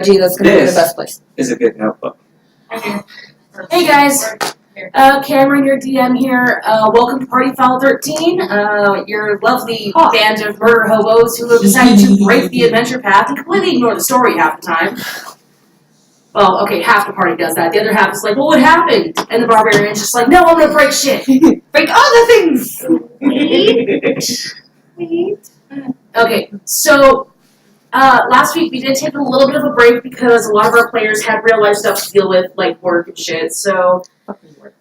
Gee, that's going to be the best place. Is a good notebook. Hey guys, Cameron, your DM here. Welcome to Party Foul 13. Your lovely band of murder hobos who have decided to break the adventure path and completely ignore the story half the time. Well, okay, half the party does that. The other half is like, well, what happened? And the barbarian's just like, no, I'm gonna break shit. Break all the things! Wait. Okay, so last week we did take a little bit of a break because a lot of our players had real life stuff to deal with, like work and shit. So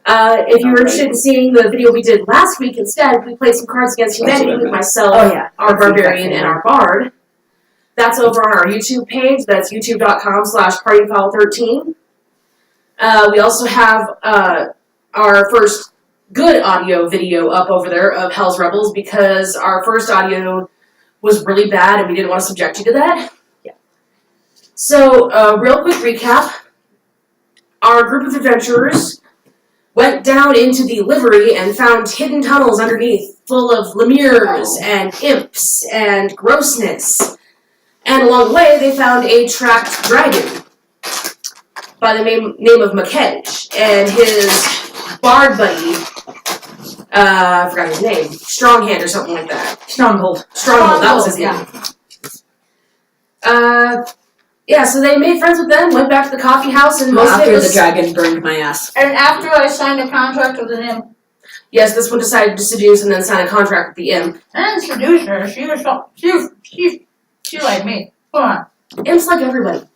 if you were interested in seeing the video we did last week instead, we played some Cards Against Humanity with myself, our barbarian, and our bard. That's over on our YouTube page. That's youtube.com/partyfoul13. We also have our first good audio video up over there of Hell's Rebels because our first audio was really bad and we didn't want to subject you to that. Yeah. So, real quick recap. Our group of adventurers went down into the livery and found hidden tunnels underneath full of lemures and imps and grossness. And along the way, they found a trapped dragon by the name of Makej and his bard buddy. I forgot his name. Stronghand or something like that. Stronghold, that was his name. Yeah, so they made friends with them, went back to the coffee house, and most of it was... After the dragon burned my ass. And after I signed a contract with an imp. Yes, this one decided to seduce and then sign a contract with the imp. I didn't seduce her. She liked me. Come on. Imps like everybody.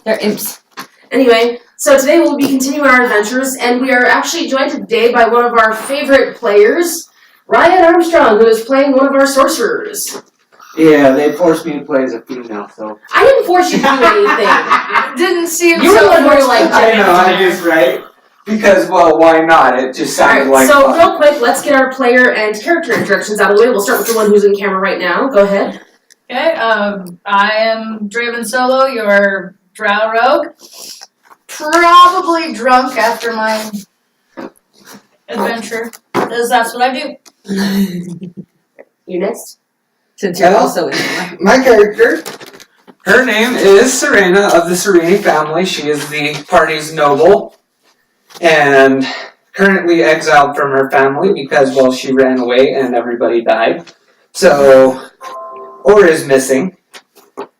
They're imps. Anyway, so today we'll be continuing our adventures, and we are actually joined today by one of our favorite players, Ryan Armstrong, who is playing one of our sorcerers. Yeah, they forced me to play as a female, so... I didn't force you to do anything. It didn't seem You were so the one who were like... I know, I just, right? Because, well, why not? It just sounded like so fun. real quick, let's get our player and character introductions out of the way. We'll start with the one who's in camera right now. Go ahead. Okay, I am Draven Solo, your drow rogue. Probably drunk after my adventure, because that's what I do. You next? Since you're also in there. My character, her name is Serena of the Sereni family. She is the party's noble, and currently exiled from her family because, well, she ran away and everybody died. So... or is missing,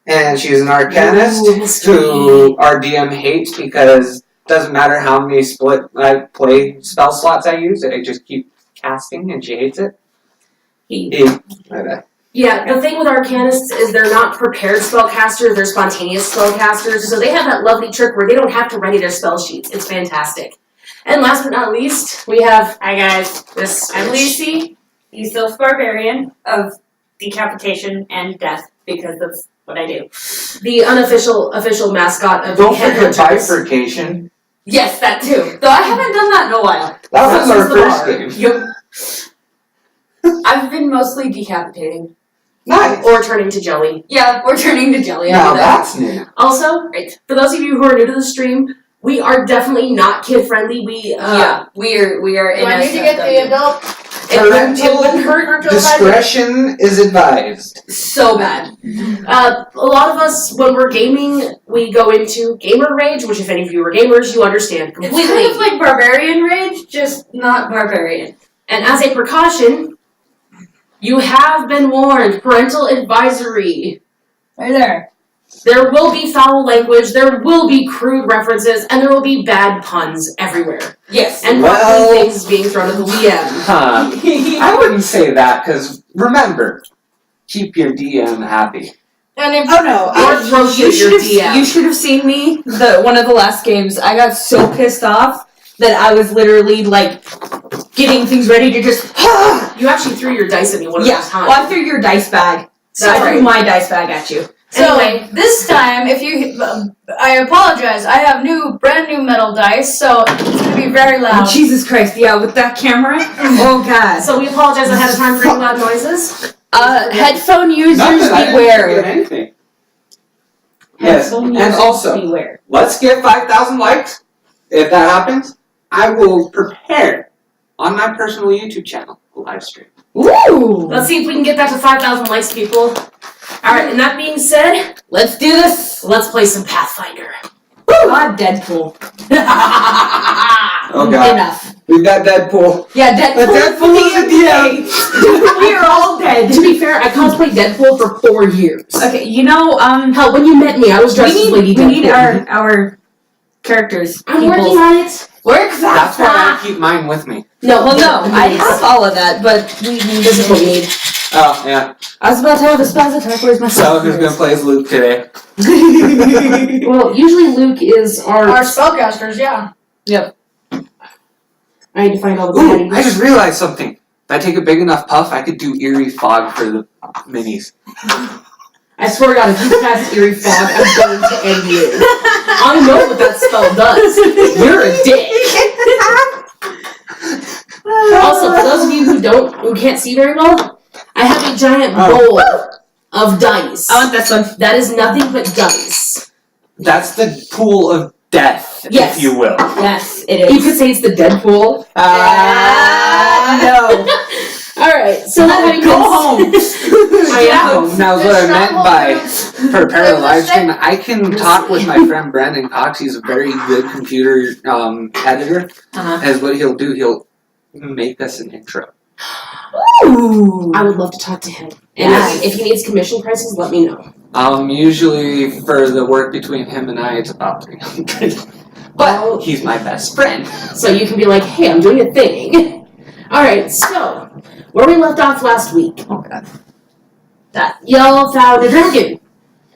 and she's an arcanist who our DM hates because it doesn't matter how many play spell slots I use, I just keep casting and she hates it. Yeah, the thing with arcanists is they're not prepared spellcasters, they're spontaneous spellcasters, so they have that lovely trick where they don't have to ready their spell sheets. It's fantastic. And last but not least, we have... Hi guys, I'm Lucy, the Sylph Barbarian of Decapitation and Death, because that's what I do. The official mascot of Don't the forget Headhunters. bifurcation. Yes, that too. Though I haven't done that in a while. That was our first game. I've been mostly decapitating. Nice. Or turning to jelly. Yeah, we're turning to jelly. Now that's new. Also, for those of you who are new to the stream, we are definitely not kid-friendly. We are Do I need to get the adult? Parental discretion is advised. So bad. A lot of us, when we're gaming, we go into gamer rage, which if any of you are gamers, you understand completely. It's kind of like barbarian rage, just not barbarian. And as a precaution, you have been warned. Parental advisory. Right there. There will be foul language, there will be crude references, and there will be bad puns everywhere. Yes. And probably things being thrown at the DM. I wouldn't say that, because remember, keep your DM happy. And if You should have seen me. One of the last games, I got so pissed off that I was literally like getting things ready to just. You actually threw your dice at me one of those times. Well, I threw your dice bag. So I threw my dice bag at you. So anyway, this time, I apologize. I have brand new metal dice, so it's gonna be very loud. Oh, Jesus Christ! Yeah, with that camera. Oh God. So we apologize ahead of time for any loud noises. Headphone users beware. Anything. Yes, Headphone and users also, beware. let's get 5,000 likes. If that happens, I will prepare on my personal YouTube channel a live stream. Ooh. Let's see if we can get that to 5,000 likes, people. Alright, and that being said, Let's do this. let's play some Pathfinder. God, Deadpool. Oh god. Enough. We've got Deadpool. Yeah, Deadpool. Deadpool is a DM. We are all dead. To be fair, I cosplayed Deadpool for 4 years. Okay, you know, Hell, when you met me, I was dressed as Lady we Deadpool. need our characters. I'm working on it. Work That's why I keep mine with me. No, Well, no, I have all of that, but This is what we need. Oh, yeah. I was about to have a spaz attack. Where's my So who's gonna play as Luke today? Well, usually Luke is our... Our spellcasters, yeah. I need to find all the Ooh, baddies. I just realized something. If I take a big enough puff, I could do eerie fog for the minis. I swear to God, if you cast Eerie Fog, I'm going to end you. I know what that spell does. You're a dick. Also, for those of you who can't see very well, I have a giant bowl of dice. I want this one. That is nothing but dice. That's the pool of death, Yes. if you will. Yes, it is. You could say it's the Deadpool. No. Alright, so that having Go been- home. I am. Now, what I meant by Stronghold. prepare a live stream, I can talk with my friend Brandon Cox. He's a very good computer editor. Uh-huh. As what he'll do, he'll make us an intro. Ooh. I would love to talk to him. And Yes. if he needs commission prices, let me know. Usually for the work between him and I, it's about 300. But he's my best friend. So you can be like, hey, I'm doing a thing. Alright, so, where we left off last week. Oh, God. Y'all found a dragon,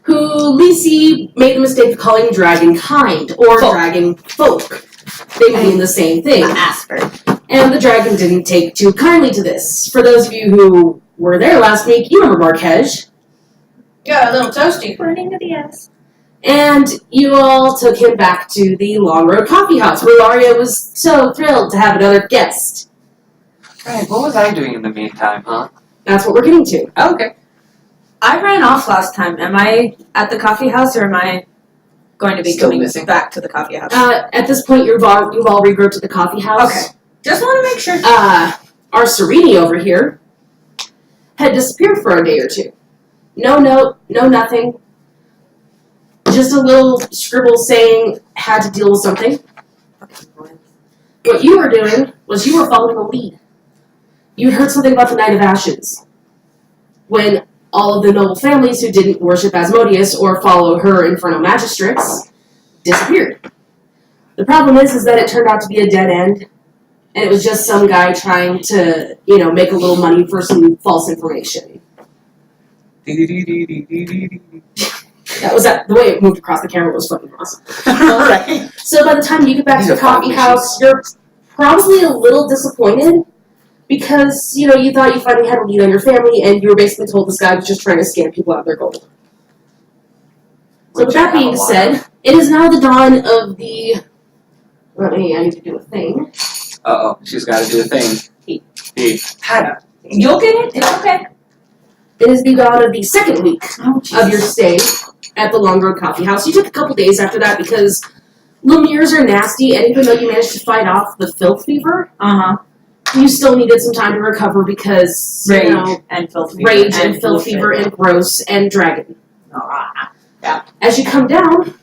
who Lisi made the mistake of calling dragon kind, or Folk. dragon folk. They mean the same thing. Asper. And the dragon didn't take too kindly to this. For those of you who were there last week, you remember Marquez. Yeah, a little toasty. Running to the S. And you all took him back to the Long Road Coffee House, where Laria was so thrilled to have another guest. Right, what was I doing in the meantime, huh? That's what we're getting to. Okay. I ran off last time. Am I at the coffee house or am I going to be Still coming missing. back to the coffee house? At this point, you've all regrouped to the coffee house. Okay. Just want to make sure. Our Serini over here had disappeared for a day or two. No note, no nothing. Just a little scribble saying had to deal with something. What you were doing was you were following a lead. You heard something about the Night of Ashes. When all of the noble families who didn't worship Asmodeus or follow her Infernal Magistrix disappeared. The problem is that it turned out to be a dead end, and it was just some guy trying to, make a little money for some false information. That was the way it moved across the camera was fucking awesome. Right. So by the time you get back to the coffee house, you're probably a little disappointed because, you thought you finally had a lead on your family and you were basically told this guy was just trying to scam people out of their gold. So with that being said, it is now the dawn of the... I need to do a thing. Uh-oh, she's got to do a thing. Hannah. You'll get it. It's okay. It is the dawn of the second week of your stay at the Long Road Coffee House. You took a couple days after that because Lumineers are nasty, and even though you managed to fight off the filth fever, you still needed some time to recover because, and filth fever. rage and filth fever and gross and dragon. Yeah. As you come down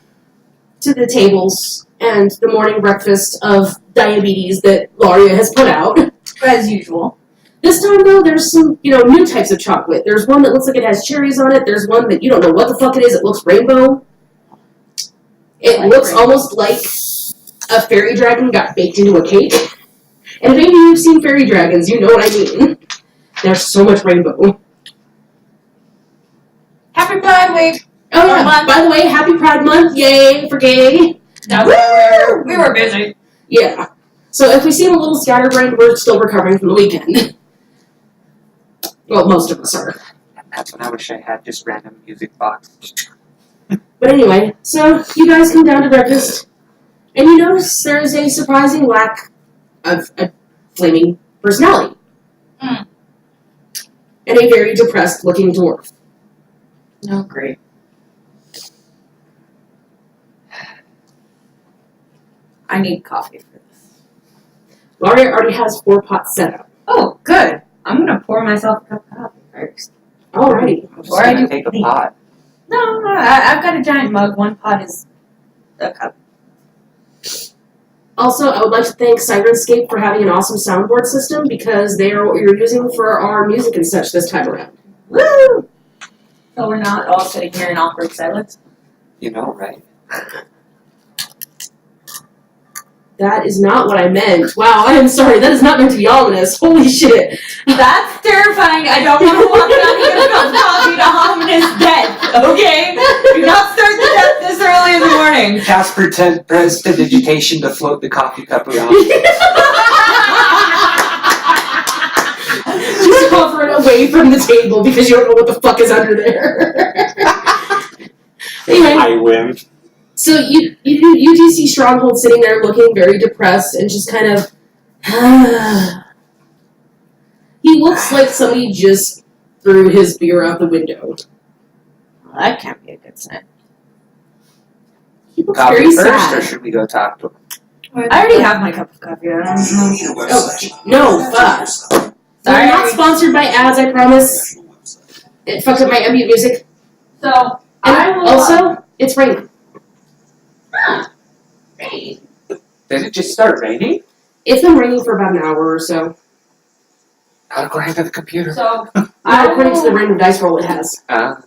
to the tables and the morning breakfast of diabetes that Laria has put out, As usual. this time, though, there's some, new types of chocolate. There's one that looks like it has cherries on it. There's one that you don't know what the fuck it is. It looks rainbow. It looks almost like a fairy dragon got baked into a cake. And if any of you have seen fairy dragons, you know what I mean. There's so much rainbow. Happy Pride Week! Oh, yeah. Month. By the way, happy Pride Month. Yay for gay. We were busy. Yeah. So if we seem a little scatterbrained, we're still recovering from the weekend. Well, most of us are. That's when I wish I had just random music box. But anyway, so you guys come down to breakfast, and you notice there is a surprising lack of a flaming personality. Hmm. And a very depressed-looking dwarf. Oh, great. I need coffee for this. Laria already has 4 pots set up. Oh, good. I'm gonna pour myself a cup of coffee first. Alrighty. I'm just Or I gonna do- take a pot. No, I've got a giant mug. One pot is a cup. Also, I would like to thank Sirenscape for having an awesome soundboard system because they are what we were using for our music and such this time around. Woo! So we're not all sitting here in awkward silence. You know, right? That is not what I meant. Wow, I am sorry. That is not meant to be ominous. Holy shit. That's terrifying. I don't want to walk down here and come coffee to ominous death, okay? Do not start the death this early in the morning. Cast prestidigitation to float the coffee cup around. Just hover it away from the table because you don't know what the fuck is under there. Anyway. I win. So you do see Stronghold sitting there looking very depressed and just kind of. He looks like somebody just threw his beer out the window. Well, that can't be a good sign. He looks Coffee very first, or sad. should we go talk to him? I already have my cup of coffee. I don't know. Oh, no, fuck. Sorry. We're not sponsored by ads, I promise. It fucked up my ambient music. So, And I will. also, it's raining. Great. Did it just start raining? It's been raining for about an hour or so. Not according to the computer. So, I According to the will, random dice roll it has.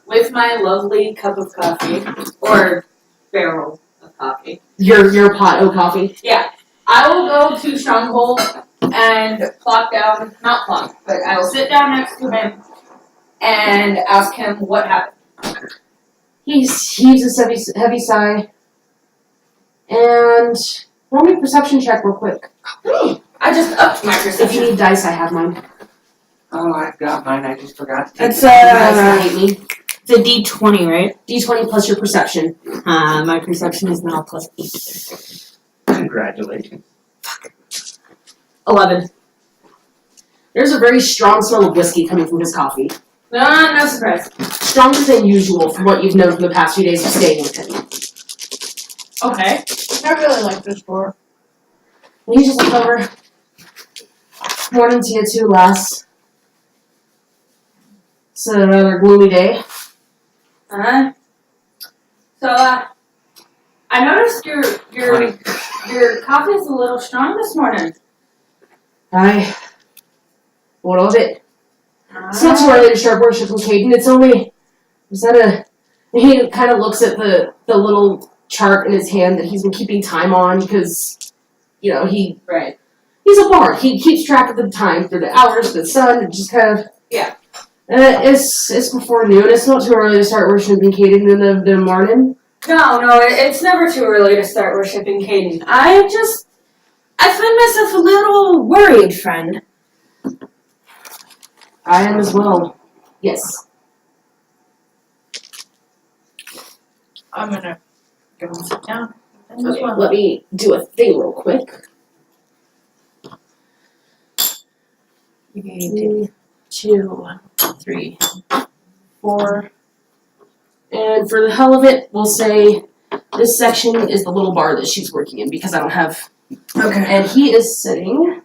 with my lovely cup of coffee, or barrel of coffee. Your pot o' coffee. Yeah. I will go to Stronghold and plop down, not plop, but I will sit down next to him and ask him what happened. He heaves a heavy sigh. And roll me a perception check real quick. I just upped my If you perception. need dice, I have mine. Oh, I've got mine. I just forgot to take It's You guys hate me. the D20, right? D20 plus your perception. My perception is now plus 8. Congratulations. 11. There's a very strong smell of whiskey coming from his coffee. No surprise. Stronger than usual from what you've known from the past few days of staying with him. Okay. I really like this door. And he just looked over. Morning to you too, lass. It's another gloomy day. So, I noticed your coffee is a little strong this morning. Aye. What of it? It's not too early to start worshiping Caden. It's only. Is that a. He kind of looks at the little chart in his hand that he's been keeping time on because, Right. he's a bard. He keeps track of the time through the hours, the sun, just kind of. Yeah. It's before noon. It's not too early to start worshiping Caden in the morning. No, it's never too early to start worshiping Caden. I find myself a little worried, friend. I am as well. Yes. I'm gonna go and sit down. Okay, let me do a thing real quick. 1, 2, 3, 4. And for the hell of it, we'll say this section is the little bar that she's working in because I don't have. Okay. And he is sitting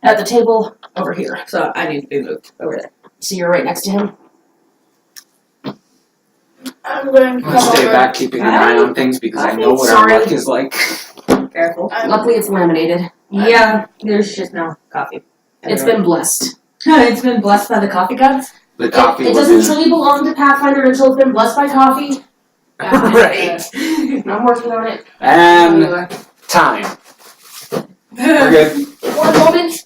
at the table over here. So I need to be moved over there. So you're right next to him. I'm going to I'm come gonna stay over. back keeping an eye on things because I know what Sorry. our luck is like. Careful. Luckily, it's laminated. Yeah, there's just no coffee. It's been blessed. It's been blessed by the coffee gods. The coffee It was doesn't in. truly belong to Pathfinder until it's been blessed by coffee. Right. I'm working on it. And time. We're good. 1 moment.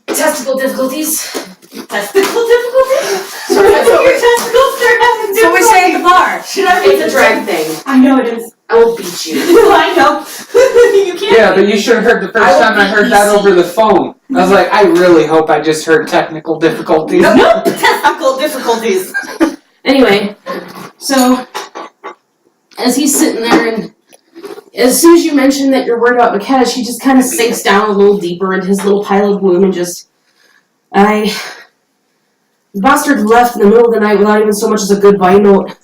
Testicle difficulties. Testicle difficulty? So that's what Your testicles start having So we're staying at the bar. Should I It's a drag thing. I know it is. I will beat you. I know. You can't. Yeah, but you should have heard the first I will time I be heard that easy. over the phone. I was like, I really hope I just heard technical difficulties. Nope. Testicle difficulties. Anyway, so as he's sitting there and as soon as you mention that you're worried about Makesh, he just kind of sinks down a little deeper into his little pile of gloom and just, the bastard left in the middle of the night without even so much as a goodbye note.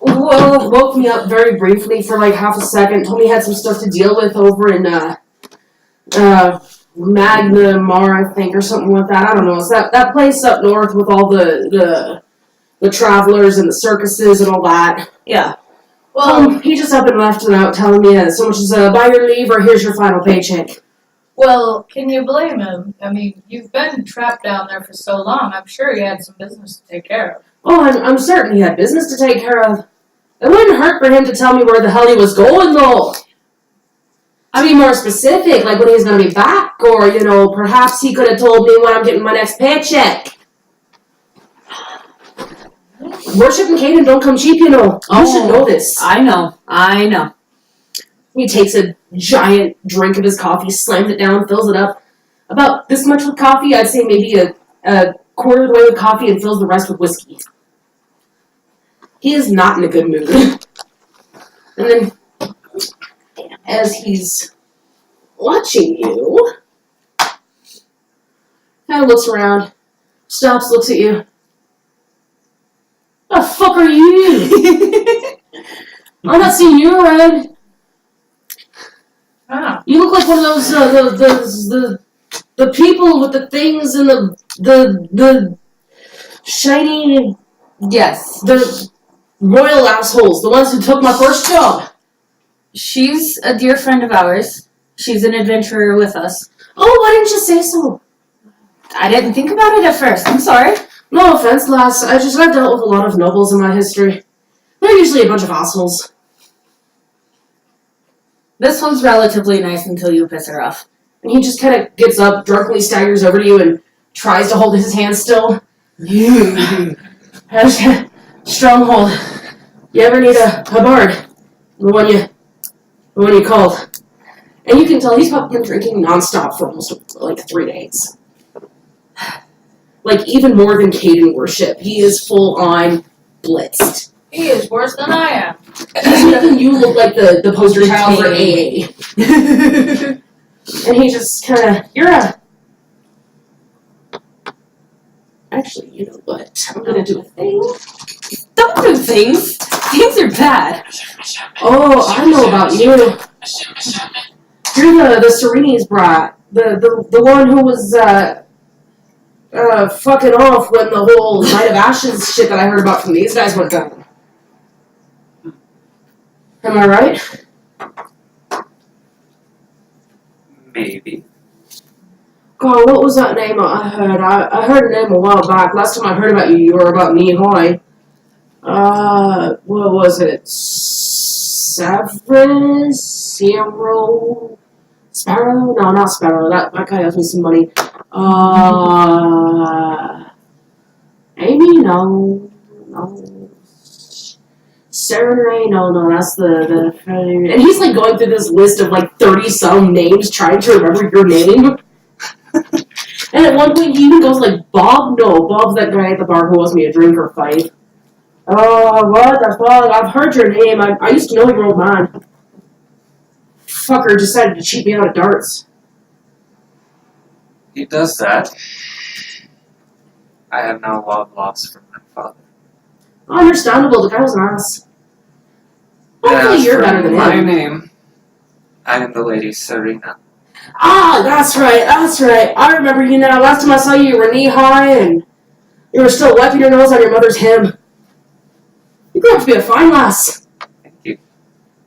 Well, woke me up very briefly for like half a second, told me he had some stuff to deal with over in, Magna Mar, I think, or something like that. I don't know. It's that place up north with all the travelers and the circuses and all that. Yeah. Well, he just up and left without telling me so much as buy your leave or here's your final paycheck. Well, can you blame him? I mean, you've been trapped down there for so long. I'm sure he had some business to take care of. Oh, I'm certain he had business to take care of. It wouldn't hurt for him to tell me where the hell he was going, though. To be more specific, like when he's going to be back, or, perhaps he could have told me when I'm getting my next paycheck. Worship and Caden don't come cheap, You should know this. I know. He takes a giant drink of his coffee, slams it down, fills it up. About this much with coffee, I'd say maybe a quarter of the way with coffee and fills the rest with whiskey. He is not in a good mood. And then, as he's watching you, kind of looks around, stops, looks at you. The fuck are you? I'm not seeing you around. Ah. You look like one of those the people with the things and the shiny, Yes. the royal assholes, the ones who took my first job. She's a dear friend of ours. She's an adventurer with us. Oh, why didn't you say so? I didn't think about it at first. I'm sorry. No offense, lass. I've dealt with a lot of nobles in my history. They're usually a bunch of assholes. This one's relatively nice until you piss her off. And he just kind of gets up, drunkenly staggers over to you, and tries to hold his hand still. Stronghold. You ever need a bard? The one you called. And you can tell he's probably been drinking nonstop for almost 3 days. Like even more than Caden worship. He is full on blitzed. He is worse than I am. He's making you look like the poster child for AA. And he just kind of, Actually, you know what? I'm gonna do a thing. Don't do things. Things are bad. Oh, I know about you. You're the Serene's brat. The one who was, fucking off when the whole Night of Ashes shit that I heard about from these guys went down. Am I right? Maybe. God, what was that name I heard? I heard a name a while back. Last time I heard about you, you were about knee high. What was it? Severus? Sparrow? No, not Sparrow. That guy owes me some money. Amy? No. Serenade? No, that's the... And he's like going through this list of like 30-some names trying to remember your name. And at one point he even goes like, Bob? No, Bob's that guy at the bar who owes me a drink or five. What the fuck? I've heard your name. I used to know your old man. Fucker decided to cheat me out of darts. He does that. I have now lost from my father. Understandable, the guy was an ass. Hopefully As you're for better than my him. name, I am the Lady Serena. Ah, that's right. I remember you now. Last time I saw you, you were knee-high, and you were still wiping your nose on your mother's hem. You grew up to be a fine lass. Thank you.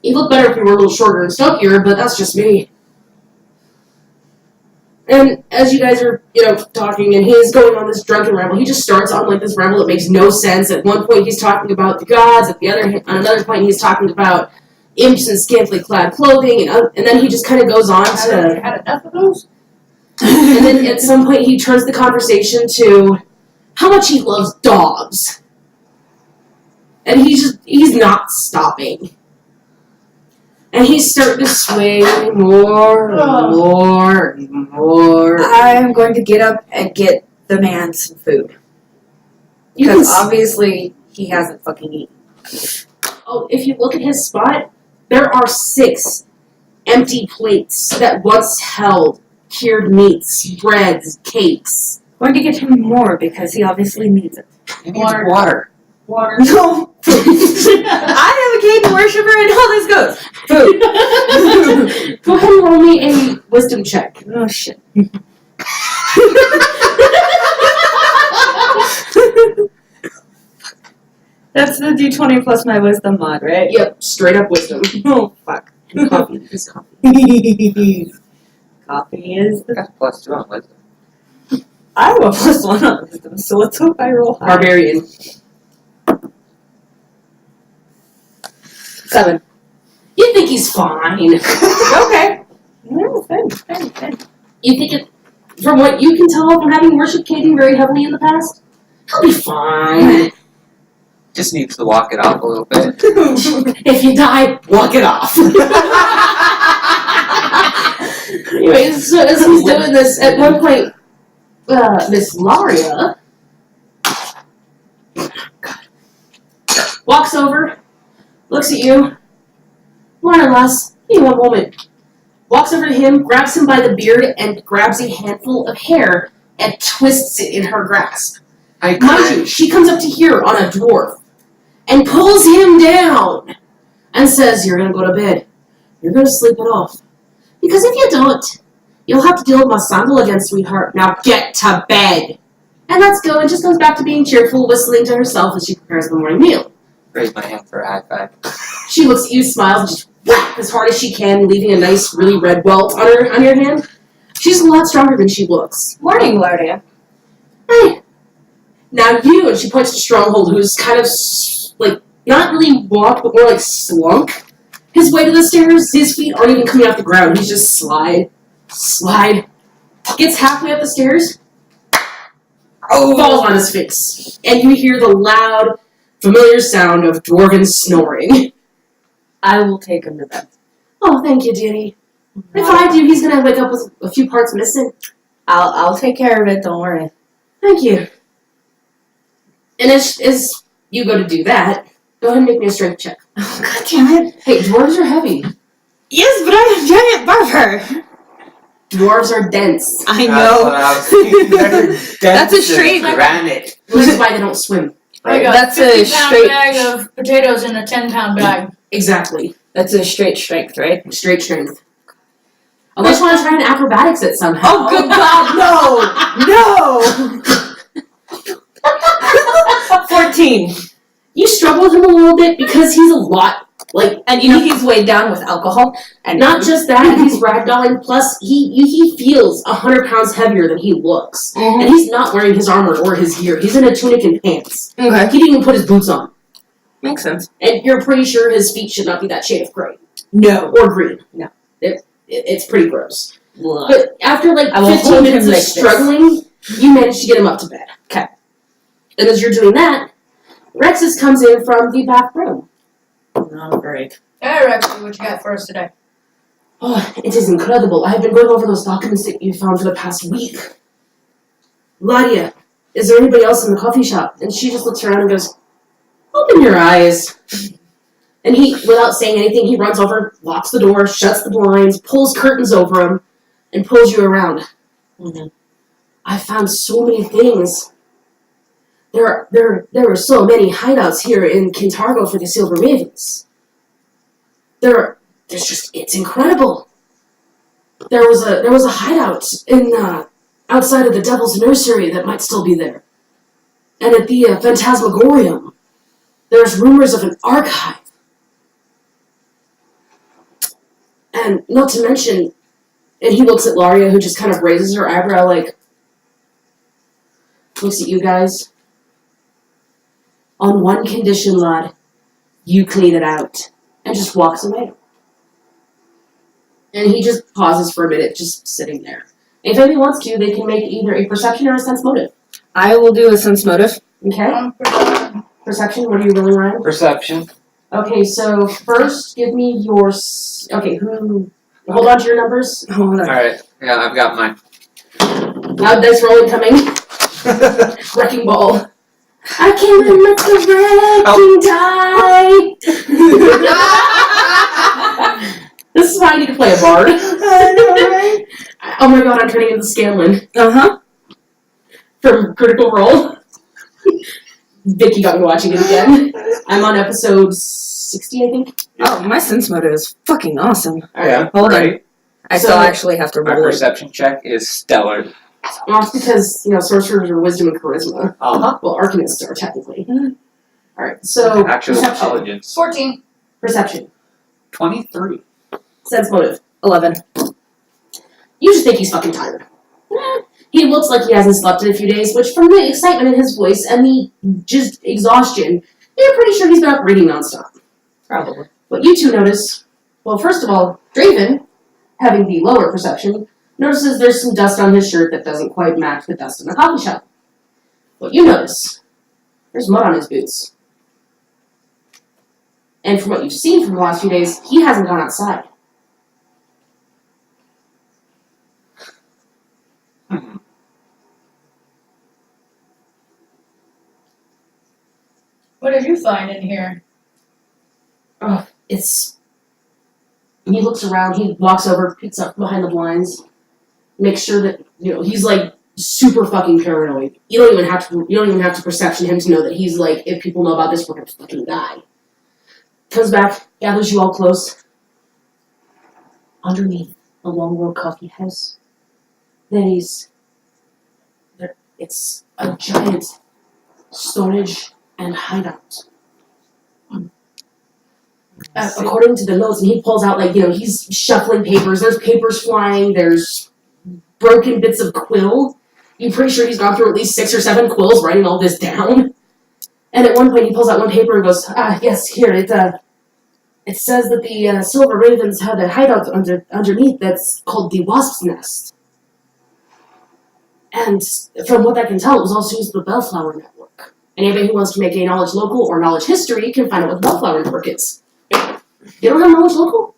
You'd look better if you were a little shorter and stockier, but that's just me. And as you guys are, talking, and he's going on this drunken ramble, he just starts on like this ramble that makes no sense. At one point, he's talking about the gods. On another point, he's talking about imps in scantily clad clothing, and then he just kind of goes on to. Had enough of those? And then at some point, he turns the conversation to how much he loves dogs, and he's not stopping. And he's starting to sway more and more and more. I'm going to get up and get the man some food. You can Because obviously he hasn't fucking eaten. if you look at his spot, there are 6 empty plates that once held cured meats, breads, cakes. I'm going to get him more because he obviously needs it. He needs water. Water. No. I am a Caden worshiper and how this goes. Food. Go ahead and roll me a wisdom check. Oh shit. That's the D20 plus my wisdom mod, right? Yep, straight up wisdom. Oh fuck. And coffee. It's coffee. Coffee is the. Got +2 on wisdom. I have a +1 on wisdom, so let's hope I roll high. Barbarian. 7. You think he's fine. Okay. No, good. You think it, from what you can tell from having worshipped Katie very heavily in the past, he'll be fine. Just needs to walk it off a little bit. If you die, walk it off. Anyways, so as he's doing this, at one point, Miss Laria walks over, looks at you, more or less, give me one moment, walks over to him, grabs him by the beard, and grabs a handful of hair and twists it in her grasp. I Mind you, cringe. she comes up to here on a dwarf and pulls him down and says, "You're gonna go to bed. You're gonna sleep it off. Because if you don't, you'll have to deal with my sandal again, sweetheart. Now get to bed." And let's go, and just goes back to being cheerful, whistling to herself as she prepares the morning meal. Raise my hand for a high five. She looks at you, smiles, and just whack as hard as she can, leaving a nice, really red welt on your hand. She's a lot stronger than she looks. Morning, Lardia. Hey. Now you, and she points to Stronghold, who's kind of, like, not really walked, but more like slunk his way to the stairs. His feet aren't even coming off the ground. He's just slide. Gets halfway up the stairs, falls on his face. And you hear the loud, familiar sound of dwarven snoring. I will take him to bed. Oh, thank you, dearie. If I do, he's gonna wake up with a few parts missing. I'll take care of it, don't worry. Thank you. And as you go to do that, go ahead and make me a strength check. Oh, god damn it. Hey, dwarves are heavy. Yes, but I'm a giant barber. Dwarves are dense. I That's know. what I was thinking. They're That's a dense as straight- granite. Which is why they don't swim. I got That's a 50-pound straight- bag of potatoes in a 10-pound bag. Exactly. That's a straight strength, right? Straight strength. Unless you want to try an acrobatics it somehow. Oh, good god, no! 14. You struggle with him a little bit because he's a lot, like, And you know he's weighed down with alcohol. And not just that, he's ragdolling, plus he feels 100 pounds heavier than he looks. Mhm. And he's not wearing his armor or his gear. He's in a tunic and pants. Okay. He didn't even put his boots on. Makes sense. And you're pretty sure his feet should not be that shade of gray. No. Or green. No. It's pretty gross. Ugh. But after like I will 15 hold minutes him of like this. struggling, you manage to get him up to bed. Okay. And as you're doing that, Rexus comes in from the back room. Oh, great. Hey, Rexy, what you got for us today? Oh, it is incredible. I have been going over those documents that you found for the past week. Ladia, is there anybody else in the coffee shop? And she just looks around and goes, "Open your eyes." And he, without saying anything, he runs over, locks the door, shuts the blinds, pulls curtains over him, and pulls you around. Mm-hmm. I found so many things. There were so many hideouts here in Kintargo for the Silver Ravens. It's incredible. There was a hideout in outside of the Devil's Nursery that might still be there, and at the Phantasmagorium, there's rumors of an archive. And not to mention, and he looks at Laria, who just kind of raises her eyebrow, like, looks at you guys. On one condition, lad, you clean it out. And just walks away. And he just pauses for a minute, just sitting there. If anybody wants to, they can make either a perception or a sense motive. I will do a sense motive. Okay? Perception, what are you rolling, Ryan? Perception. Okay, so first, give me your... Hold on to your numbers. Hold on. Alright, yeah, I've got mine. Loud dice rolling coming. Wrecking ball. I came in with the wrecking die. This is why I need to play a bard. I know, right? Oh my god, I'm turning into Scanlan Uh-huh. from Critical Role. Vicky got me watching it again. I'm on episode 60, I think. Oh, my sense motive is fucking awesome. Alright. Hold on. Right. I still actually have to My roll it. perception check is stellar. Well, it's because, sorcerers are wisdom and charisma. Uh-huh. Well, arcanists are technically. Alright, so Actual perception. intelligence. 14. Perception. 23. Sense motive. 11. You just think he's fucking tired. He looks like he hasn't slept in a few days, which from the excitement in his voice and the just exhaustion, you're pretty sure he's been up reading nonstop. Probably. What you two notice, well, first of all, Draven, having the lower perception, notices there's some dust on his shirt that doesn't quite match the dust in the coffee shop. What you notice, there's mud on his boots. And from what you've seen from the last few days, he hasn't gone outside. What did you find in here? Oh, it's... He looks around, he walks over, peeks up behind the blinds, makes sure that, he's like super fucking paranoid. You don't even have to perception him to know that he's like, if people know about this, we're gonna fucking die. Comes back, gathers you all close. Underneath the Long Road Coffee House, it's a giant storage and hideout. According to the notes, and he pulls out, he's shuffling papers. There's papers flying. There's broken bits of quill. You're pretty sure he's gone through at least 6 or 7 quills writing all this down. And at one point, he pulls out one paper and goes, yes, here, it says that the Silver Ravens had a hideout underneath that's called the Wasp's Nest. And from what I can tell, it was also used the Bellflower Network. Anybody who wants to make a knowledge local or knowledge history can find out what the Bellflower Network is. You don't have knowledge local?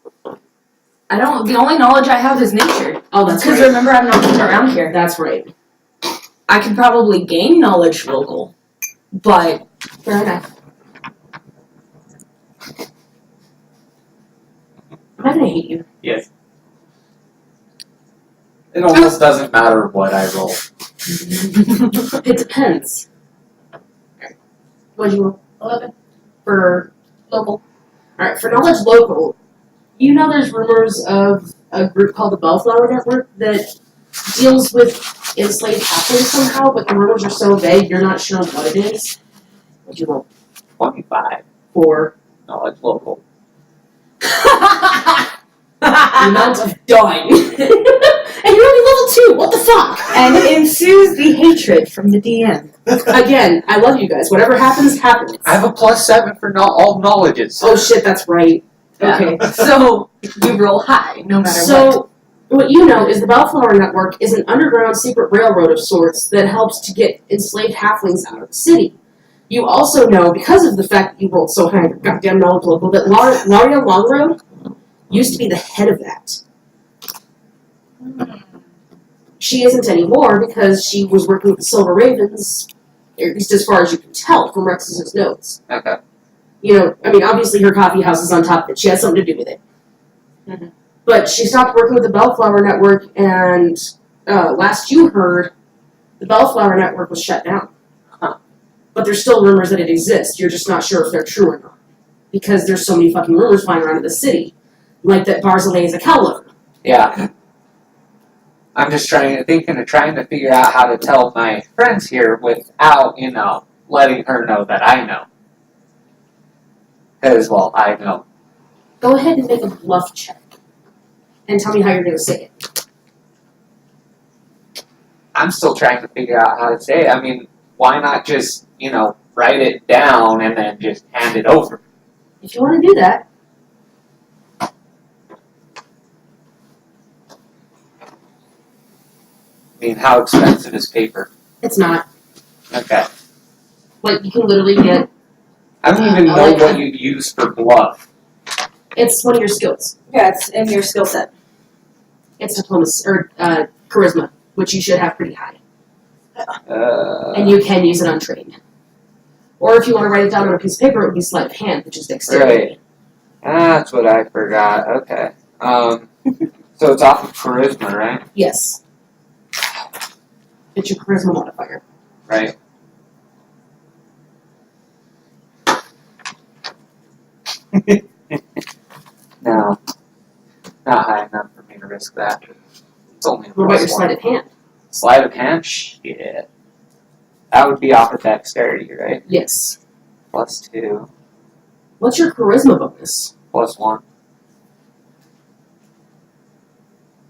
I don't. The only knowledge I have is nature. Oh, that's Because right. remember, I'm not from around here. That's right. I could probably gain knowledge local, but Fair enough. Am I gonna hate you? Yes. It almost doesn't matter what I roll. It depends. What'd you roll? 11. For local? Alright, for knowledge local, there's rumors of a group called the Bellflower Network that deals with enslaved halflings somehow, but the rumors are so vague you're not sure what it is. What'd you roll? 25. For Knowledge local. the amount of dying. And you're only level 2, what the fuck? and ensues the hatred from the DM. Again, I love you guys. Whatever happens, happens. I have a +7 for all knowledges. Oh shit, that's right. Yeah. Okay. So you roll high, no matter what. So, what you know is the Bellflower Network is an underground secret railroad of sorts that helps to get enslaved halflings out of the city. You also know, because of the fact that you rolled so high on your goddamn knowledge local, that Laria Longroad used to be the head of that. She isn't anymore because she was working with the Silver Ravens, at least as far as you can tell from Rex's notes. Okay. Obviously her coffee house is on top of it. She has something to do with it. Mm-hmm. But she stopped working with the Bellflower Network, and last you heard, the Bellflower Network was shut down. Huh. But there's still rumors that it exists. You're just not sure if they're true or not. Because there's so many fucking rumors flying around in the city. Like that Barzilay is a cow lover. Yeah. I'm just trying to figure out how to tell my friends here without, letting her know that I know. Because, I know. Go ahead and make a bluff check. And tell me how you're going to say it. I'm still trying to figure out how to say it. I mean, why not just, write it down and then just hand it over? If you want to do that. I mean, how expensive is paper? It's not. Okay. You can literally get... I don't even know what you use for bluff. It's one of your skills. Yeah, it's in your skill set. It's diplomacy, or charisma, which you should have pretty high. And You you can use it untrained. Or if you want to write it down on a piece of paper, it would be sleight of hand, which is dexterity. That's what I forgot. Okay. So it's off of charisma, right? Yes. It's your charisma modifier. Right. No. Not high enough for me to risk that. It's only a What about your plus sleight one. of hand? Sleight of hand? Shit. That would be off of dexterity, right? Yes. +2, What's your charisma bonus? +1.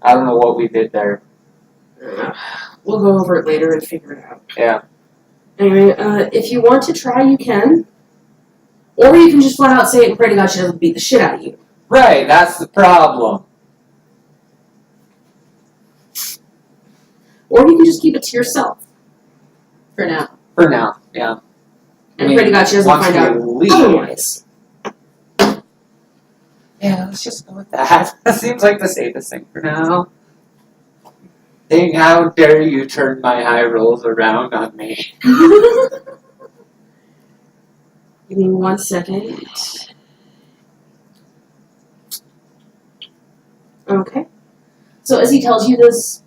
I don't know what we did there. We'll go over it later and figure it out. Yeah. Anyway, if you want to try, you can. Or you can just flat out say it and pray to God she doesn't beat the shit out of you. Right, that's the problem. Or you can just keep it to yourself. For now. For now, yeah. And pray to God she doesn't once find we out leave- otherwise. Yeah, let's just go with that. That seems like the safest thing for now. Dang, how dare you turn my high rolls around on me. Give me 1 second. Okay. So as he tells you this,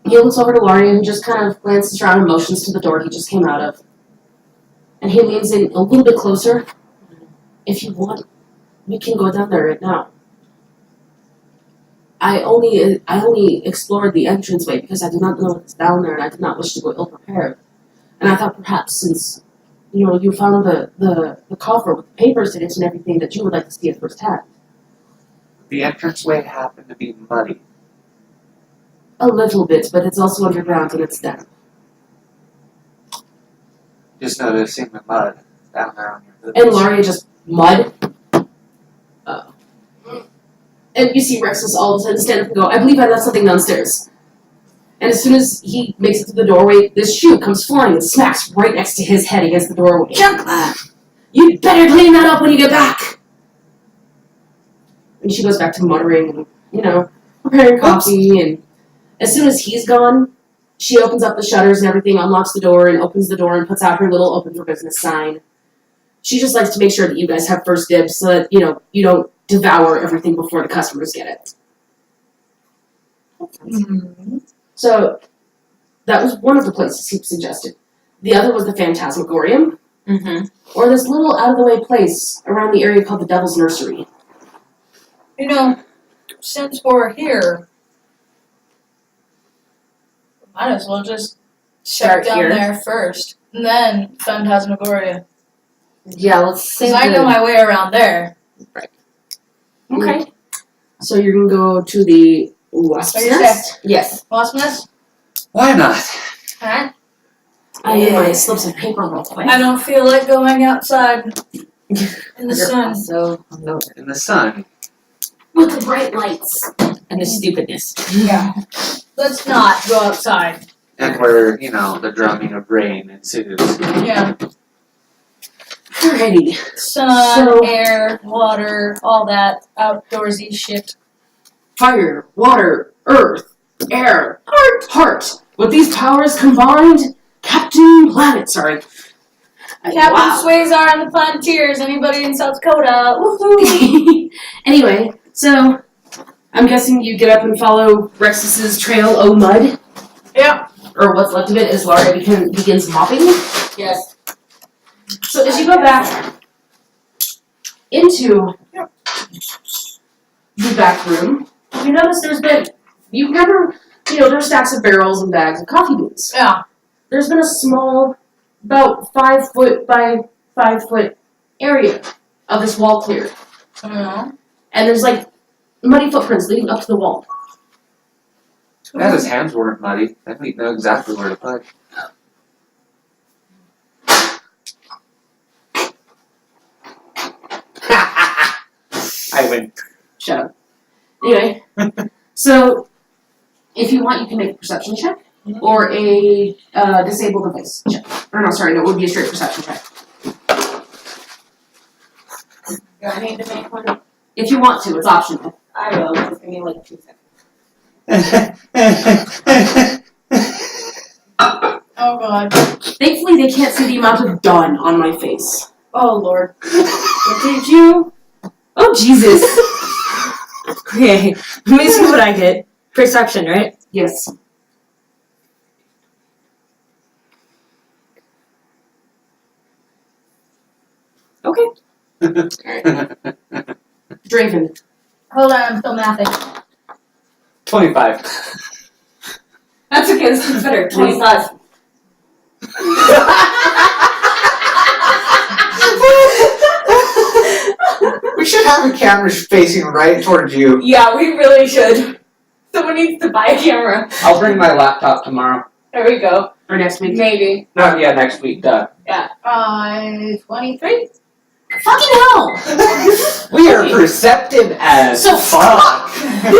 he looks over to Laurie and just kind of glances around and motions to the door he just came out of. And he leans in a little bit closer. If you want, we can go down there right now. I only explored the entranceway because I did not know what was down there and I did not wish to go ill prepared. And I thought perhaps since you found the coffer with the papers in it and everything that you would like to see it firsthand. The entranceway happened to be muddy. A little bit, but it's also underground and it's damp. Just noticing the mud down there on your And boots. Laurie just mud. And you see Rexus all of a sudden stand up and go, I believe I left something downstairs. And as soon as he makes it to the doorway, this shoe comes flying and smacks right next to his head against the doorway. You better clean that up when you get back! And she goes back to muttering and, preparing coffee. And as soon as he's gone, she opens up the shutters and everything, unlocks the door and opens the door and puts out her little open for business sign. She just likes to make sure that you guys have first dibs so that, you don't devour everything before the customers get it. So, that was one of the places he suggested. The other was the Phantasmagorium, or this little out-of-the-way place around the area called the Devil's Nursery. Since we're here, might as well just Start check down here. there first. And then Phantasmagoria. Yeah, let's say Because I know my way around there. Okay. So you're gonna go to the Wasp's What do you Nest? Yes. Wasp nest? Why not? Alright. I need my slips of paper real quick. I don't feel like going outside in the sun. So In the sun. With the bright lights. and the stupidness. Yeah. Let's not go outside. And where, the drumming of rain ensues. Yeah. Alrighty. Sun, So- air, water, all that outdoorsy shit. Fire, water, earth, air, heart. With these powers combined, Captain Planet, sorry. Captain Wow. Swayzar and the Planeteers. Anybody in South Dakota? Woohoo! Anyway, so I'm guessing you get up and follow Rexus's trail o' mud, Yeah. or what's left of it as Laura begins mopping. Yes. So as you go back into the back room, you notice you remember, there's stacks of barrels and bags of coffee beans. Yeah. There's been a small, about 5 foot by 5 foot area of this wall cleared. Mm-hmm. And there's muddy footprints leading up to the wall. Glad his hands weren't muddy. Then we'd know exactly where to put. I win. Shut up. Anyway, so if you want, you can make a perception check or a disable device check. Or no, sorry, no, it would be a straight perception check. Do I need to make one? If you want to, it's optional. I will. Just give me 2 seconds. Oh god. Thankfully, they can't see the amount of done on my face. Oh lord. What did you? Oh Jesus! Okay, let me see what I get. Perception, right? Yes. Okay. Draven. Hold on, I'm still mathing. 25. That's okay, this is better. 25. We should have a camera facing right towards you. Yeah, we really should. Someone needs to buy a camera. I'll bring my laptop tomorrow. There we go. Or next week. Maybe. No, yeah, next week, 23? Fucking hell! We are perceptive as So fuck.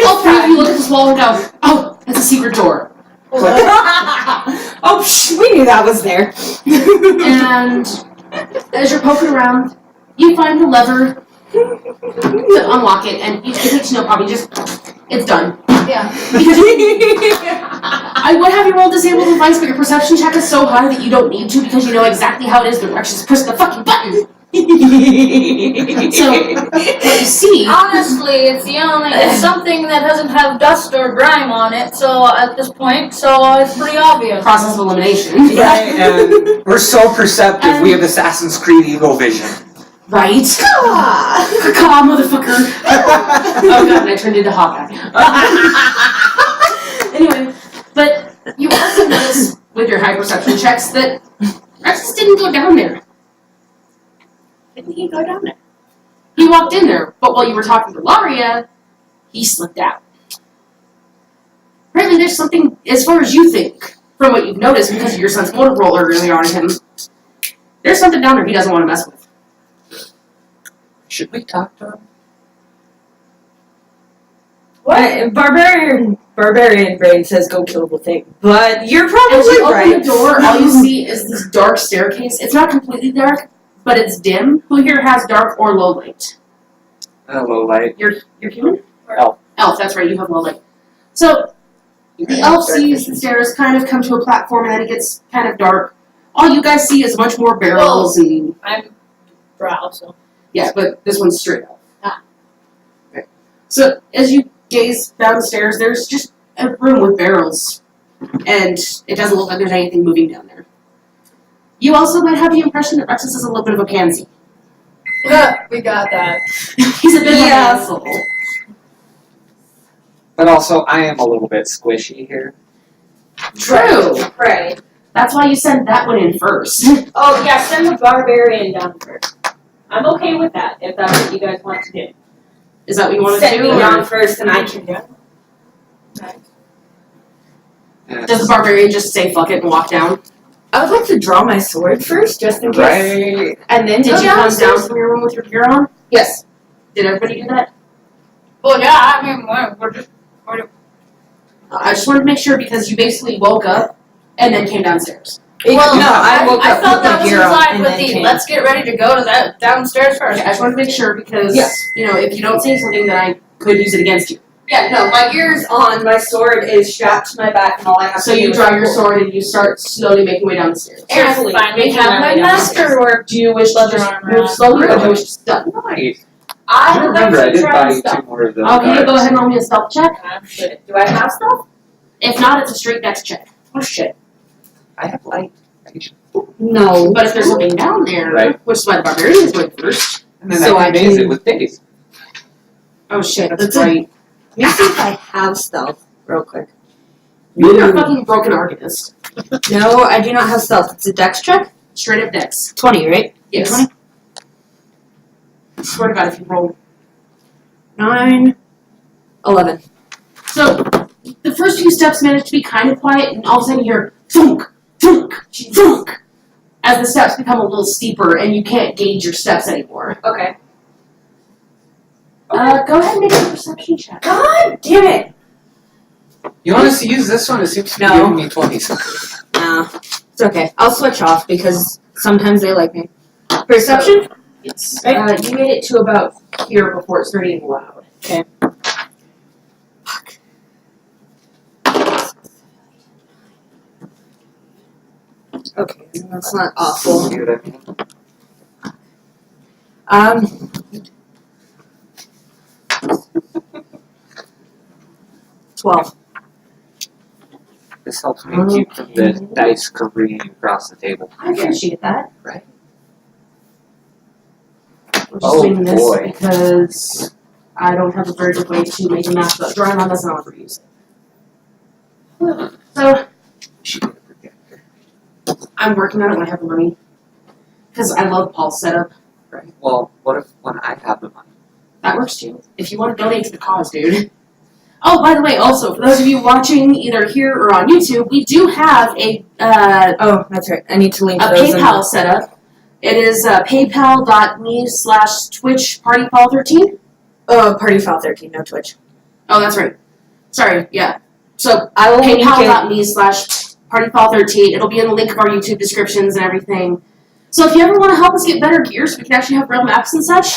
All three of you look at this wall and go, oh, it's a secret door. Oh, we knew that was there. And as you're poking around, you find the lever to unlock it, and it takes no problem. It's done. Yeah. I would have you roll disable device, but your perception check is so high that you don't need to because you know exactly how it is. The directions push the fucking button. So what you see? Honestly, it's something that doesn't have dust or grime on it, so at this point, so it's pretty obvious. Process of elimination. Right, and we're so perceptive. We have Assassin's Creed Eagle Vision. Right? Caw, motherfucker. Oh god, and I turned into Hawkeye. Anyway, but you also notice with your high perception checks that Rex didn't go down there. Didn't he go down there? He walked in there, but while you were talking to Laria, he slipped out. Apparently there's something, as far as you think, from what you've noticed because of your son's motor roll earlier on him, there's something down there he doesn't want to mess with. Should we talk to him? What? Barbarian brain says go kill the thing, but you're As probably you open right. the door, all you see is this dark staircase. It's not completely dark, but it's dim. Who here has dark or low light? Low light. You're human? Elf. Elf, that's right, you have low light. So, the elf sees the stairs kind of come to a platform and then it gets kind of dark. All you guys see is much more barrels and... I'm brow, so. Yeah, but this one's straight up. Ah. Okay. So, as you gaze down the stairs, there's just a room with barrels. And it doesn't look like there's anything moving down there. You also might have the impression that Rexus is a little bit of a pansy. We got that. He's a bit of an Yeah. asshole. But also, I am a little bit squishy here. True. Right. That's why you sent that one in first. Oh, yeah, send the barbarian down first. I'm okay with that, if that's what you guys want to do. Is that what you want to Send do? me or- down first and I can do it. Does the barbarian just say fuck it and walk down? I would like to draw my sword first, just in case. Right. And then Did go you come downstairs. down from your room with your gear on? Yes. Did everybody do that? Well, yeah, I mean, we're just. I just wanted to make sure because you basically woke up and then came downstairs. Well, no, I woke I up thought with that my was gear on inside and with then the came. let's get ready to go to that downstairs first. Okay, I just wanted to make sure because, Yes. you know, if you don't say something, then I could use it against you. Yeah, no, my gear's on, my sword is strapped to my back, and all I have So to do you is draw your pull. sword and you start slowly making your way down the stairs. Carefully. Finally making have my my way downstairs. masterwork. Do you wish to Leather just armor move on. slowly or do you wish to stop? Nice. I I would like remember I to did try buy and you stop. two more of those. Okay, go cards. ahead and roll me a stealth check. Ah, shit. Do I have stuff? If not, it's a straight dex check. Oh shit. I have light. No. But if there's something down there, Right. which is why the barbarian is going first. And then So I I can maze can- it with days. Oh shit, that's That's a- right. Let me see if I have stealth, real quick. You're a fucking broken organist. No, I do not have stealth. It's a dex check? Straight up dex. 20, right? Yes. 20? I swear to God, if you roll. 9, 11. So, the first few steps manage to be kind of quiet, and all of a sudden you hear thunk, thunk, thunk, as the steps become a little steeper and you can't gauge your steps anymore. Okay. Go ahead and make a perception check. God damn it! You want us to use this one? It seems to be No. giving me 20s. It's okay. I'll switch off because sometimes they like me. Perception? Yes. You made it to about here before it started getting loud. Okay. Okay, that's not awful. See what I mean? 12. This helps me keep from the dice careening across the table. I appreciate that. Right. We're just Oh, leaving this boy. because I don't have a very good way to make a map, but drawing on doesn't offer use. So, I'm working on it when I have the money. Because I love Paul's setup. Right. Well, what if when I have the money? That works too. If you want to donate to the cause, dude. Oh, by the way, also, for those of you watching either here or on YouTube, we do have a Oh, that's right. I need to link a those in PayPal setup. It is paypal.me/TwitchPartyFall13. PartyFile13, no Twitch. Oh, that's right. Sorry, yeah. So, I will link it. paypal.me/PartyFall13. It'll be in the link of our YouTube descriptions and everything. So if you ever want to help us get better gear so we can actually have real maps and such,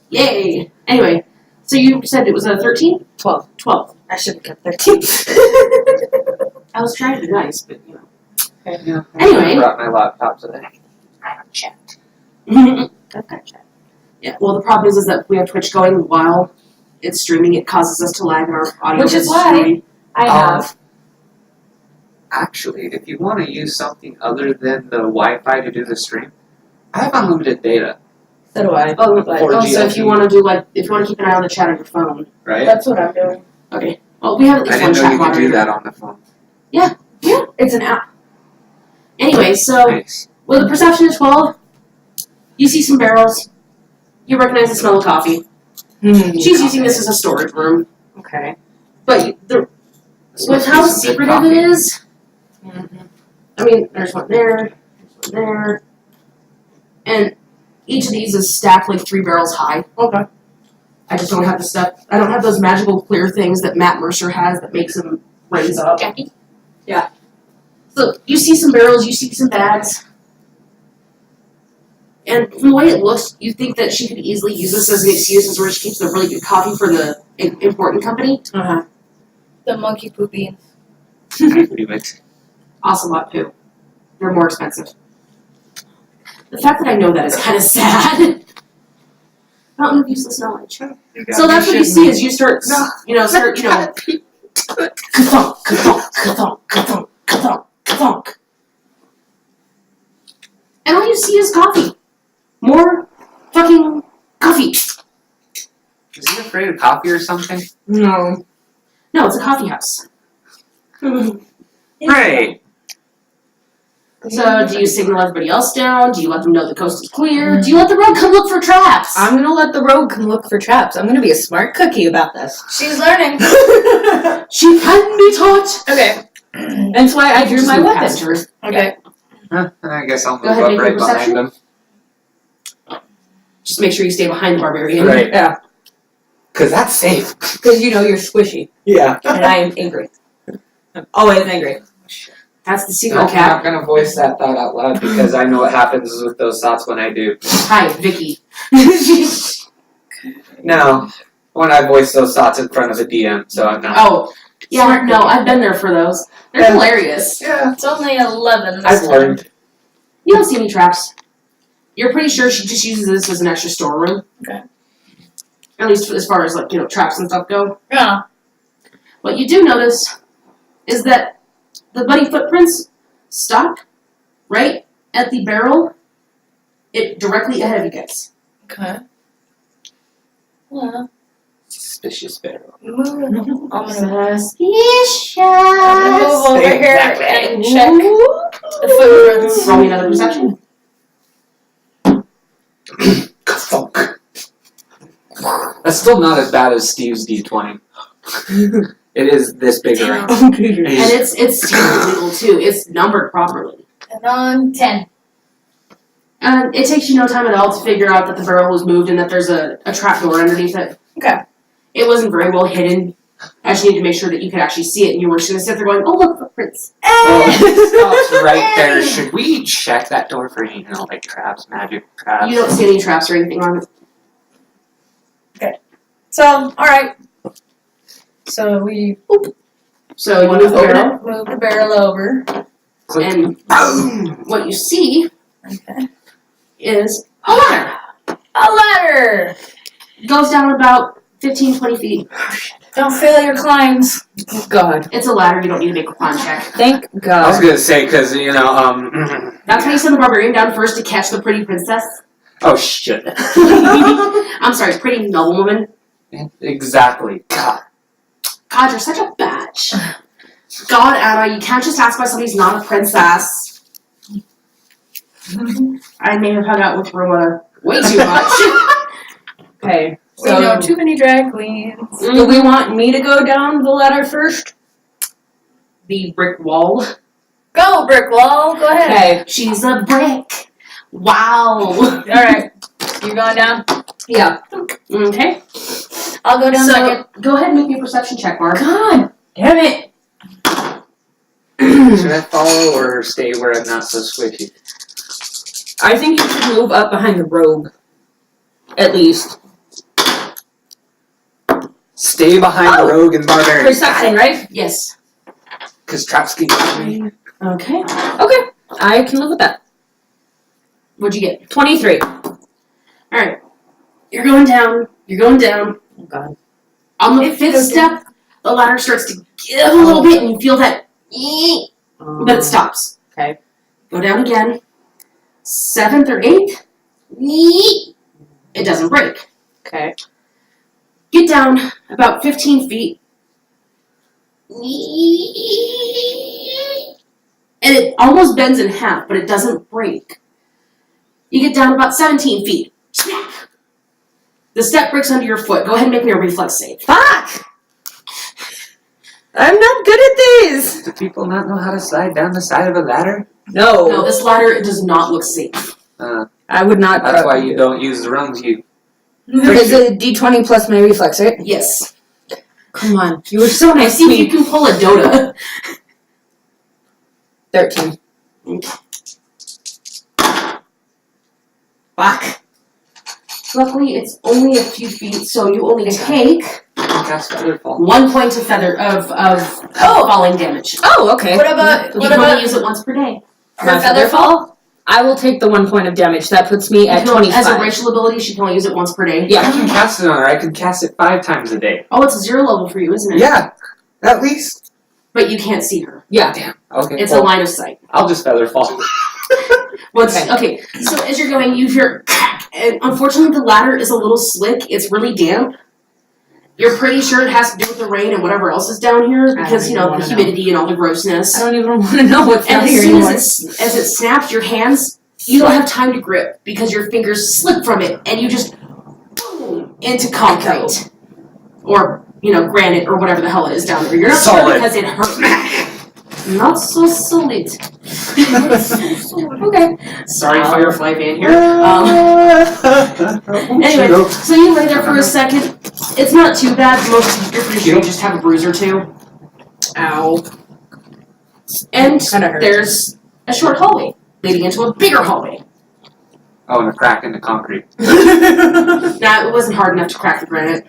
yay. Anyway, so you said it was a 13? 12. 12. I should have kept 13. I was trying to be nice, but you know. Yeah. Anyway. I brought my laptop today. I have chat. I've got chat. Yeah, well, the problem is that we have Twitch going while it's streaming. It causes us to lag in our audio. Which is is why streaming. I have. Actually, if you want to use something other than the Wi-Fi to do the stream, I have unlimited data, So do I. Oh, But Or so if you want to do if you want to keep an eye on the chat on your phone. right? that's what I'm doing. Okay. Well, we have at I least one didn't know chat you could do moderator. that on the phone. Yeah, it's an app. Anyway, so Nice. with a perception of 12, you see some barrels. You recognize the smell of coffee. She's using this as a storage room. Okay. But with how secretive it is, I mean, there's one there, there's one there, and each of these is stacked like 3 barrels high. Okay. I just don't have the stuff. I don't have those magical clear things that Matt Mercer has that makes them raise up. Jackie? Yeah. So you see some barrels, you see some bags, and from the way it looks, you think that she could easily use this as an excuse as where she keeps the really good coffee for the important company. Uh-huh. The monkey poo beans. I believe it. Ocelot poo. They're more expensive. The fact that I know that is kind of sad. Fountain of useless knowledge. So that's what you see as you start, ka-thunk, ka-thunk, ka-thunk, ka-thunk, ka-thunk, ka-thunk. And all you see is coffee. More fucking coffee. Is he afraid of coffee or something? No. No, it's a coffee house. Right. So, do you signal everybody else down? Do you let them know the coast is clear? Do you let the road come look for traps? I'm gonna let the rogue come look for traps. I'm gonna be a smart cookie about this. She's learning. She can be taught. Okay. That's why I drew Just my move weapon. past her. Okay. Huh, I guess I'll move Go ahead, up make right your perception. behind them. Just make sure you stay behind the barbarian. Right. Yeah. Because that's safe. Because you know you're squishy. Yeah. And I am angry. I'm always angry. That's the No, secret, I'm cat. not going to voice that thought out loud because I know what happens with those thoughts when I do. Hi, Vicky. No, when I voice those thoughts in front of a DM, so I'm not. Oh, yeah, Smart no, cookie. I've been there for those. They're Yeah. hilarious. Yeah. It's only 11 this I've time. learned. You don't see any traps. You're pretty sure she just uses this as an extra storeroom. Okay. At least as far as, traps and stuff go. Yeah. What you do notice is that the muddy footprints stop right at the barrel, directly ahead of you guys. Okay. Yeah. Suspicious barrel. Move. I'm gonna Suspicious. move over here and check the footprints. Roll me another perception. Ka-thunk. That's still not as bad as Steve's D20. It is this big around. And it's legal too. It's numbered properly. And on 10. And it takes you no time at all to figure out that the barrel was moved and that there's a trap door underneath it. Okay. It wasn't very well hidden. I just needed to make sure that you could actually see it, and you weren't just going to sit there going, "Oh, look, footprints." Well, it stops right there. Should we check that door for traps, magic traps? You don't see any traps or anything on it. So, alright. So we So you move the barrel, move the barrel over. and what you see Okay. is a ladder. A ladder! It goes down about 15, 20 feet. Don't fail your climbs. God. It's a ladder. You don't need to make a climb check. Thank I was God. gonna say because That's why you send the barbarian down first to catch the pretty princess. Oh shit! I'm sorry, pretty noblewoman. Exactly. God. God, you're such a batch. God, Anna, you can't just ask why somebody's not a princess. I may have hung out with Roma way too much. Okay. We know too many drag queens. Do we want me to go down the ladder first? The brick wall. Go, brick wall. Go ahead. Okay. She's a brick. Wow. All right. You going down? Yeah. Okay. I'll go down So, second. go ahead and make me a perception check, Barb. God damn it. Should I follow or stay where I'm not so squishy? I think you should move up behind the rogue. At least. Stay behind the rogue and barbarian. Perception, right? Yes. Because Tropsky got me. Okay. Okay. I can live with that. What'd you get? 23. Alright. You're going down. You're going down. Oh, God. On the If you fifth go step, the ladder starts to give a little bit, and you feel that, but it stops. Okay. Go down again. 7th or 8th, it doesn't break. Okay. Get down about 15 feet. And it almost bends in half, but it doesn't break. You get down about 17 feet. Snap! The step breaks under your foot. Go ahead and make me a reflex save. Fuck! I'm not good at these! Do people not know how to slide down the side of a ladder? No, this ladder does not look safe. I would not. That's why you don't use the rungs. You Is it D20 plus my reflex, right? Yes. Come on. You were so I nice see to if you me. can pull a Dota. 13. Fuck. Luckily, it's only a few feet, so you only take cast Featherfall. 1 point of falling damage. Oh, okay. What about You can only use it once per day. for Featherfall? I will take the 1 point of damage. That puts me at 25. As a racial ability, she can only use it once per day. I Yeah. can cast it on her. I can cast it 5 times a day. Oh, it's a 0 level for you, isn't it? Yeah, at least. But you can't see her. Yeah. Damn. Okay. It's well, a line of sight. I'll just Featherfall. Okay, so as you're going, you hear crack, and unfortunately the ladder is a little slick. It's really damp. You're pretty sure it has to do with the rain and whatever else is down here because, the humidity and all the grossness. I don't even want to know what's And down as here soon anymore. as it snaps your hands, you don't have time to grip because your fingers slip from it and you just boom into concrete. Or, granite or whatever the hell it is down there. You're not sure Solid. because it hurts. Not so solid. Okay. Sorry, Firefly fan here. Anyway, so you lay there for a second. It's not too bad. You're pretty sure you just have a bruise or two. Ow. And Kinda hurts. there's a short hallway leading into a bigger hallway. Oh, and a crack in the concrete. Now, it wasn't hard enough to crack the granite.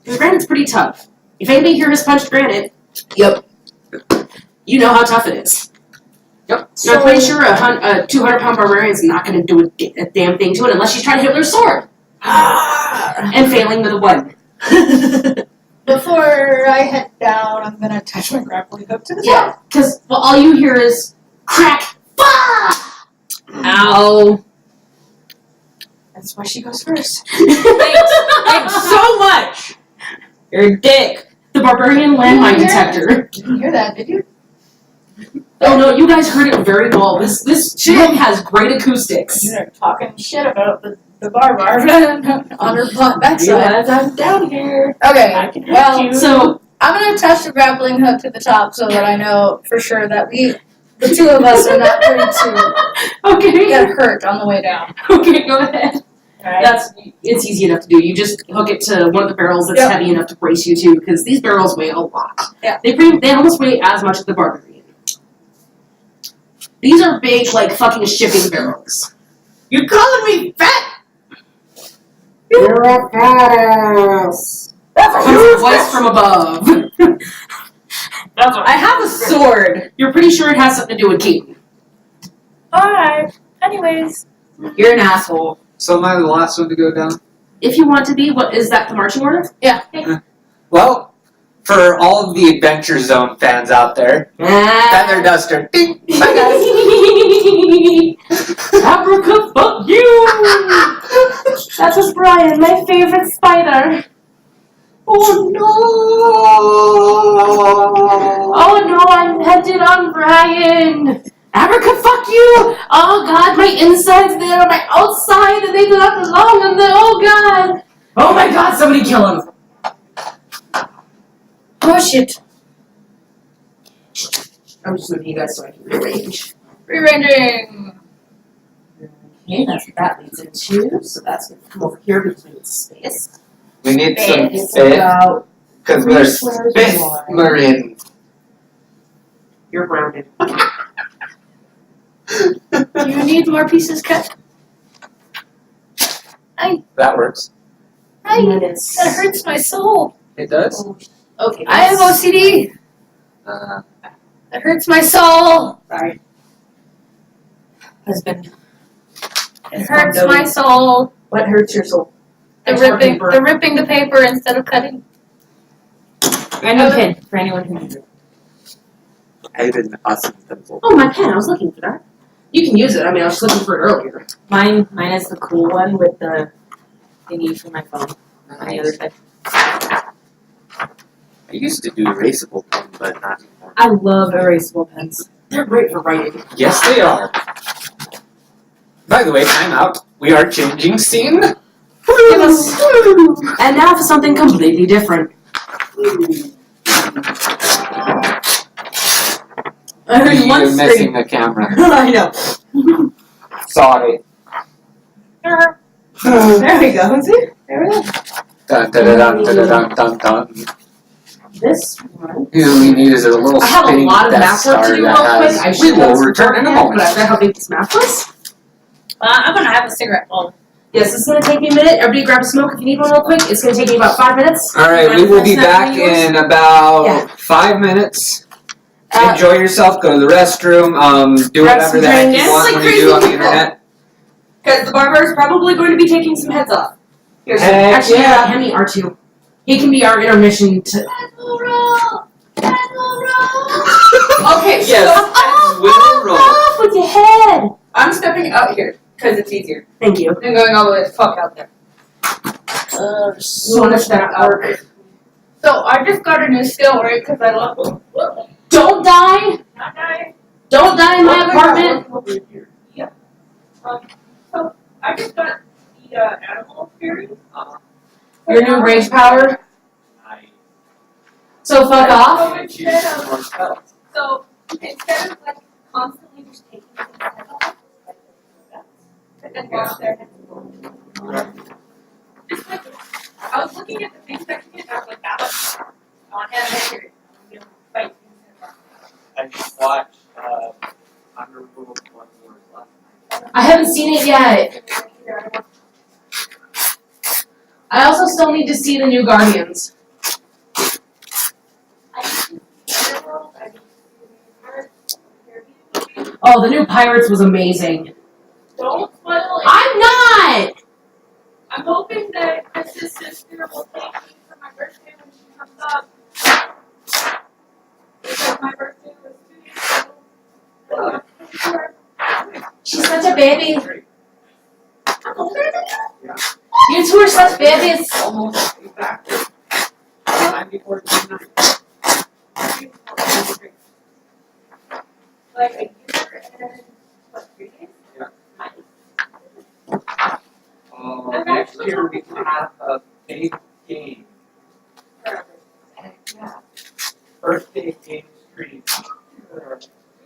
Because granite's pretty tough. If anybody here has punched granite, Yep. you know how tough it is. Yep. So I'm pretty sure a 200-pound barbarian's not going to do a damn thing to it unless she's trying to hit with her sword. And failing with a what? Before I head down, I'm gonna attach my grappling hook to the Yeah, top. because all you hear is crack. Ow. That's why she goes first. Thanks so much. You're a dick. The barbarian landmine Yeah. detector. You didn't hear that, did you? Oh no, you guys heard it very well. This room has great acoustics. You're talking shit about the barbar on her backside. Realize I'm down here. Okay, well, So I'm gonna attach the grappling hook to the top so that I know for sure that the two of us, are not going to okay, get hurt on the way down. okay, go ahead. Alright. It's easy enough to do. You just hook it to one of the barrels that's Yep. heavy enough to brace you to, because these barrels weigh a lot. Yeah. They almost weigh as much as the barbarian. These are big, like fucking shipping barrels. You're calling me fat? You're a badass. Comes a voice from above. I have a sword. You're pretty sure it has something to do with Keaton. Alright, anyways. You're an asshole. So am I the last one to go down? If you want to be, what is that? The marching order? Well, for all of the Adventure Zone fans out there, Feather Duster. Ding. Bye guys. Abraca, fuck you! That was Brian, my favorite spider. Oh Oh no, I'm dependent on Brian. Africa, fuck you! Oh god, my inside's there on my outside and they do not belong on the. Oh god! Oh my god, somebody kill him! Oh shit. I'm just moving you guys so I can rearrange. Rearranging. Okay, that's what that leads into. So that's going to come over here because we need space. We need some It's spit, about because we're spit marine. you're grounded. You need more pieces cut. That works. And then it's That hurts my soul. It does? okay. I have OCD. That hurts my soul. Sorry. Husband. It hurts my soul. What hurts your soul? The ripping the paper instead of cutting. And a pen for anyone who needs it. I did an awesome pencil. Oh, my pen. I was looking for that. You can use it. I mean, I was looking for it earlier. Mine is the cool one with the thingy for my phone on the other side. I used to do erasable pen, but not anymore. I love erasable pens. They're great for writing. Yes, they are. By the way, time out. We are changing scene. And now for something completely different. I heard You're one missing scream. the camera. I know. Sorry. There we go. See? There we go. Dun dun dun dun dun dun dun. This one. All we need is a little I have a spinning lot of Death math work to Star do that real quick. has- I We should will have return in a But I moment. forgot how big this math was. I'm gonna have a cigarette bowl. Yes, it's gonna take me a minute. Everybody grab a smoke if you need one real quick. It's gonna take me about 5 minutes. All right, we will be back in about Yeah. 5 minutes. Uh, Enjoy yourself. Go to the restroom. Do grab whatever some the heck drinks. you want Like when you crazy do on the people. internet. Because the barber is probably going to be taking some heads off. Here's Heck actually, yeah. hand me R2. He can be our intermission to. Okay, Yes, will roll. off with your head. I'm stepping out here because it's easier Thank you. than going all the way the fuck out there. So much that work. So I just got a new skill, right? Because I love Don't die. not dying. Don't die in my apartment. So I just got the animal experience. Your new rage power. So fuck off. So instead of like constantly just taking things off, and then wash their hands. Just like I was looking at the things section and I was like, that was on hand. You know, fight things. I just watched Underworld One Wars last night. I haven't seen it yet. I also still need to see the new Guardians. Oh, the new Pirates was amazing. Don't spoil it. I'm not! I'm hoping that Chris's sister will take me for my birthday when she comes up. Because my birthday was 2 years ago. She's such a baby. I'm older than you. You two are such babies. Almost exactly. 94 to 99. Like a year and what, 3 days? Next year we can have a big game. Heck yeah. Birthday game stream.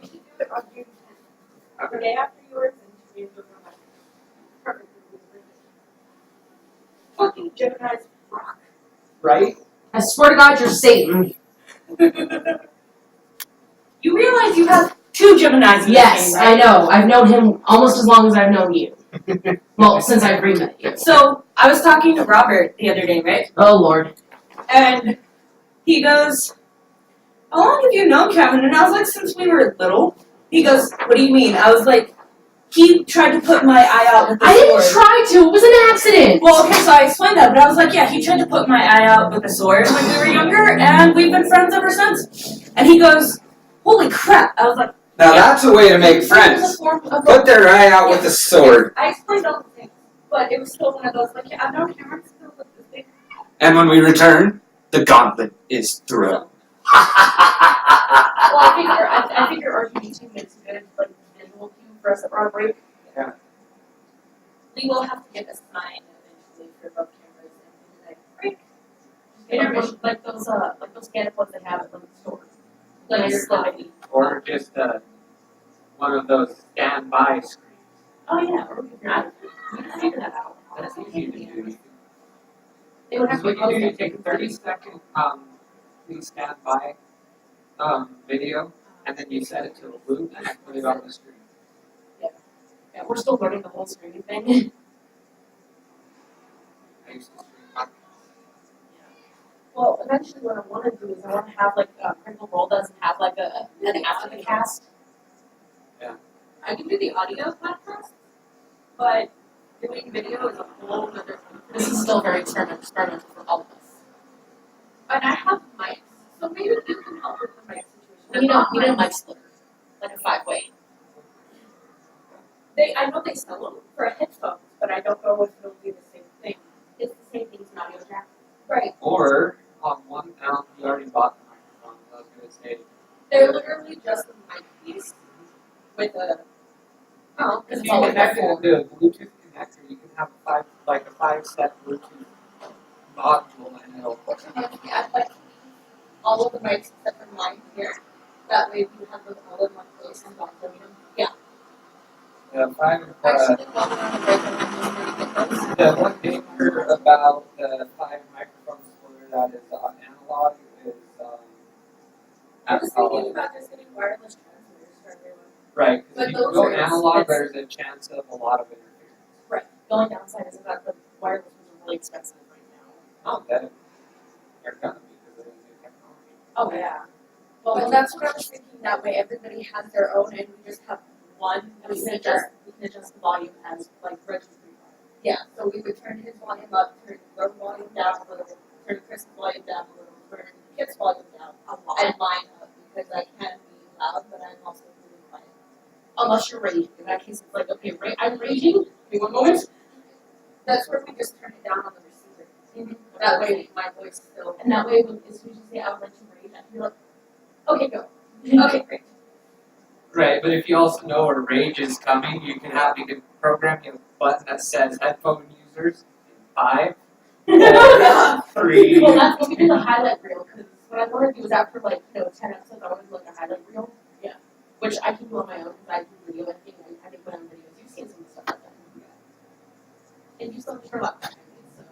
We should do it on June 10th. The day after yours and 2 days before mine. Perfect. Fucking Gemini's rock. Right? I swear to God, you're Satan. You realize you have 2 Geminis in Yes, this I game, right? know. I've known him almost as long as I've known you. Well, since I've met you. So I was talking to Robert the other day, right? Oh, Lord. And he goes, "How long have you known Kevin?" And I was like, "Since we were little." He goes, "What do you mean?" I was like, "He tried to put my eye out with the I sword." didn't try to. It was an accident. Well, okay, so I explained that, but I was like, "Yeah, he tried to put my eye out with a sword when we were younger, and we've been friends ever since." And he goes, "Holy crap!" I was like, Now that's a way to make "It was a friends. form of Put their eye out with a sword. I explained all the things, but it was still one of those, like, yeah, I've known Cameron still with this thing. And when we return, the gauntlet is thrown. Well, I figure RGB2 makes a good like visual cue for us that we're on break. We will have to get a sign eventually for both cameras and like break. Like those scanner ones they have at the store. Like Like your slidey. Or just one of those standby screens. Oh yeah, or we can figure that out. That's easy to do. They would have to What you do, you post take a 30-second please stand by video, and then you set it to a loop and put it on the screen. Yeah, we're still learning the whole screen thing. I used to stream podcasts. Well, eventually what I want to do is I want to have like Critical Role doesn't have like an after the cast. I can do the audio podcast, but doing video is a whole other thing. This is still very experimental for all of us. And I have mics, so maybe you can help with the mic situation. We need a mic splitter, like a 5-way. I know they sell them for headphones, but I don't know if it'll be the same thing. It's the same thing as an audio jack. Right. Or on one now you already bought the microphone. I was gonna say They're literally just a mic piece with a. Oh, if It's you all connect it like to a Bluetooth connector, you can have a 5-step Bluetooth module, and it'll. I'd like to leave all of the mics except for mine here. That way we have them all in one place and not doing them. Yeah. Yeah, Actually, while we're on the break, I'm just going to get those. the one danger about the 5 microphone splitter that is analog is I was thinking about just getting wireless transmitters for everyone. right, But because if you those go are analog, expensive. there's a chance of a lot of interference. The only downside is that the wireless ones are really expensive right now. Not that they're gonna be because of the new technology. Oh yeah. Well, that's what I was thinking. That way everybody has their own and we just have one we can speaker. adjust the volume as like registry. Yeah, so we would turn his volume up, turn your volume down a little, turn Chris' volume down a little, turn Kip's volume down, A lot. and mine up, because I can be loud, but I'm also really quiet. Unless you're raging. In that case, it's like, okay, I'm raging. Give me 1 moment. That's where we just turn it down on the receiver. That way my voice still. And that way, as soon as you say, I would like to rage, I can be like, okay, go. Okay, great. Right, but if you also know a rage is coming, you can program a button that says headphone users in 5, 3. Well, that's when we do the highlight reel, because what I want to do is after 10 episodes, I want to do like a highlight reel. Yeah. Which I can do on my own, because I do video editing, and I can put on videos. You've seen some of the stuff like that. And you still have to turn off that, so.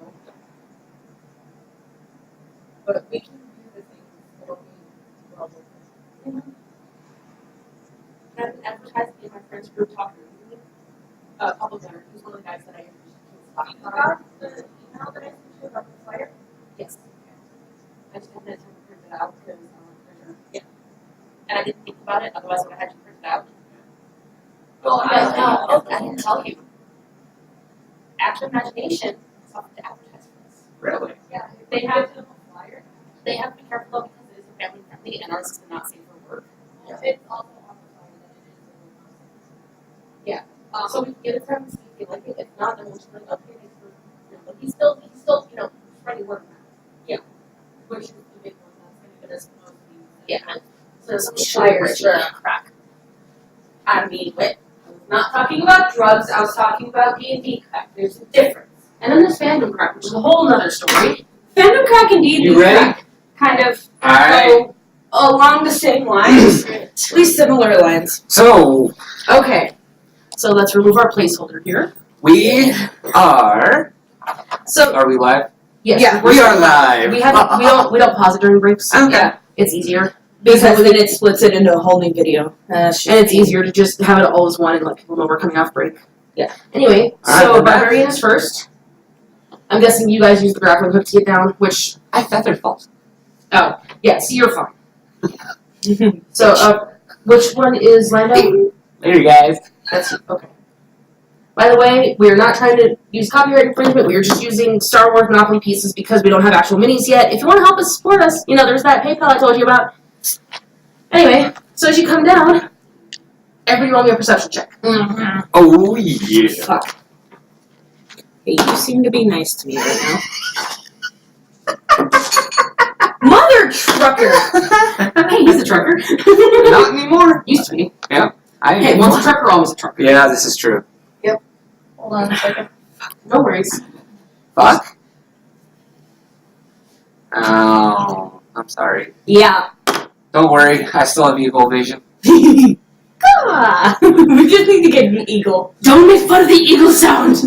But we can do the things that will be well worth it. And I've been advertising in my friend's group talking to me. Public Gunner, he's one of the guys that I introduced You got the email that I sent you about the flyer? Yes. I just haven't had time to print it out because yeah. And I didn't think about it, otherwise I would have had to print it out. Well, I didn't tell you. Active Imagination is offered to advertise for this. Really? Yeah, they have a flyer. They have to be careful though because it is family friendly and ours is not safe for work. It's also on the flyer that it is. So we can get it from him, see if they like it. If not, then we'll just be like, okay, thanks for, but he's still, spreading word of mouth. Yeah. Which is the big one that's going to get us most views. Yeah. So some flyers are crack. I mean, wait. I was not talking about drugs, I was talking about D&D crack. There's a difference. And then there's fandom crack, which is a whole other story. Fandom crack and D&D You ready? crack kind of Alright. go along the same lines. At least similar lines. So, Okay. So let's remove our placeholder here. we are. So Are we live? Yes. Yeah, We are live. We don't pause it during breaks. Okay. Yeah, it's easier. because then it splits it into a whole new video. And it's easier to just have it all as one and let people know we're coming off break. Yeah. Anyway, Alright, so we're back. Barbarian is first. I'm guessing you guys use the grappling hook to get down, which I thought they're false. yeah, so you're fine. So which one is Lando? Later, guys. That's okay. By the way, we are not trying to use copyright infringement. We are just using Star Wars Monopoly pieces because we don't have actual minis yet. If you want to help us support us, there's that PayPal I told you about. Anyway, so as you come down, everybody roll me a perception check. Oh, yeah. Fuck. Hey, you seem to be nice to me right now. Mother trucker. Hey, he's a trucker. Not anymore. Used to be. I Hey, once a trucker, always a trucker. Yeah, this is true. Hold on a second. No worries. Fuck. Oh, I'm sorry. Yeah. Don't worry, I still have eagle vision. Ah, we just need to get an eagle. Don't make fun of the eagle sound.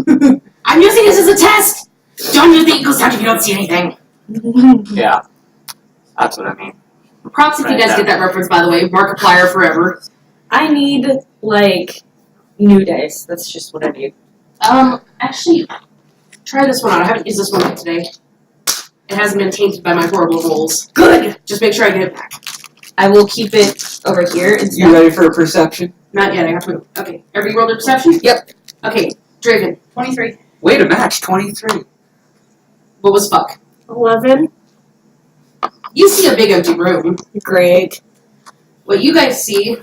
I'm using this as a test. Don't use the eagle sound if you don't see anything. Yeah. That's what I mean. Props if you Right, guys get that reference, by the way. Markiplier forever. I need, like, new dice. That's just what I need. Actually, try this one out. I haven't used this one yet today. It hasn't been tainted by my horrible rolls. Good! Just make sure I get it back. I will keep it over here. You ready for a perception? Not yet, I have to. Okay. Every rolled a perception? Yep. Okay, Draven, 23. Way to match 23. what was fuck? 11. You see a big empty room. Great. What you guys see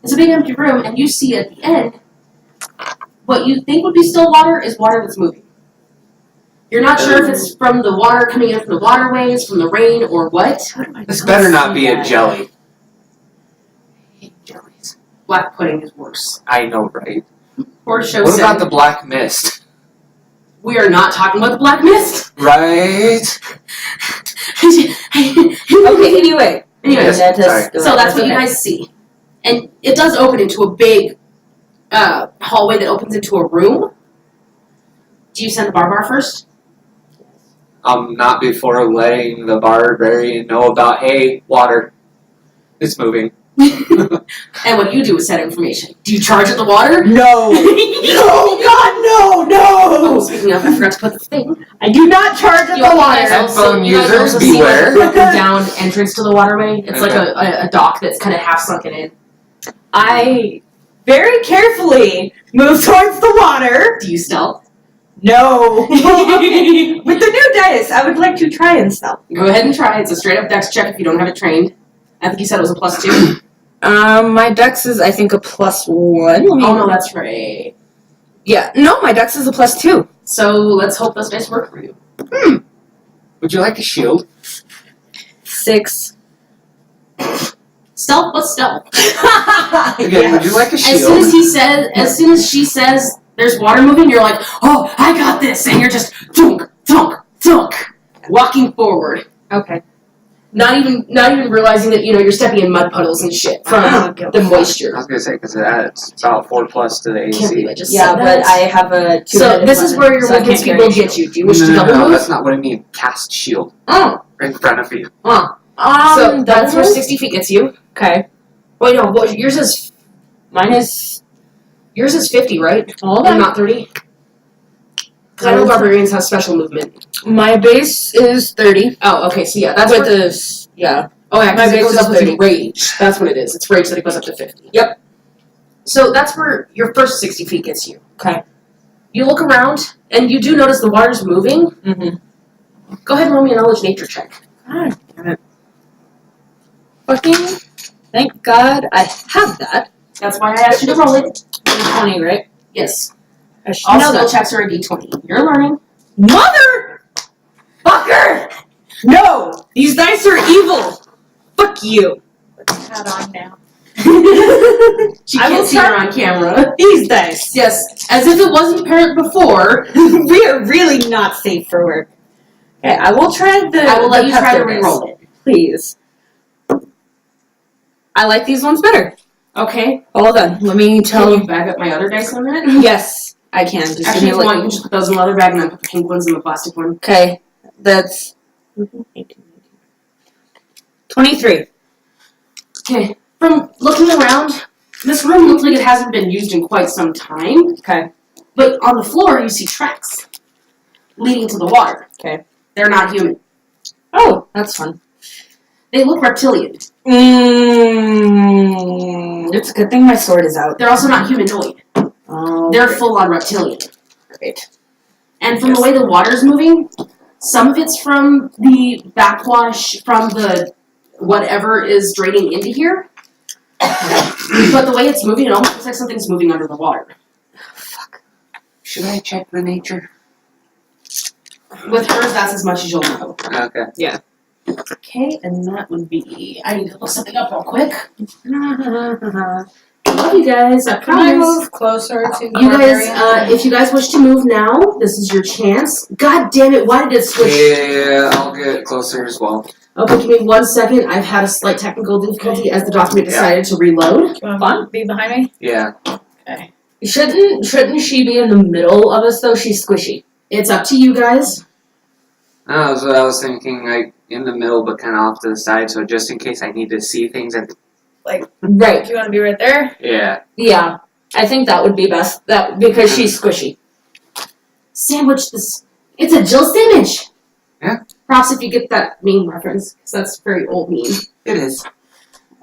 is a big empty room, and you see at the end what you think would be still water is water that's moving. You're not sure if it's from the water coming in from the waterways, from the rain, or what. This better not be a jelly. I hate jellies. Black pudding is worse. I know, right? Or show What about seven. the black mist? We are not talking about the black mist. Right? Okay, anyway. Anyways, Yes, sorry. so that's what you guys see. And it does open into a big hallway that opens into a room. Do you send the barbar first? Not before letting the barbarian know about, hey, water. It's moving. And what do you do with said information? Do you charge at the water? No. No, God, no, Oh, no. speaking of, I forgot to put the thing. I do not charge at You the guys water. also- Headphone you guys users, also see, like, beware. a broken down entrance to the waterway. It's like Okay. a dock that's kind of half sunken in. I very carefully move towards the water. Do you stealth? No. With the new dice, I would like to try and stealth. Go ahead and try. It's a straight up dex check if you don't have it trained. I think you said it was a +2. My dex is, I think, a +1. Oh no, that's right. Yeah, no, my dex is a +2. So let's hope those dice work for you. Would you like a shield? 6. Stealth, what's stealth? Again, would you like a As soon shield? as he says, as soon as she says, "There's water moving," you're like, "Oh, I got this," and you're just thunk, thunk, thunk, walking forward. Okay. Not even realizing that you're stepping in mud puddles and shit from the moisture. I was gonna say, because that's about 4+ to the Can't believe I AC. just Yeah, said but that. I have a 2. So this is where your so I movement can't speed carry will a get shield. you. Do you wish to double No, move? that's not what I mean. Cast shield Oh, in front of you. so that's where double? 60 feet gets you. Okay. Wait, no, what, yours is Mine is. 50, right? Hold And on. not 30. Because I know barbarians have special movement. My base is 30. Oh, okay, so yeah, that's With what. this. Yeah. Oh, yeah, my because it base goes is up with 30. rage. That's what it is. It's rage that it goes up to 50. Yep. So that's where your first 60 feet gets you. Okay. You look around, and you do notice the water's moving. Mm-hmm. Go ahead and roll me a knowledge nature check. God damn it. Fucking. Thank God I have that. That's why I asked you to roll it. 20, right? Yes. I should All know skill that. checks are a d20. You're learning. Mother! Fucker! No! These dice are evil! Fuck you! Hat on now. She I will can't see her try- on camera. These dice! Yes, as if it wasn't apparent before. We are really not safe for work. Okay, I will try the. I will let the you try to pepper dice, re-roll it. please. I like these ones better. Okay. Hold on, let me Can tell. you back up my other dice in a minute? Yes, I can. Just Actually, give if me you want, like. you can just put those in the other bag and then put the pink ones in the plastic one. Okay, that's 23. Okay. From looking around, this room looks like it hasn't been used in quite some time. Okay. But on the floor, you see tracks leading to the water. Okay. They're not human. Oh, that's fun. They look reptilian. It's a good thing my sword is out. They're also not humanoid. Oh, They're full-on reptilian. great. And from the way the water's moving, some of it's from the backwash from the whatever is draining into here. But the way it's moving, it almost looks like something's moving under the water. Should I check the nature? With hers, that's as much as you'll know. Okay. Okay, and that would be. I need to look something up real quick. Love you guys. I Can I promise. move closer to You guys, if you guys wish to move now, this is your chance. God damn it! Why did it switch? Yeah, I'll get closer as well. Okay, give me 1 second. I've had a slight technical difficulty as the document decided to reload. Fun? Be behind me? Yeah. Okay. Shouldn't she be in the middle of us though? She's squishy. It's up to you guys. That's what I was thinking, like in the middle, but kind of off to the side, so just in case I need to see things. Right. Do you want to be right there? Yeah. Yeah. I think that would be best. That because she's squishy. Sandwich this. It's a Jill sandwich. Yeah. Props if you get that meme reference, because that's very old meme. It is.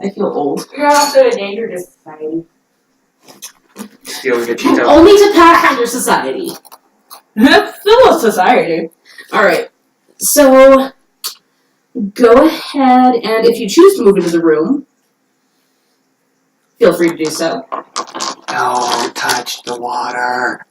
I feel old. You're also a danger to society. Stealing the Cheeto. Only to Pathfinder society. Still a society. Alright. So, go ahead and if you choose to move into the room, feel free to do so. Don't touch the water.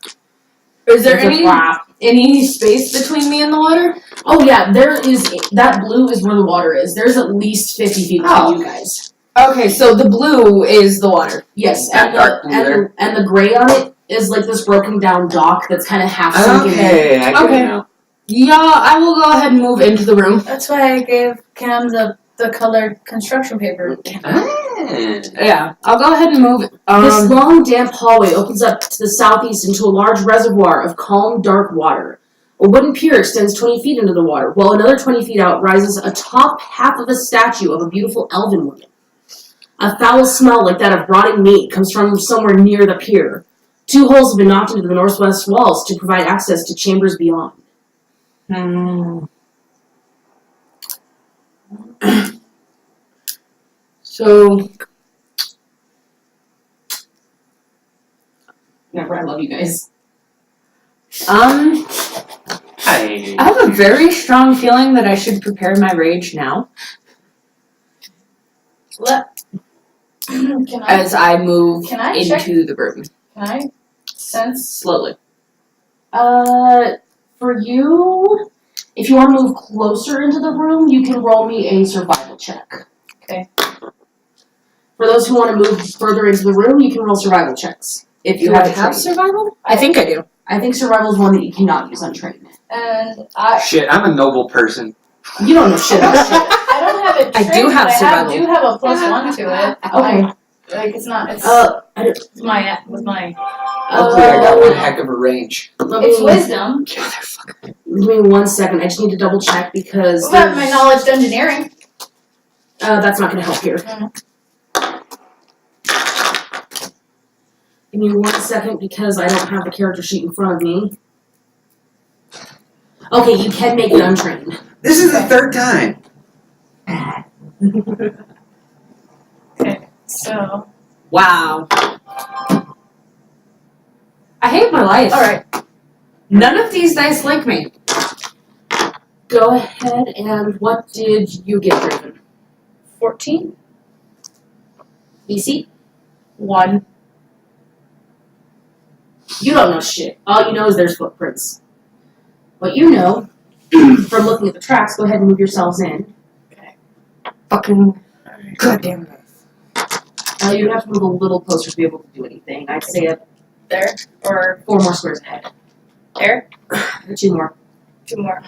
Is there It's a any space between me and the water? Oh yeah, there is, that blue is where the water is. There's at least 50 feet between you guys. Okay, so the blue is the water. Yes, That and dark the, blue and, there. the, and the gray on it is like this broken down dock that's kind of half sunken in. Okay, I get Okay. it now. Yeah, I will go ahead and move into the room. That's why I gave Cam the colored construction paper. Yeah, I'll go ahead and move. This long, damp hallway opens up to the southeast into a large reservoir of calm, dark water. A wooden pier extends 20 feet into the water, while another 20 feet out rises atop half of a statue of a beautiful elven woman. A foul smell like that of rotting meat comes from somewhere near the pier. 2 holes have been knocked into the northwest walls to provide access to chambers beyond. So, Remember, I love you guys. Hi. I have a very strong feeling that I should prepare my rage now Can I as I move Can I into check? the room sense? slowly. For you, if you want to move closer into the room, you can roll me a survival check. Okay. For those who want to move further into the room, you can roll survival checks. If you Do I have it have trained. survival? I think I do. I think survival is one that you cannot use untrained. And I Shit, I'm a noble person. You don't know shit about shit. I don't have it I trained, do have but survival. I do have a +1 to it. Okay. Like it's not. It's I don't, it's my with my. Luckily, I got one heck of a range. let It's me, wisdom. Motherfucker. give me 1 second. I just need to double check because What about my knowledge to engineering? that's not going to help here. Give me 1 second because I don't have the character sheet in front of me. Okay, you can make it untrained. This is the 3rd time. Okay, so Wow. I hate my life. all right. None of these dice like me. Go ahead and what did you get, Draven? 14. EC? 1. You don't know shit. All you know is there's footprints. What you know, from looking at the tracks, go ahead and move yourselves in. Fucking goddamn it. You have to move a little closer to be able to do anything. I'd say There or 4 more squares ahead. there. 2 more. 2 more.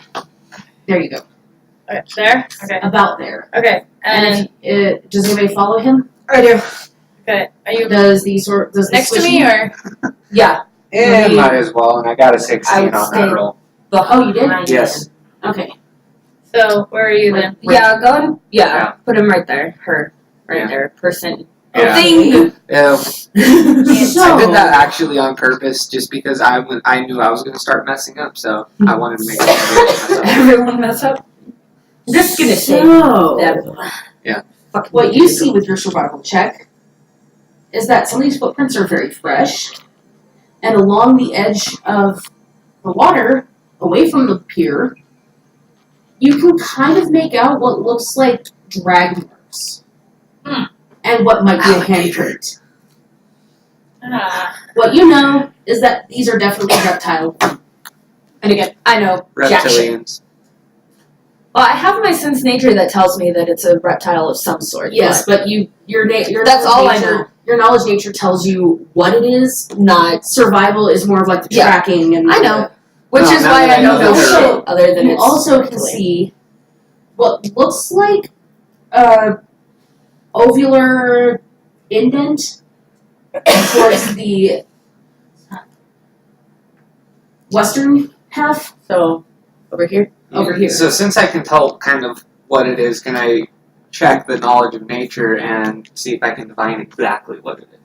There you go. Okay, there. Okay. About there. Okay. And if, does anybody follow him? I do. Okay. Are you Does the next to me or? Yeah. Yeah, Maybe- might as well, and I got a 16 I would on stay- that roll. Oh, you did? Yes. Okay. So where are you then? Yeah, go ahead. Yeah, Yeah. put him right there. Her. Right Yeah. there. Person. Yeah. Thing. Yeah. So, I did that actually on purpose, just because I knew I was going to start messing up, so I wanted to make sure. Everyone mess up. I'm just gonna say So, that. Yeah. Fucking what you see with your survival check is that some of these footprints are very fresh, and along the edge of the water, away from the pier, you can kind of make out what looks like drag marks. And what might be a handprint. What you know is that these are definitely reptile. And again, I know jack shit. Reptilians. Well, I have my sense nature that tells me that it's a reptile of some sort. Yes, but your That's all I nature, know. Your knowledge nature tells you what it is. Not. Survival is more of like the Yeah. tracking and I know. Which Well, is now why that I I know know no that shit other than You it's also can clear. see what looks like ovular indent towards the western half. So over here. Over here. So since I can tell kind of what it is, can I check the knowledge of nature and see if I can divine exactly what it is?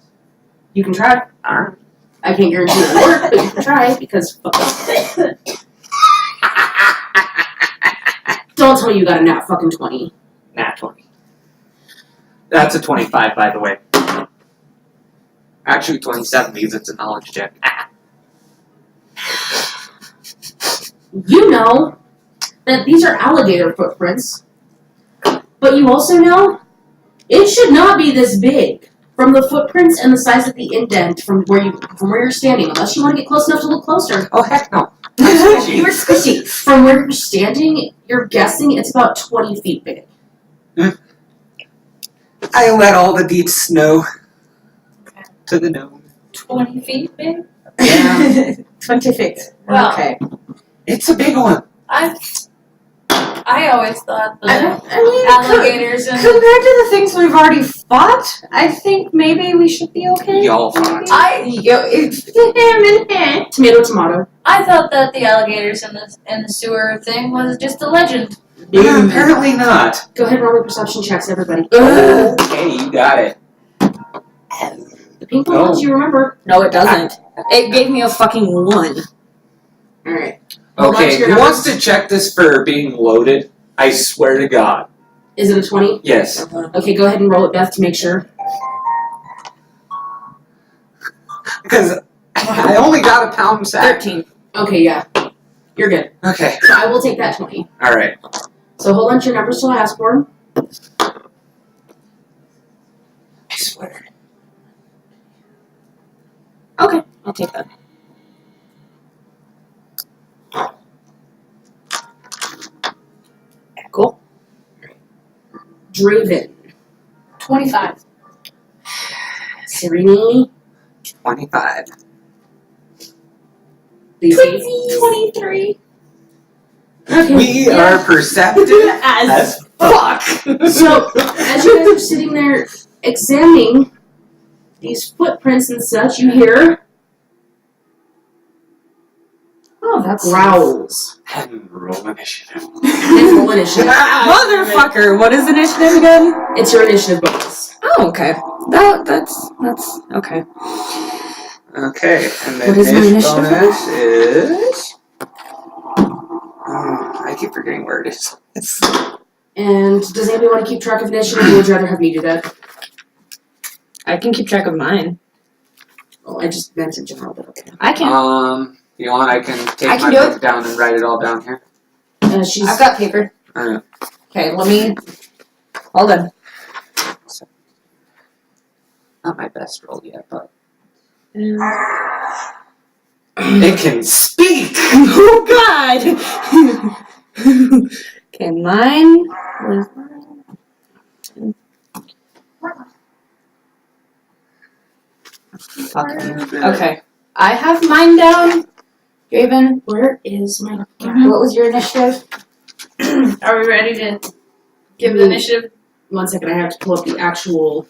You can try. Alright. I can't guarantee it'll work, but you can try because don't tell me you got a nat fucking 20. Nat 20. That's a 25, by the way. Actually, 27 because it's a knowledge check. You know that these are alligator footprints, but you also know it should not be this big. From the footprints and the size of the indent from where you're standing, unless you want to get close enough to look closer. Oh, heck no. You were squishy. From where you're standing, you're guessing it's about 20 feet big. I let all the deets know. To the gnome. 20 feet big? Yeah. 20 feet. Wow. Okay. It's a big one. I always thought the I mean, alligators and compared to the things we've already fought, I think maybe we should be okay. Y'all fought. Tomato, tomato. I thought that the alligators in the sewer thing was just a legend. Apparently not. Go ahead and roll the perception checks, everybody. Okay, you got it. The pink one helps you remember. No, it doesn't. It gave me a fucking 1. Alright. Hold on to Okay, your who wants numbers. to check this for being loaded? I swear to God. Is it a 20? Yes. Okay, go ahead and roll it, Beth, to make sure. Because I only got a pound sack. 13. Okay, yeah. You're good. Okay, So I will take that 20. alright. So hold on to your numbers till I ask for them. I swear. Okay, I'll take that. Cool. Draven. 25. Serenity. 25. Lacey. 23. Okay. We are perceptive as fuck. So, as you guys are sitting there examining these footprints and such, you hear That's growls. And roll initiative. And roll initiative. Motherfucker, what is initiative again? It's your initiative bonus. Oh, okay. That's okay. Okay, and the What is my initiative? bonus is. I keep forgetting where it is. And does anybody want to keep track of initiative, or would you rather have me do that? I can keep track of mine. Well, I just meant in general, but okay. I can. You want? I can take I can my do book down and write it all down here. She's I've got paper. Alright. Okay, let me. Hold on. Not my best roll yet, but it can speak. Oh God. Okay, mine was. Okay, I have mine down. Draven, where is my what was your initiative? Are we ready to give the initiative? 1 second, I have to pull up the actual.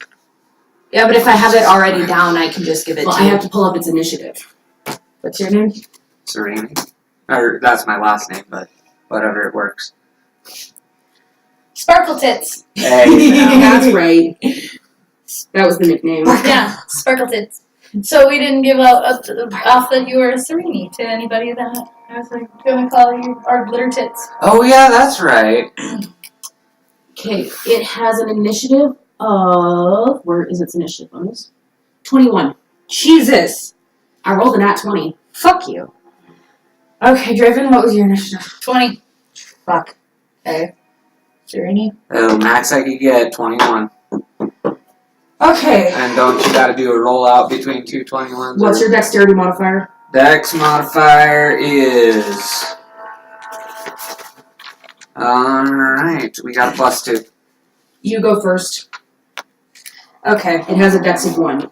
Yeah, but if I have it already down, I can just give it Well, to I you. have to pull up its initiative. What's your name? Serene. Or that's my last name, but whatever, it works. Sparkle Tits. Hey. That's right. That was the nickname. Yeah, Sparkle Tits. So we didn't give out off that you were a Serene to anybody that I was like gonna call you our glitter tits. Oh yeah, that's right. Okay, it has an initiative of. Where is its initiative bonus? 21. Jesus. I rolled a nat 20. Fuck you. Okay, Draven, what was your initiative? 20. Fuck. Okay. Serene? Oh, max I could get 21. Okay. And don't you gotta do a rollout between two 21s? What's your dexterity modifier? Dex modifier is Alright, we got a +2. You go first. Okay. It has a dex of 1.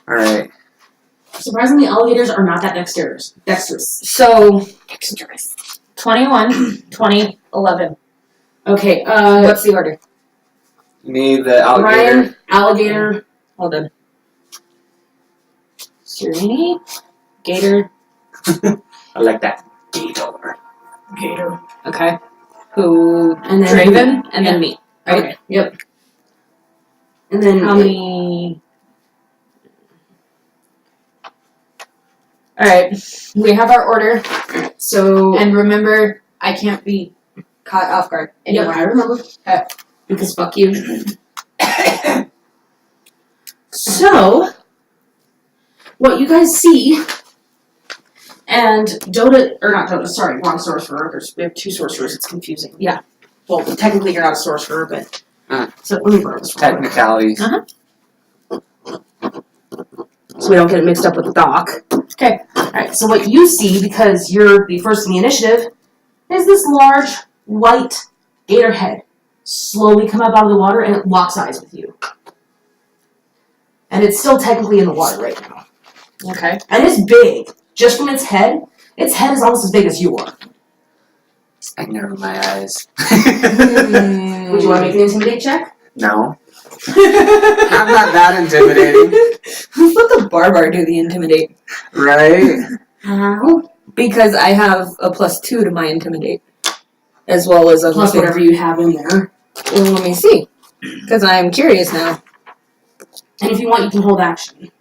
Alright. Surprisingly, alligators are not that dexterous. So 21, 20, 11. Okay, What's the order? Me, the alligator. Ryan, alligator, Hold on. Serenity, gator, I like that. Gator. gator. Okay. Who? And then Draven, and then me. Right? Okay, yep. And then How many? All right. We have our order, So and remember, I can't be caught off guard yep, anymore. I remember. Okay. Because fuck you. So what you guys see, and Dota, or not Dota, sorry, wrong sorcerer. We have 2 sorcerers. It's confusing. Yeah. Well, technically you're not a sorcerer, but so let me borrow this real quick. Technicalities. So we don't get it mixed up with the doc. Okay. Alright, so what you see, because you're the first in the initiative, is this large, white gator head slowly come up out of the water and it locks eyes with you. And it's still technically in the water right now. Okay. And it's big. Just from its head is almost as big as you are. I narrow my eyes. Would you want to make an intimidate check? No. I'm not that intimidating. Let the barbar do the intimidate. Right? How? Because I have a +2 to my intimidate, as well as other Plus things. whatever you have in there. Well, let me see, because I'm curious now. And if you want, you can hold action.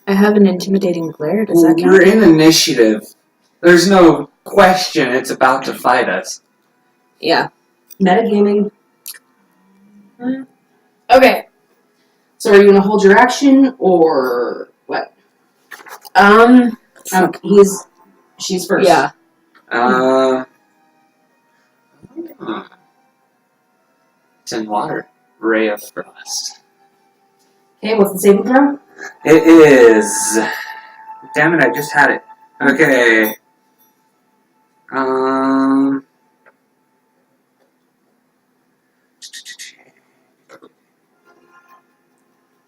I have an intimidating glare. Does that We're count? in initiative. There's no question it's about to fight us. Yeah. Metagaming. Okay. So are you going to hold your action, or what? She's first. Yeah. It's in water. Ray of Frost. Okay, what's the saving throw? It is. Damn it, I just had it. Okay.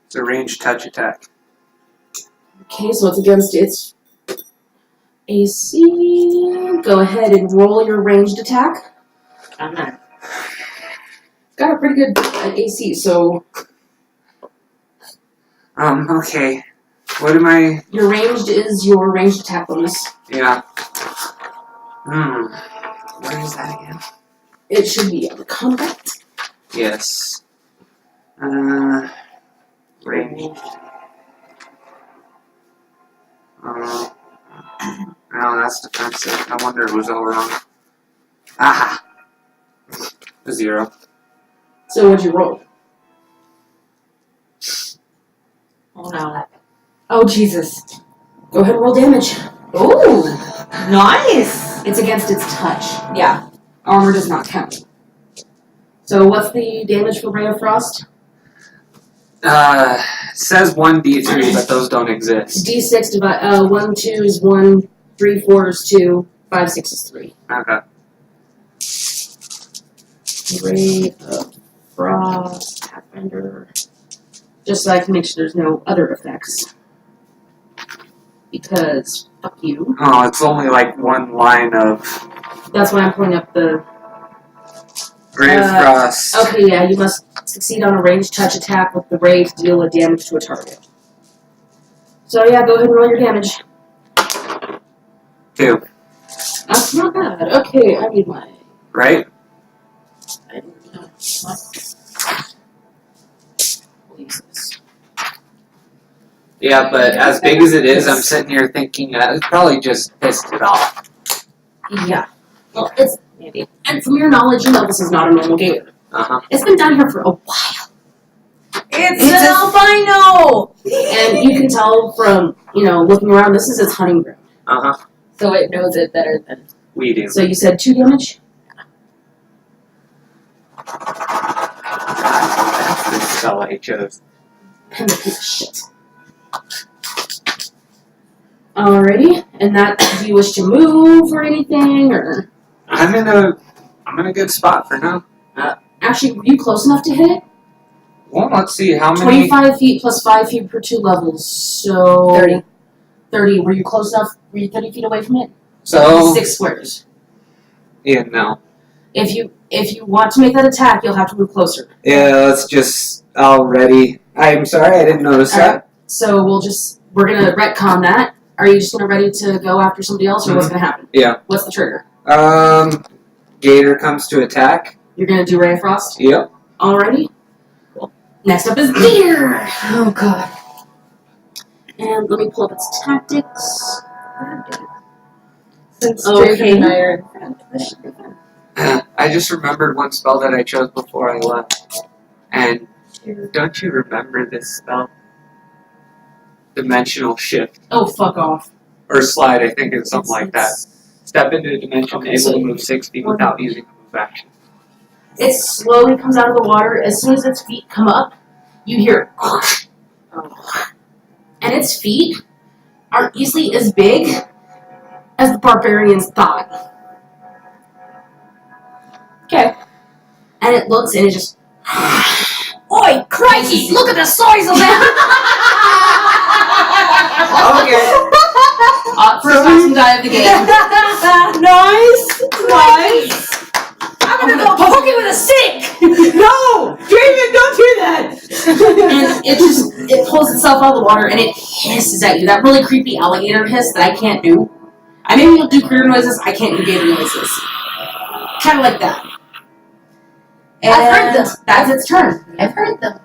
It's a ranged touch attack. Okay, so it's against its AC. Go ahead and roll your ranged attack. I'm not. Got a pretty good AC, so Okay. What am I? your ranged is your ranged attack bonus. Yeah. Where is that again? It should be on the combat. Yes. Ranged. No, that's defensive. No wonder it was all wrong. Aha! 0. So what'd you roll? Oh no. Oh Jesus. Go ahead and roll damage. Ooh. Nice. It's against its touch. Yeah. Armor does not count. So what's the damage for Ray of Frost? It says 1d3, but those don't exist. D6 divide 1, 2 is 1, 3, 4 is 2, 5, 6 is 3. Okay. Ray of Frost, Pathfinder. Just so I can make sure there's no other effects. Because, fuck you. Oh, it's only like one line of That's why I'm pulling up the... Ray of Frost. Okay, yeah, you must succeed on a ranged touch attack with the ray to deal a damage to a target. So yeah, go ahead and roll your damage. 2. That's not bad. Okay, I need my... Right? I don't know. We'll use this. Yeah, but as big as it is, I'm sitting here thinking it's probably just pissed it off. Yeah. Well, it's... Maybe. And from your knowledge, you know this is not a normal gator. Uh-huh. It's been down here for a while. It's an albino. And you can tell from, looking around, this is its hunting ground. Uh-huh. So it knows it better than. We do. So you said 2 damage? That's the spell I chose. And a piece of shit. Alrighty. And that, do you wish to move or anything, or? I'm in a good spot for now. Actually, were you close enough to hit it? Well, let's see how many. 25 feet plus 5 feet per 2 levels, so... 30. 30. Were you close enough? Were you 30 feet away from it? So 6 squares. yeah, no. If you want to make that attack, you'll have to move closer. Yeah, let's just already. I'm sorry, I didn't notice that. So we're gonna retcon that. Are you just ready to go after somebody else, or what's gonna happen? Yeah. What's the trigger? Gator comes to attack. You're gonna do Ray of Frost? Yep. Alrighty. Cool. Next up is Deer! Oh god. And let me pull up its tactics. Since Okay. Jacob and I are in front, this should be fun. I just remembered one spell that I chose before I left. And don't you remember this spell? Dimensional shift. Oh, fuck off. Or slide, I think it's something like that. Step into a dimension Okay, able so to move 6 feet without using a move action. It slowly comes out of the water. As soon as its feet come up, you hear and its feet aren't easily as big as the barbarians thought. Okay. And it looks and it just Oi, crikey! Look at the size of that! Okay. First person die of the game. Nice. I'm gonna go poke it with a stick! No, David, don't do that. And it pulls itself out of the water and it hisses at you. That really creepy alligator hiss that I can't do. I may be able to do clear noises, I can't do gator noises. Kind of like that. And I've heard them. That's its turn. I've heard them.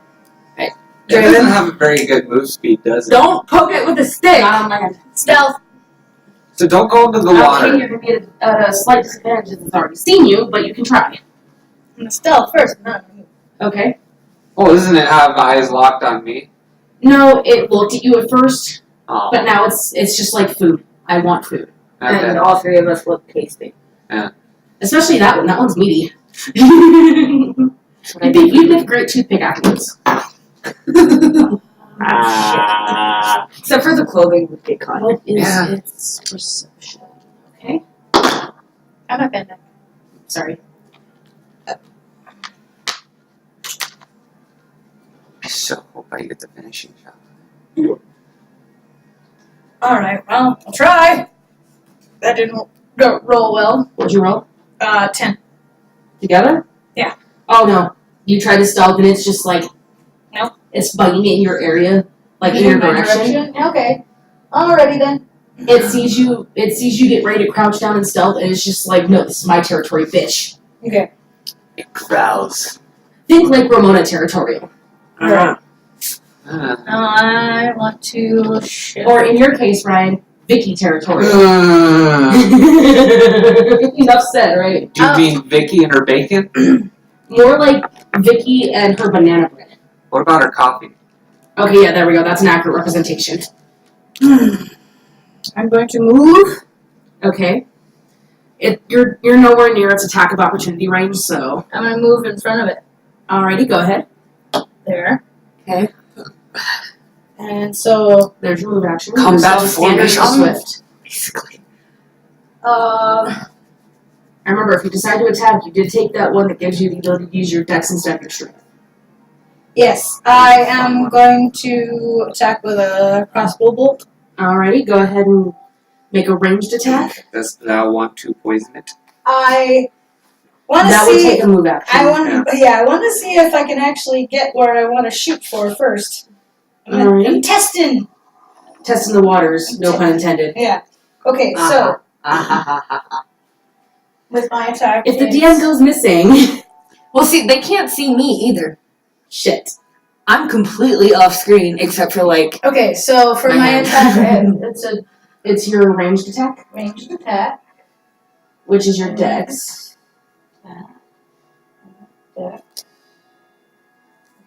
It doesn't have a very good move speed, does it? Don't poke it with a stick. Stealth. So don't go into the Okay, water. you're going to be at a slight disadvantage if it's already seen you, but you can try. I'm gonna stealth first. No. Okay. Oh, doesn't it have eyes locked on me? No, it looked at you at first, Oh, but now it's just like food. I want food. And okay. all three of us look tasty. Especially that one. That one's meaty. You'd make a great toothpick afterwards. Except for the clothing would get caught. What is Yeah. its perception? Okay. I'm offended. Sorry. I so hope I get the finishing shot. Alright, well, I'll try. That didn't go roll well. What'd you roll? 10. Together? Yeah. Oh no. You try to stealth and it's just like Nope. It's biting in your area, like in your my direction. Okay. Alrighty then. It sees you get ready to crouch down and stealth and it's just like, no, this is my territory, bitch. Okay. It growls. Think like Ramona territorial. Alright. Uh, I want to shift. Or in your case, Ryan, Vicky territorial. uh, Enough said, right? do you mean Vicky and her bacon? More like Vicky and her banana bread. What about her coffee? Okay, yeah, there we go. That's an accurate representation. I'm going to move. Okay. You're nowhere near its attack of opportunity range, so I'm going to move in front of it. alrighty, go ahead. There. Okay. And so, There's your move action. Combat Your standard is formation. swift. Basically. I remember, if you decide to attack, you did take that one that gives you the ability to use your dex instead of your strength. yes, I am going to attack with a crossbow bolt. Alrighty, go ahead and make a ranged attack. Does thou want to poison it? I want to That would see. take a move action. I want to see if I can actually get where I want to shoot for first. I'm Alright. testing. Testing the waters, no pun intended. Yeah. Okay, so with my attack, If the it's- DM goes missing, Well, see, they can't see me either. shit. I'm completely off screen except for like. Okay, so for My my hand. attack, It's your ranged attack, ranged attack. which is your dex.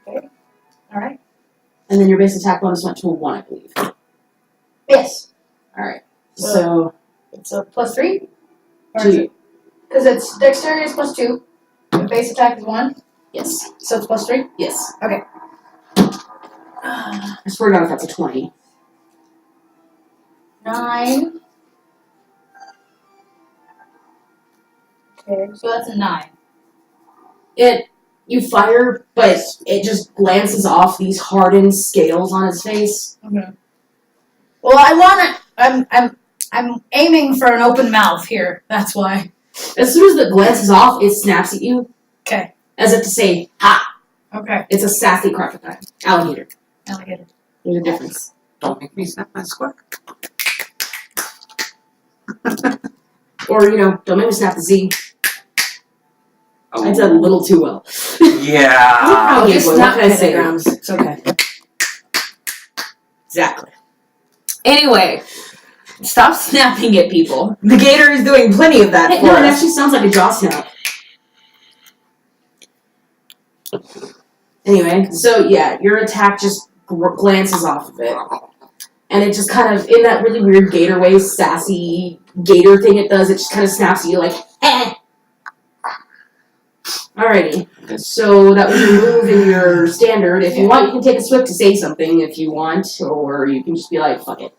Okay. All right. And then your base attack bonus went to a 1, I believe. Yes. Alright. So, It's a +3. two. Because it's dexterity is +2. The base attack is 1, Yes. so it's +3. Yes. Okay. I swear to God if that's a 20. 9. Okay, so that's a 9. You fire, but it just glances off these hardened scales on its face. Okay. Well, I want to. I'm aiming for an open mouth here. That's why. As soon as it glances off, it snaps at you. Okay. As if to say, ha! Okay. It's a sassy crocodile. Alligator. Alligator. There's a difference. Don't make me snap my square. Or, don't make me snap the Z. Oh. I did a little too well. Yeah. Okay, just boy, what not can I say? pentagrams. It's okay. Exactly. Anyway, stop snapping at people. The gator is doing plenty of that Hey, for no, it us. actually sounds like a jaw snap. Anyway, so yeah, your attack just glances off of it. And it just kind of, in that really weird gator way, sassy gator thing it does, it just kind of snaps at you like, eh! Alrighty. So that was your move in your standard. If you want, you can take a swift to say something if you want, or you can just be like, fuck it.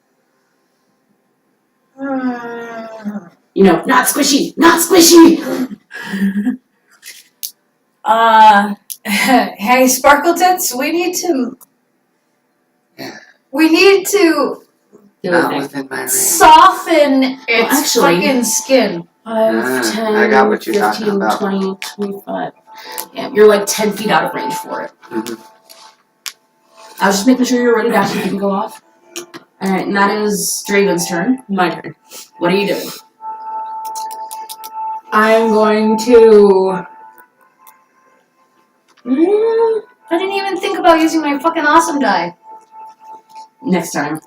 Not squishy! Not squishy! Hey, Sparkle Tits, we need to Not within my range. soften its actually- fucking skin. 5, 10, I got what you're talking 15, about. 20, 25. Yeah, you're like 10 feet out of range for it. Mhm. I was just making sure you're ready to actually didn't go off. Alright, and that is Draven's turn. My turn. What are you doing? I'm going to. I didn't even think about using my fucking awesome die. Next time.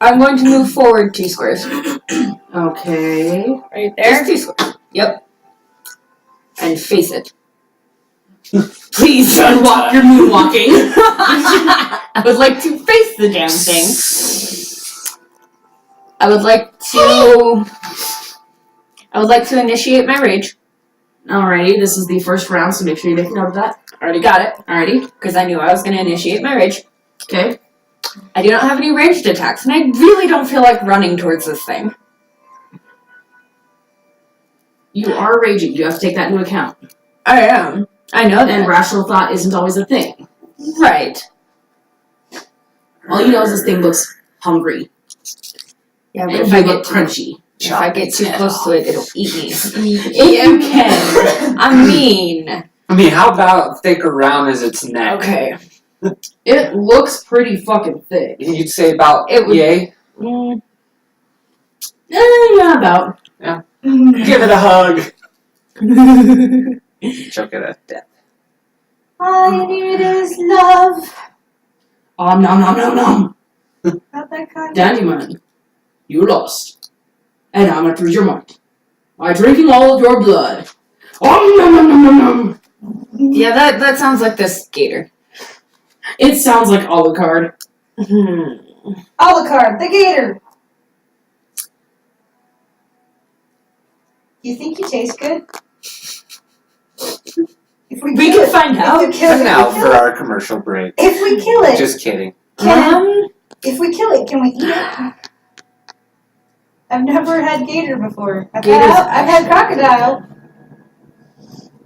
I'm going to move forward 2 squares. Okay. Right there. Just 2 squares. Yep. And face it. Please don't walk. You're moonwalking. I would like to face the damn thing. I would like to initiate my rage. Alrighty, this is the first round, so make sure you make note of that. Already got it. Alrighty. Because I knew I was going to initiate my rage. Okay. I do not have any ranged attacks, and I really don't feel like running towards this thing. You are raging. You have to take that into account. I am. I know that. And rational thought isn't always a thing. Right. All you know is this thing looks hungry. Yeah, but And if you I look get crunchy. if I get too close to it, it'll eat me. You can. I'm mean. I mean, how about thick around as its neck? Okay. It looks pretty fucking thick. You'd say about It would- yay? Yeah, about. Give it a hug. Choke it at death. All you need is love. Nom nom nom. Not that kind. Dandymon, you lost. And I'm gonna freeze your mind. By drinking all of your blood. Nom nom nom nom nom. Yeah, that sounds like this gator. It sounds like Alucard. Alucard, the gator. You think you taste good? If We can find out. If we kill And it, now if we for kill it. our commercial break. If we kill it, Just kidding. if we kill it, can we eat it? I've never had gator before. I've had crocodile.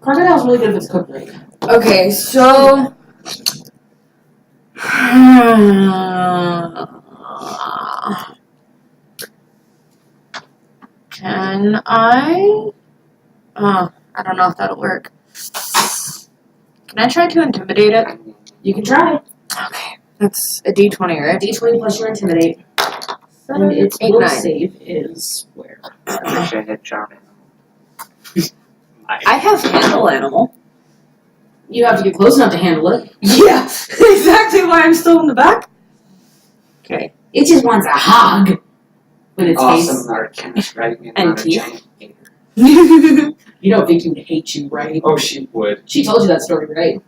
Crocodile's really good if it's cooked right. Okay, so. Can I? Oh, I don't know if that'll work. Can I try to intimidate it? You can try. Okay, that's a d20, right? D20 plus your intimidate. And its 8, will 9. save is where? I wish I had charming. I have handle animal. You have to get close enough to handle it. Yeah, exactly why I'm still in the back. Okay. It just wants a hog with its Awesome arcanist, right? And Not a teeth. giant gator. face. You don't think he would hate you, right? Oh, she would. She told you that story, right?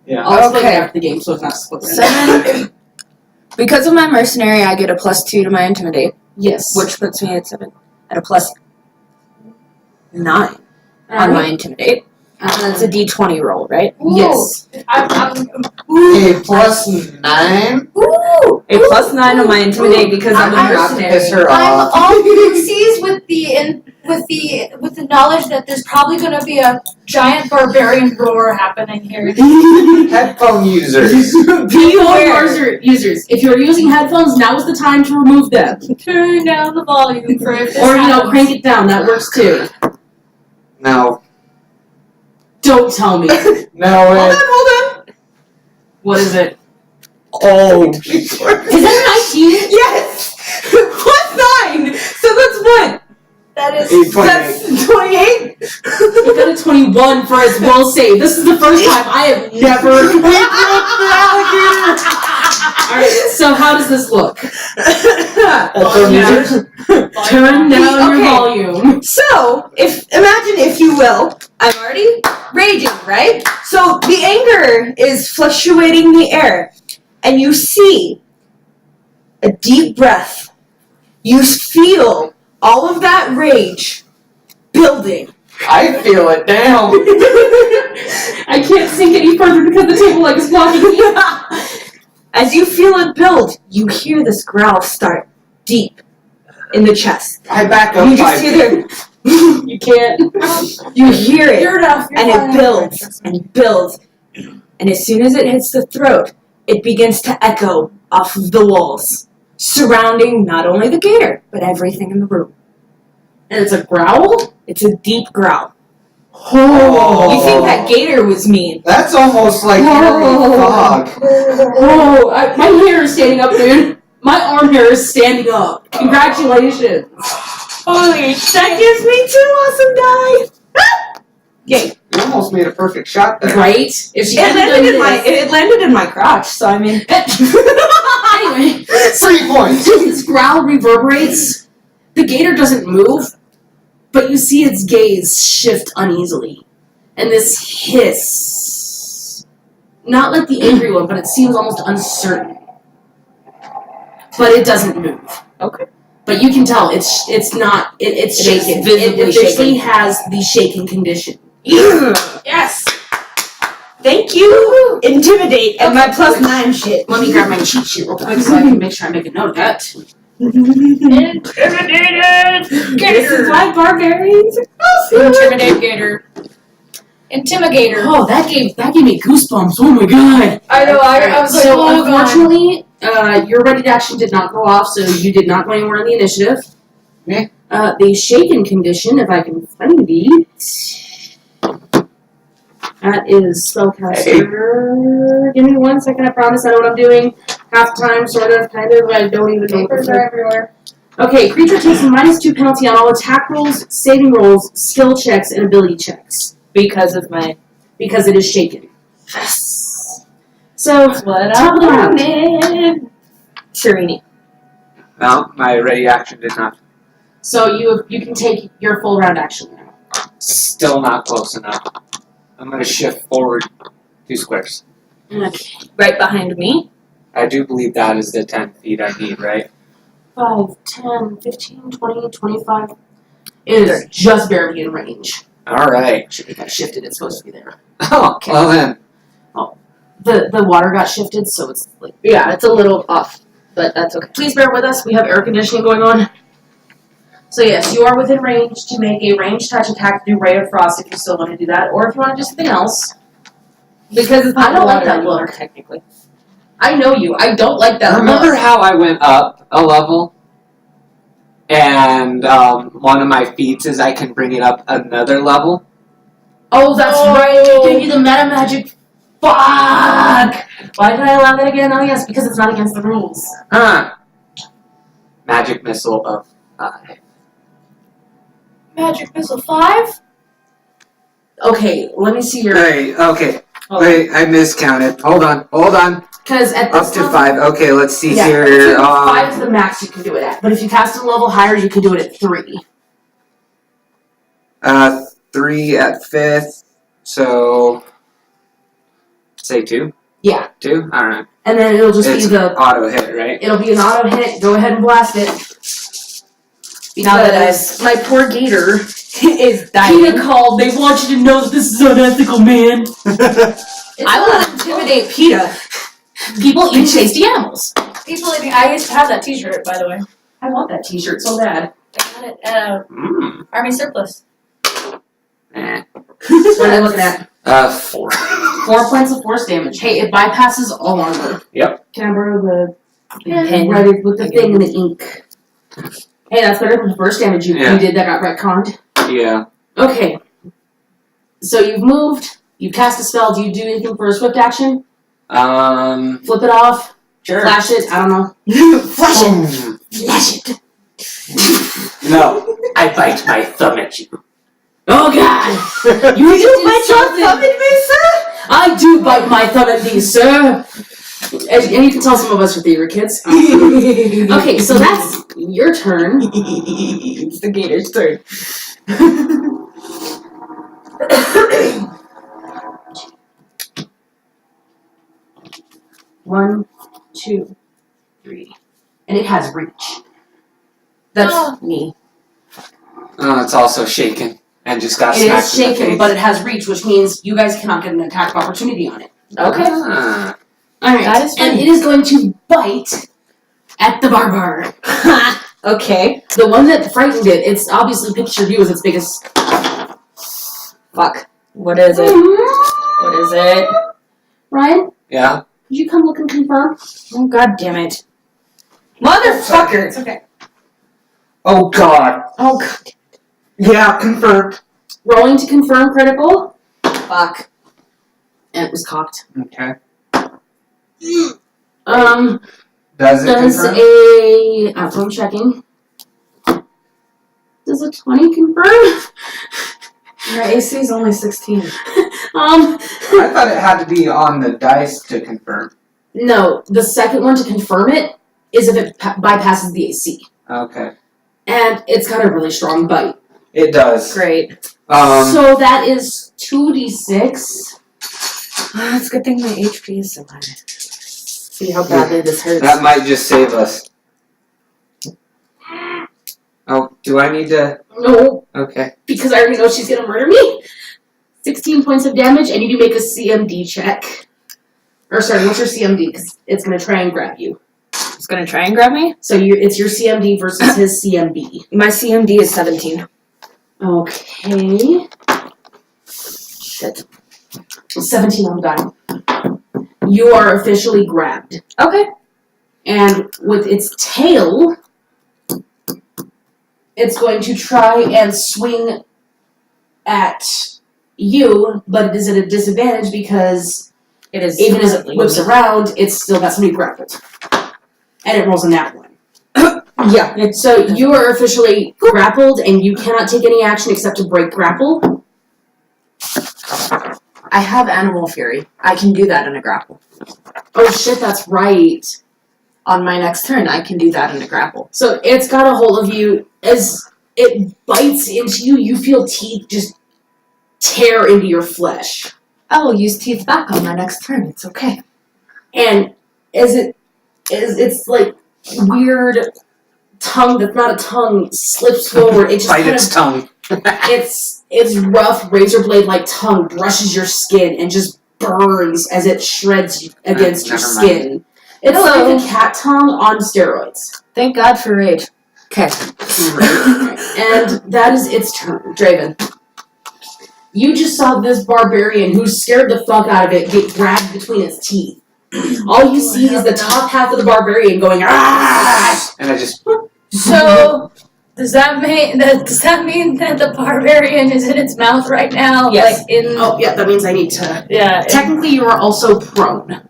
Yeah. I'll explain Okay. it after the game, so it's not split. 7. Because of my mercenary, I get a +2 to my intimidate, Yes. which puts me at 7. At a +9 on my Alright. intimidate. And that's a d20 roll, right? Yes. I'm A +9? Ooh, A +9 on my intimidate because I'm a You're not to mercenary. piss her I'm off. all pixies with the knowledge that there's probably going to be a giant barbarian roar happening here. Headphone users. Users, if you're using headphones, now is the time to remove them. Turn down the volume for if this Or, happens. crank it down. That works too. No. Don't tell me. No way. Hold on. What is it? Oh. Is that an 19? Yes! +9! So that's what? That is 828. That's 28? You got a 21 for his will save. This is the first time I have never. Alright, so how does this look? Headphone users. Turn down your Okay. volume. So, imagine if you will, I'm already raging, right? So the anger is fluctuating the air, and you see a deep breath. You feel all of that rage building. I feel it down. I can't sink any further because the table leg is blocking me. As you feel it build, you hear this growl start deep in the chest. I back up You 5 just hear feet. the, You can't. you hear it. You're enough. You're And fine. it builds and builds. And as soon as it hits the throat, it begins to echo off of the walls, surrounding not only the gator, but everything in the room. And it's a growl? It's a deep growl. Oh. You think that gator was mean. That's almost like Whoa. fog. Oh, my hair is standing up, dude. My arm hair is standing up. Congratulations. Holy, that gives me 2 awesome die. Yay. You almost made a perfect shot there. Right? If she It hadn't landed done in my this- it landed in my crotch, so I mean Anyway, 3 points. this growl reverberates. The gator doesn't move, but you see its gaze shift uneasily. And this hiss. Not like the angry one, but it seems almost uncertain. But it doesn't move. Okay. But you can tell it's not it's shaken. visibly It officially shaken. has the shaken condition. Yes. Thank you. Intimidate and my +9 shit. Let me grab my cheat sheet real quick so I can make sure I make a note of that. Intimidated. This is why barbarians Intimidate gator. Intimigator. Oh, that gave me goosebumps. Oh my god. I know. I was like, So oh god. unfortunately, your ready to action did not go off, so you did not go anywhere in the initiative. Yeah. The shaken condition, if I can find it. That is spellcaster. Give me 1 second, I promise I know what I'm doing. Half time, sort of, kind of, I don't even know what Papers I'm are doing. everywhere. Okay, creature takes a -2 penalty on all attack rolls, saving rolls, skill checks, and ability checks. because of my Because it is shaken. yes. So, What top of the round. wanted. Serini. No, my ready action did not. So you can take your full round action now. Still not close enough. I'm gonna shift forward 2 squares. Okay. Right behind me. I do believe that is the 10 feet I need, right? 5, 10, 15, 20, 25. It is just barely in range. Alright. Should be kind of shifted. It's supposed to be there. Oh, well then. The water got shifted, so it's like. Yeah, it's a little off, but that's okay. Please bear with us. We have air conditioning going on. So yes, you are within range to make a ranged touch attack to do Ray of Frost if you still want to do that, or if you want to do something else. Because it's not I don't like water that anymore, look. technically. I know you. I don't like that Remember look. how I went up a level? And one of my feats is I can bring it up another level? Oh, that's right. They gave you the meta magic. Fuck! Why did I allow that again? Oh yes, because it's not against the rules. Magic missile of 5. Magic missile 5. Okay, let me see your. Wait, okay. Oh. Wait, I miscounted. Hold on. Because at Up this to level, 5. Okay, let's see Yeah, here. 5 is the max you can do it at. But if you cast a level higher, you can do it at 3. 3 at 5th. So, say 2? Yeah. 2? Alright. And then it'll just It's be the. auto hit, right? It'll be an auto hit. Go ahead and blast it. Now that Because my poor gator. is dying. Peta called. They want you to know that this is unethical, man. I will intimidate PETA. People eat tasty animals. People eating. I used to have that T-shirt, by the way. I want that T-shirt so bad. I got it at Army Surplus. Eh. What am I looking at? 4. 4 points of force damage. Hey, it bypasses all armor. Yep. Can I borrow the Pen. right with the thing and the ink? Hey, that's better than the first damage you did that got retconned. Yeah. Okay. So you've moved. You cast a spell. Do you do anything for a swift action? Flip it off. Sure. Flash it. I don't know. Flash it. Flash it. No. I bite my thumb at you. Oh God! You You did bite your something. thumb at me, sir? I do bite my thumb at these, sir. And you can tell some of us are theater kids. Okay, so that's your turn. It's the gator's turn. 1, 2, 3, and it has reach. That's me. Oh, it's also shaken and just got It smacked is in the shaken, face. but it has reach, which means you guys cannot get an attack of opportunity on it. Okay. Ah. Alright, That is and fine. it is going to bite at the barbar. Okay. The one that frightened it, it's obviously pictured you as its biggest. Fuck. What is it? What is it? Ryan, Yeah? could you come look and confirm? Oh, God damn it. Motherfucker! It's okay. Oh God. Oh, God. Yeah, confirmed. Rolling to confirm critical, Fuck. and it was cocked. Okay. Does it Does confirm? I'm checking. Does a 20 confirm? My AC is only 16. I thought it had to be on the dice to confirm. No, the second one to confirm it is if it bypasses the AC. Okay. And it's got a really strong bite. It does. Great. So that is 2d6. It's a good thing my HP is so high. See how badly this hurts. That might just save us. Oh, do I need to? No, Okay. because I already know she's gonna murder me. 16 points of damage, and you do make a CMD check. Or sorry, what's your CMD? Because it's gonna try and grab you. It's gonna try and grab me? So it's your CMD versus his CMD. My CMD is 17. Okay. Shit. 17 on the die. You are officially grabbed. Okay. And with its tail, it's going to try and swing at you, but it is at a disadvantage because It is. even as it whips around, it's still got somebody grappled. And it rolls a nat 1. Yeah. So you are officially grappled, and you cannot take any action except to break grapple. I have Animal Fury. I can do that in a grapple. Oh shit, that's right. On my next turn, I can do that in a grapple. So it's got a hold of you. As it bites into you, you feel teeth just tear into your flesh. I will use Teeth back on my next turn. It's okay. And as it's like weird tongue that's not a tongue slips forward. It just Bite kind its of, tongue. its rough razor blade like tongue brushes your skin and just burns as it shreds you against your Never mind. skin. It's Hello. like a cat tongue on steroids. Thank God for rage. Okay. And that is its turn. Draven. You just saw this barbarian who scared the fuck out of it get grabbed between its teeth. All you see is the top half of the barbarian going, ah! And I just. So, does that mean that the barbarian is in its mouth right now? Yes. Like in. Oh, yeah, that means I need to. Yeah. Technically, you are also prone.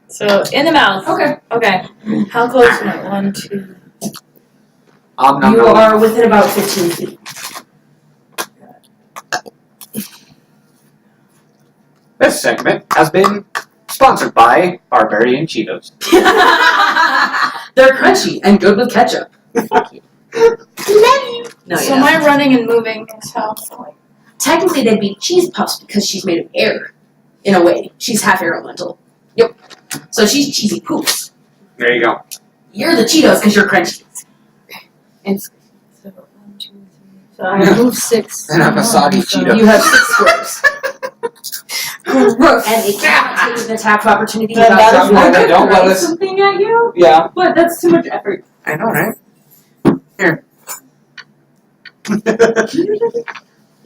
So in the mouth. Okay. Okay. How close am I? 1, 2. You are within about 15 feet. This segment has been sponsored by Barbarian Cheetos. They're crunchy and good with ketchup. No, So am I running and moving? So. Technically, they'd be cheese puffs because she's made of air. In a way. She's half air elemental. Yep. So she's cheesy poops. There you go. You're the Cheetos because you're crunchy. It's So 1, 2, 3. So I move 6. And I'm a soggy Cheeto. You have 6 squares. Gross. And it cannot take an attack of opportunity Then without that is dropping. Then don't let us. something at you, Yeah, but that's too much effort. I know, right? Here.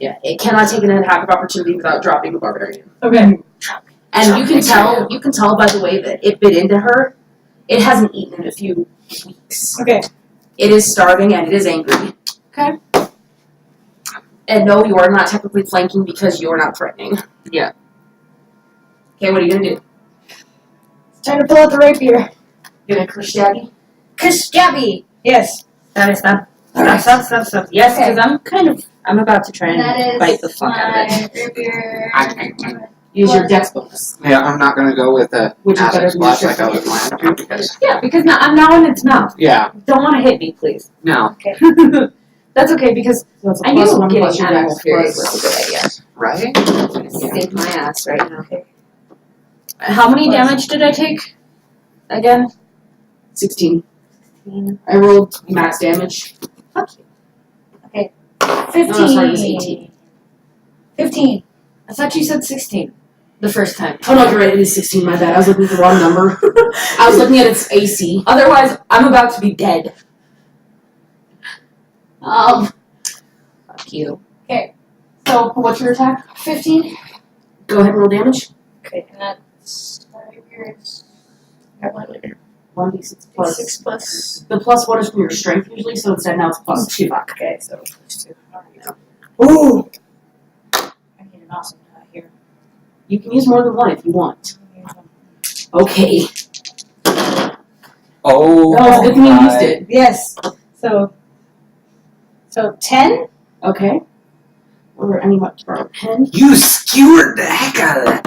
Yeah, it cannot take an attack of opportunity without dropping the barbarian. Okay. And you can tell by the way that it bit into her, it hasn't eaten in a few weeks. Okay. It is starving and it is angry. Okay. And no, you are not technically flanking because you are not threatening. Yeah. Okay, what are you gonna do? It's time to pull out the rapier. You're gonna curse Jabby? Kashgabi! Yes. That is that. Alright. Stop. Yes, because I'm about to try That and is bite the fuck out of it. my rapier. Use your dex bonus. Yeah, I'm not gonna go with a Which is acid better than your splash like I was strength. planning to because Yeah, because now I'm now in its mouth. yeah, Don't want to hit me, please. no, That's okay because So it's a I knew plus one getting plus your animal dex fury plus- was a good idea. right? I'm gonna save my ass right now. How many damage did I take? Again? 16. I rolled max damage. Fuck you. 15. No, sorry, it was 18. 15. I thought you said 16 the first time. Oh no, you're right, it is 16, my bad. I was looking at the wrong number. I was looking at its AC. Otherwise, I'm about to be dead. Fuck you. So, What's your attack? 15. Go ahead and roll damage. Okay, and that's my rapier. It's 1d6 plus. 6 plus. The plus 1 is from your strength usually, so instead now it's plus 2. Okay, so plus 2. Alright. Ooh. I need an awesome die here. You can use more than 1 if you want. Okay. Oh, That was a good thing you my. used it. Yes. So 10? Okay. Or any much borrow a pen. You skewered the heck out of that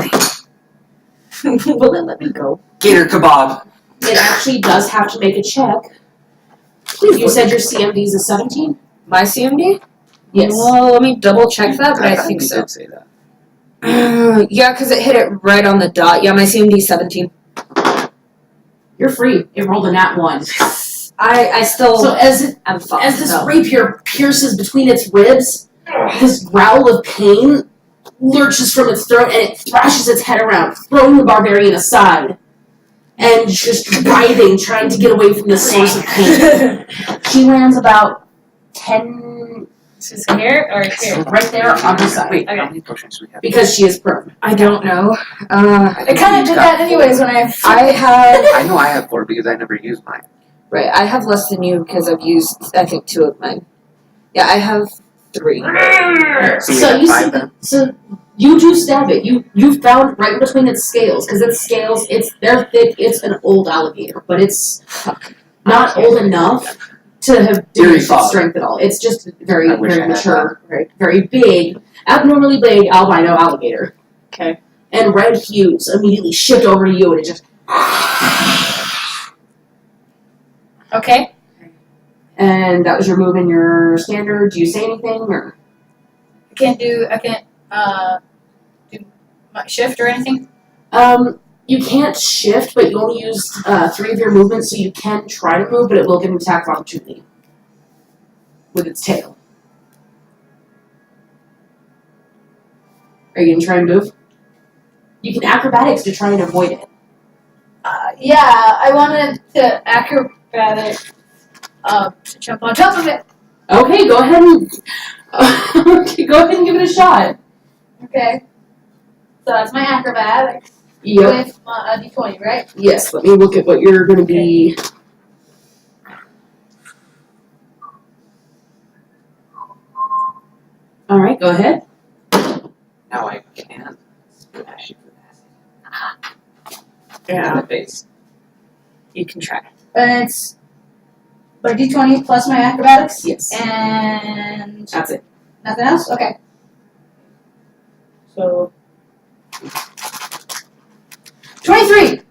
thing. Will it let me go? Gator kebab. It actually does have to make a check. You said your CMD is a 17? My CMD? Yes. Well, let me double check that, but I thought think you so. did say that. Yeah, because it hit it right on the dot. Yeah, my CMD 17. You're free. It rolled a nat 1. I still So am fucked. as this so. rapier pierces between its ribs, this growl of pain lurches from its throat and it thrashes its head around, throwing the barbarian aside and just writhing, trying to get away from the source of pain. She lands about 10 This is here or here? right there on her side Wait, how many potions we have? because she is prone. I don't know. I kind of did that anyways when I. I have I know I have 4 because I never use mine. right. I have less than you because I've used I think 2 of mine. Yeah, I have 3. So we So have you 5 see, then? so you do stab it. You found right between its scales because its scales, they're thick. It's an old alligator, but it's not old enough to have diminished its strength at all. It's just very I wish I very had mature, very big, abnormally big albino alligator. Okay. And red hues immediately shift over to you, and it just. Okay. And that was your move in your standard. Do you say anything or? I can't do do my shift or anything. You can't shift, but you only used 3 of your movements, so you can try to move, but it will give an attack of opportunity with its tail. Are you gonna try and move? You can acrobatics to try and avoid it. Yeah, I wanted to acrobatic to jump on top of it. Okay, go ahead and go ahead and give it a shot. Okay. So that's my acrobatics Yep. with my d20, right? Yes. Let me look at what you're gonna be. All right, go ahead. Now I can't smash you for that. Yeah. In the face. You can try. And it's my d20 plus my acrobatics. Yes. And That's it. nothing else? Okay. So 23.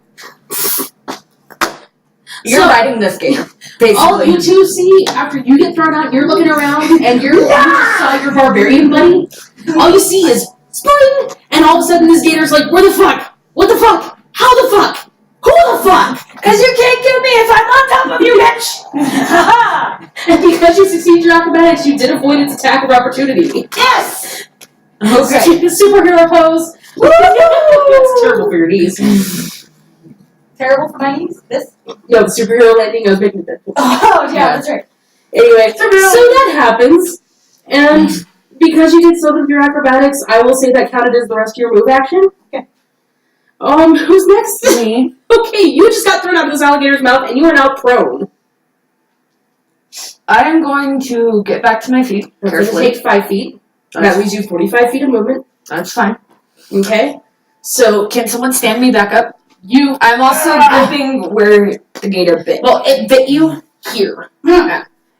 You're So- riding this game, basically. All you two see after you get thrown out, you're looking around and you just saw your barbarian buddy. All you see is spring, and all of a sudden this gator's like, "Where the fuck? What the fuck? How the fuck? Who the fuck?" Because you can't kill me if I'm on top of you, bitch! And because you succeed your acrobatics, you did avoid its attack of opportunity. Yes! Okay. Superhero pose. That's terrible for your knees. Terrible for my knees. This. No, the superhero landing, I was making that. Oh yeah, that's right. Anyway, so that happens, and because you did some of your acrobatics, I will say that counted as the rest of your move action. Okay. Who's next? Me. Okay, you just got thrown out of this alligator's mouth, and you are now prone. I am going to get back to my feet It's going to carefully. take 5 feet. That leaves you 45 feet of movement. That's fine. Okay. So, Can someone stand me back up? you. I'm also gripping where the gator bit. Well, it bit you here.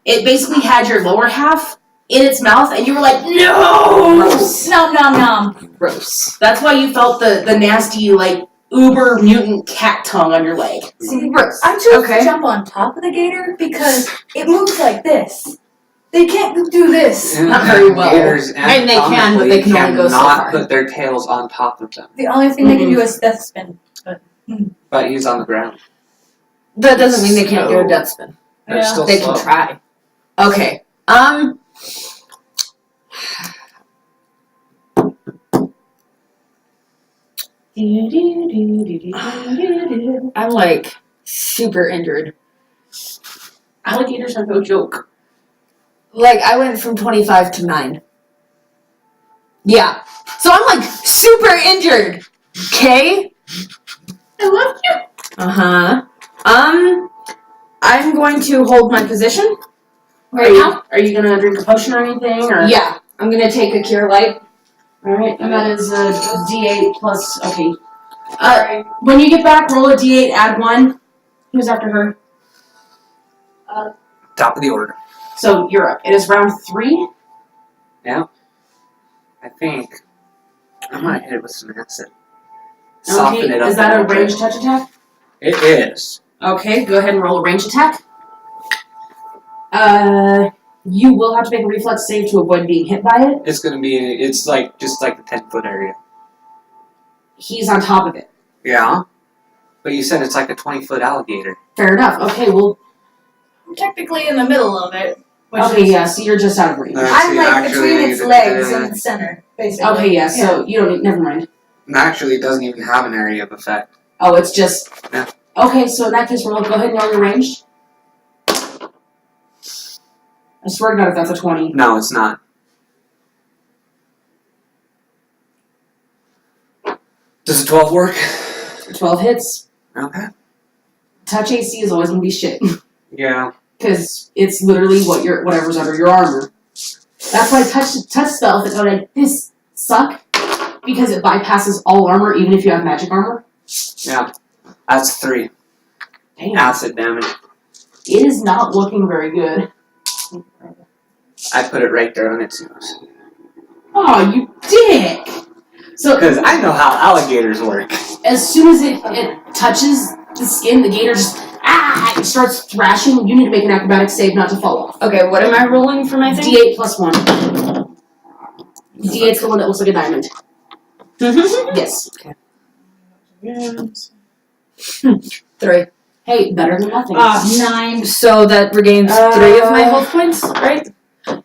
It basically had your lower half in its mouth, and you were like, no! Gross. Nom nom nom. Gross. That's why you felt the nasty, like, uber mutant cat tongue on your leg. See, Gross. I chose Okay. to jump on top of the gator because it moves like this. They can't do this. Not very well. Gators And they can, but they can only go so cannot far. put their tails on top of them. The only thing they can do is death spin. But he's on the ground. That doesn't mean they can't do a death spin. They're Yeah. still They slow. can try. Okay. I'm like super injured. Alligators are no joke. Like I went from 25 to 9. Yeah. So I'm like super injured. Okay? I love you. Uh-huh. I'm going to hold my position. Are you gonna drink a potion or anything? Or? Yeah. I'm gonna take a cure light. Alright, and that is a D8 plus. Okay. When you get back, roll a D8, add 1. Who's after her? Top of the order. So you're up. It is round 3. I think I might hit it with some acid. Soften Okay, it up. is that a little bit. ranged touch attack? It is. Okay, go ahead and roll a ranged attack. You will have to make a reflex save to avoid being hit by it. It's gonna be. It's like just like the 10-foot area. He's on top of it. Yeah. But you said it's like a 20-foot alligator. Fair enough. Okay, well, I'm technically in the middle of it. okay, yeah, so you're just out of range. I'm like between its legs and the center, basically. Okay, yeah, so you don't need, never mind. Actually, it doesn't even have an area of effect. Oh, it's just. Yeah. Okay, so in that case, go ahead and roll your ranged. I swear to God, if that's a 20. No, it's not. Does a 12 work? 12 hits. Okay. Touch AC is always gonna be shit. Yeah. Because it's literally whatever's under your armor. That's why touch spells that go like this suck. Because it bypasses all armor, even if you have magic armor. Yeah. That's 3. Damn. Acid damage. It is not looking very good. I put it right there on its nose. Oh, you dick! So, Because I know how alligators work. as soon as it touches the skin, the gator just it starts thrashing. You need to make an acrobatics save not to fall off. Okay, what am I rolling for my thing? D8 plus 1. D8's the one that looks like a diamond. Yes. 3. Hey, better than nothing. 9. So that regains 3 of my health points, right?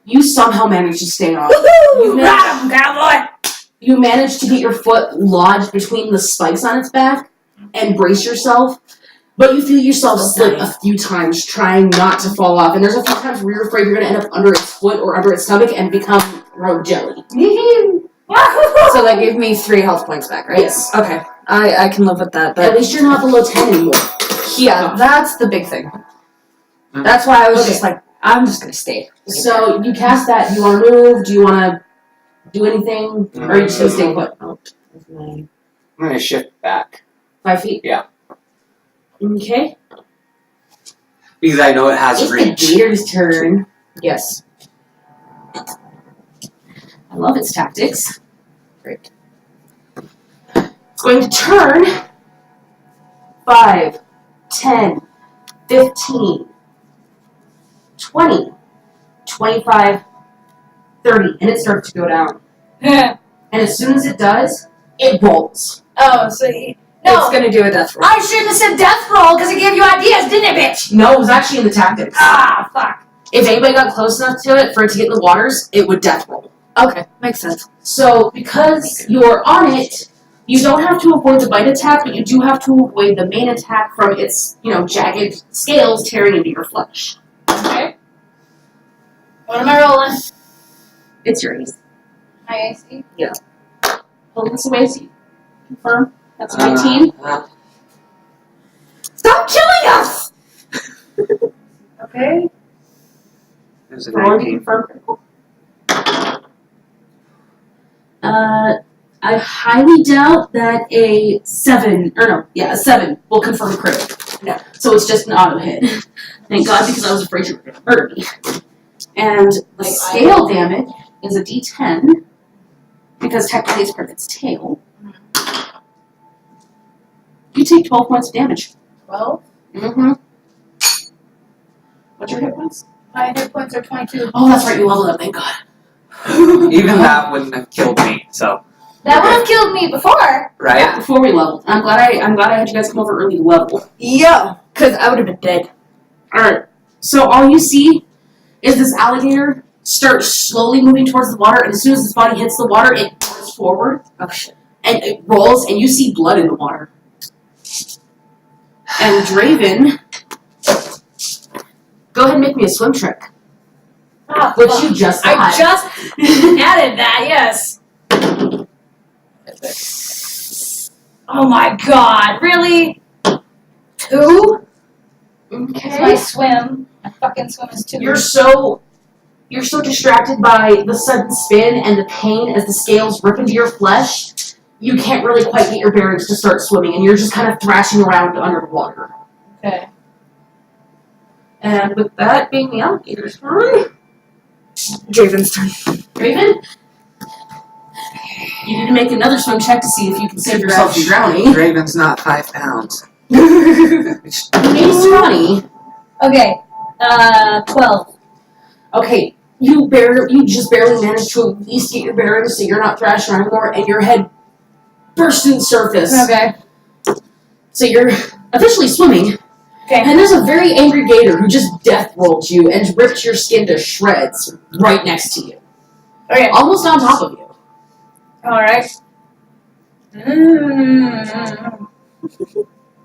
You somehow managed to stay on. Woohoo! You Got him, cowboy! You managed to get your foot lodged between the spikes on its back and brace yourself, but you feel yourself slip a few times trying not to fall off, and there's a few times where you're afraid you're going to end up under its foot or under its stomach and become road jelly. So that gave me 3 health points back, right? Yes. Okay. I can live with that, At but least you're not below 10 anymore. yeah, that's the big thing. That's why I was Okay. just like, I'm just gonna stay. So you cast that. You want to move? Do you want to do anything? Or are you just going to stay put? I'm going to shift back. 5 feet? Yeah. Okay. Because I know it has It's reach. the gator's turn. Yes. I love its tactics. Great. It's going to turn 5, 10, 15, 20, 25, 30, and it starts to go down. And as soon as it does, it rolls. Oh, so you... It's No, gonna do a death roll. I shouldn't have said death roll because it gave you ideas, didn't it, bitch? No, it was actually in the tactics. Ah, fuck. If anybody got close enough to it for it to get in the waters, it would death roll. Okay, makes sense. So because you're on it, You don't have to avoid the bite attack, but you do have to avoid the main attack from its, jagged scales tearing into your flesh. Okay. What am I rolling? It's your ace. My AC. Pull this away so you confirm. That's 19. Stop killing us! Okay. It was a Roll to 19. confirm critical. I highly doubt that a 7 will confirm crit. No. So it's just an auto hit. Thank God, because I was afraid you were going to murder me. And the scale damage is a d10, because technically it's part of its tail. You take 12 points of damage. 12. Mm-hmm. What's your hit points? My hit points are 22. Oh, that's right, you leveled up, thank God. Even that wouldn't have killed me, so. That would have killed me before. Right? Yeah, before we leveled. I'm glad I had you guys come over early to level. Yeah, because I would have been dead. Alright, so all you see is this alligator start slowly moving towards the water, and as soon as its body hits the water, it moves forward. Oh shit. And it rolls, and you see blood in the water. And Draven, go ahead and make me a swim trick. Oh, Which you just got. I just added that, yes. Oh my god, really? 2? Okay. It's my swim. My fucking swim is 2. You're so distracted by the sudden spin and the pain as the scales rip into your flesh, you can't really quite get your bearings to start swimming, and you're just kind of thrashing around under the water. Okay. And with that being the alligator's turn, Draven's turn. Raven, you need to make another swim check to see if you can save yourself from drowning. Raven's not 5 pounds. He's 20. Okay. 12. Okay, you just barely managed to at least get your bearings so you're not thrashing around anymore, and your head bursts to the surface. Okay. So you're officially swimming. Okay. And there's a very angry gator who just death rolled you and ripped your skin to shreds right next to you. Okay. Almost on top of you. Alright.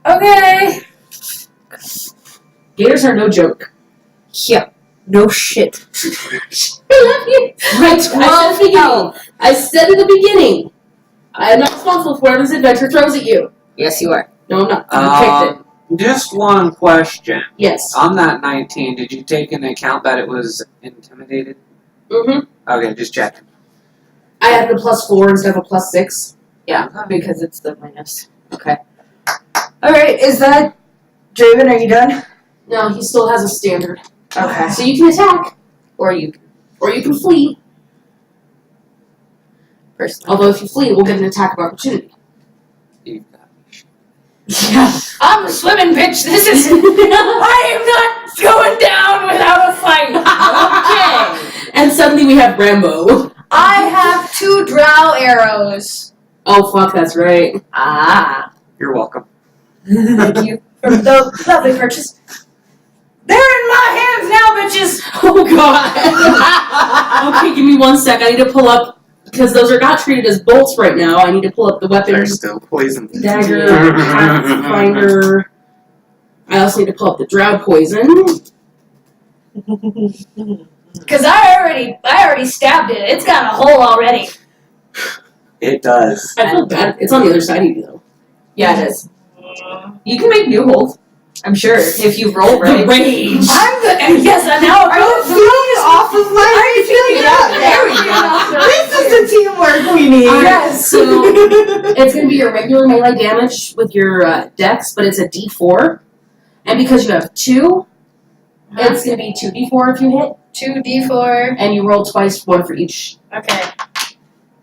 Okay. Gators are no joke. Yeah. No shit. I love you. Right, I said at the beginning. I am not responsible for whatever this adventure throws at you. Yes, you are. No, I'm not. You picked it. Just one question. Yes. On that 19, did you take into account that it was intimidated? Mm-hmm. Okay, just checking. I added a +4 instead of a +6. Yeah, because it's the minus. Okay. Alright, is that Draven, are you done? No, he still has a standard. Okay. So you can attack, Or you or you can flee. personally. Although if you flee, we'll get an attack of opportunity. You've got me. Yeah. I'm swimming, bitch. This is. I am not going down without a fight. Okay. And suddenly we have Rambo. I have 2 drow arrows. Oh fuck, that's right. Ah. You're welcome. Thank you for the lovely purchase. They're in my hands now, bitches. Oh god. Okay, give me 1 sec. I need to pull up, because those are not treated as bolts right now. I need to pull up the They're weapons. still poisoned. Dagger, Pathfinder. I also need to pull up the drow poison. Because I already stabbed it. It's got a hole already. It does. I feel bad. It's on the other side of you though. Yeah, it is. You can make new holes. I'm sure if you roll The right. rage. I'm good. Yes, I now. Are you feeling off of my rage? There we go. This is the teamwork we need. Yes. So it's going to be your regular melee damage with your dex, but it's a d4. And because you have 2, it's going to be 2d4 if you hit. 2d4. And you roll twice, 1 for each. Okay.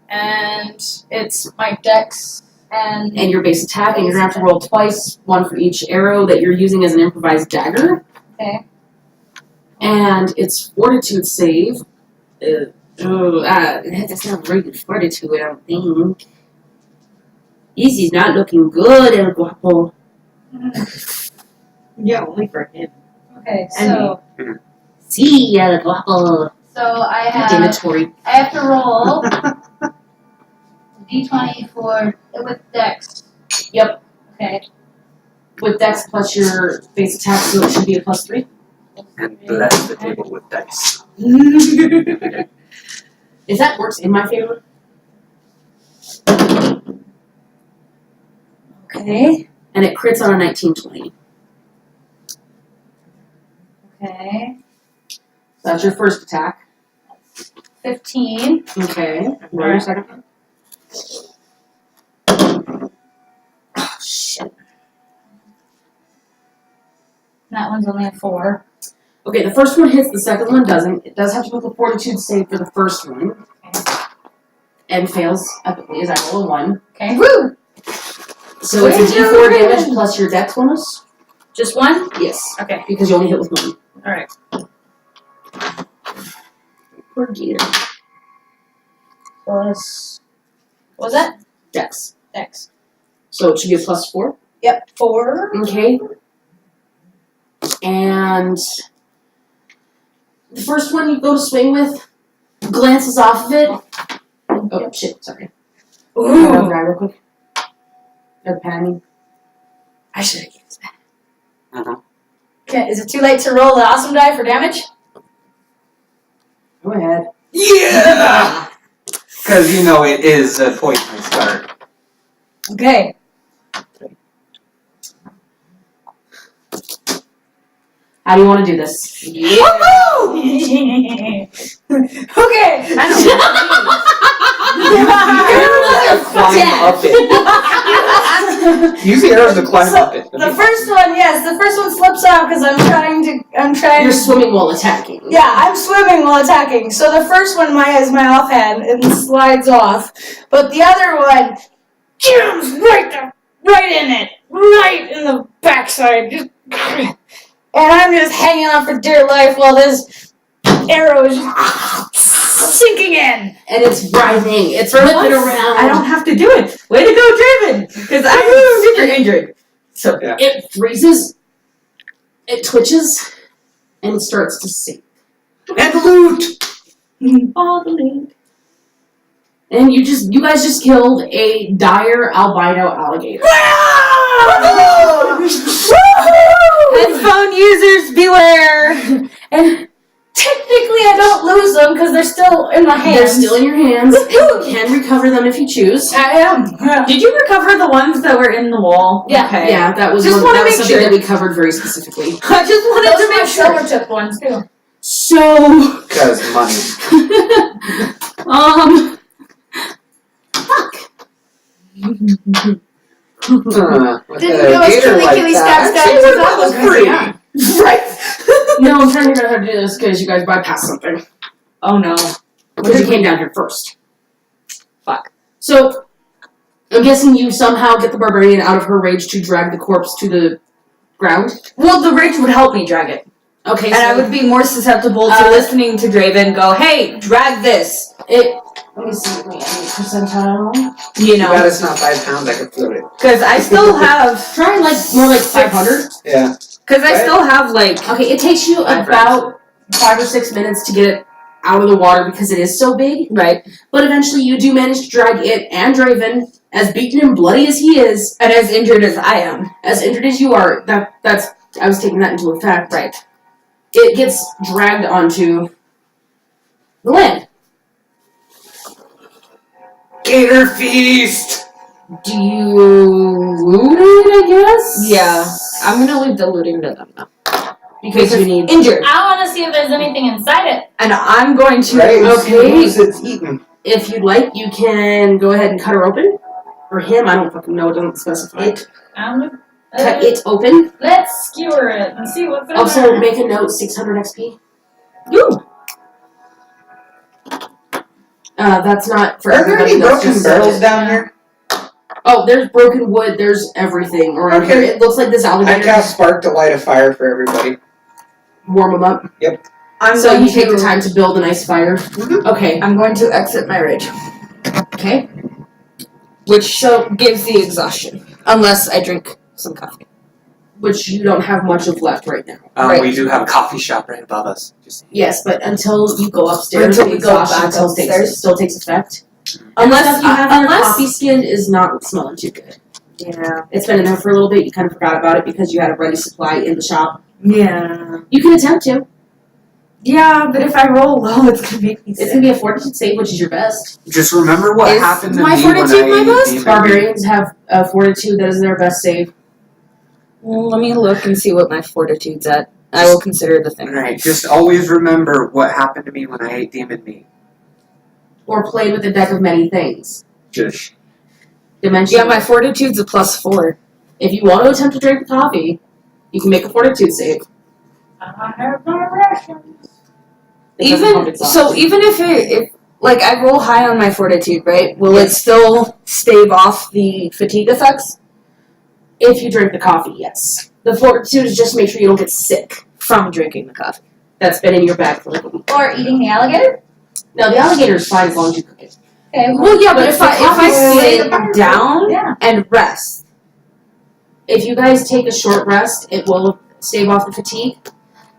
And it's my dex and And your base attack, and you're going to have to roll twice, 1 for each arrow that you're using as an improvised dagger. okay. And it's fortitude save. That's not very good fortitude, I don't think. This is not looking good, El Guapo. Yeah, only for him. Okay. So See, El Guapo. I Damn it, have Tori. I have to roll D20 with Dex. Yep. Okay. With Dex plus your base attack, so it should be a +3. And bless the table with dice. If that works in my favor. Okay. And it crits on a 19/20. Okay. So that's your first attack. 15. Okay. Roll your second one. Oh, shit. That one's only a 4. Okay, the first one hits, the second one doesn't. It does have to make a fortitude save for the first one. And fails epically as I roll a 1. Okay. Woo! So it's a d4 damage plus your dex bonus? Just 1? Yes. Okay. Because you only hit with 1. Alright. Poor Gator. Plus. What was that? Dex. Dex. So it should be a +4. Yep. 4. Okay. And the first one you go to swing with glances off of it. Oh shit, sorry. Ooh. Dry real quick. Or panning. I should have used that. Okay, is it too late to roll the awesome die for damage? Go ahead. Yeah! Because you know it is a poison start. Okay. How do you want to do this? Okay. I Climb up it. Use the arrows to climb up it. The first one, yes, the first one slips out because I'm trying You're to. swimming while attacking. Yeah, I'm swimming while attacking. So the first one is my offhand and slides off, but the other one jams right in it, right in the backside, and I'm just hanging on for dear life while this arrow is just sinking in. And it's writhing. It's flipping around. I don't have to do it. Way to go, Draven! Because I'm super injured. So Yeah. It freezes. It twitches. And it starts to sink. And loot! All the loot. And you guys just killed a dire albino alligator. headphone users beware. And technically, I don't lose them because they're still in my hands. They're still in your hands, and you can recover them if you choose. I am. Did you recover the ones that were in the wall? Yeah. Okay. Yeah, that was Just one, wanna that was make something sure. that we covered very specifically. I just wanted Those to are my make sure. silver tip ones too. So, Because money. fuck. With Didn't a go as gator killy like killy that, stab she stab was as I was level gonna 3. say. Right. No, I'm trying to figure out how to do this because you guys bypassed something. Oh no. Because you came down here first. Fuck. So, I'm guessing you somehow get the barbarian out of her rage to drag the corpse to the ground? Well, the rage would help me drag it. Okay, And so I would be more susceptible to listening to Draven go, hey, drag this. let me see, wait, percentile. You Too bad know. it's not 5 pounds, I could float it. Because I still have. Try like more like 500. Yeah. Because I still have, like. Okay, it takes you about 5 or 6 minutes to get it out of the water because it is so big. Right. But eventually you do manage to drag it and Draven, as beaten and bloody as he is, And as injured as I am. as injured as you are, that's I was taking that into effect. Right. It gets dragged onto the land. Gator feast! Do you loot it, I guess? Yeah. I'm gonna leave the looting to them now. Because you need... Injured. I want to see if there's anything inside it. And I'm going to. Right? Okay. It's eaten. If you'd like, you can go ahead and cut her open. Or him, I don't fucking know, it doesn't specify. Cut it open. Let's skewer it and see what's in Also, there. make a note, 600 XP. Ooh. That's not for Are there everybody. any that's broken just- barrels down here? Oh, there's broken wood, there's everything around Okay. here. It looks like this I alligator. cast Spark to light a fire for everybody. Warm them up. I'm So going you take to the time to build a nice fire. Mhm. Okay. I'm going to exit my rage. Okay. Which gives the exhaustion. Unless I drink some coffee. Which you don't have much of left right now. Right. We do have a coffee shop right above us. Just Yes, but until you go upstairs, Until the we go exhaustion back upstairs. still takes effect. Unless you have your unless coffee skin is not smelling too good. yeah. It's been in there for a little bit. You kind of forgot about it because you had a ready supply in the shop. Yeah. You can attempt to. Yeah, but if I roll low, it's gonna make me It's sick. gonna be a fortitude save, which is your best. Just remember what Is happened to my me when fortitude my I best? ate demon meat. Barbarians have a fortitude that is their best save. Well, let me look and see what my fortitude's at. I will consider the thing. Right. Just always remember what happened to me when I ate demon meat. Or play with a deck of many things. Just Dimension. Yeah, my fortitude's a +4. If you want to attempt to drink the coffee, you can make a fortitude save. I have my rations. It doesn't help Even exhaustion. even if like I roll high on my fortitude, right? Will it still stave off the fatigue effects If you drink the coffee, yes. The fortitude is just to make sure you don't get sick. from drinking the coffee? That's been in your bag for like a week. Or eating the alligator? No, the alligator is fine as long as you cook it. Okay, Well, yeah, but But if the I coffee sit down yeah. and rest, If you guys take a short rest, it will stave off the fatigue.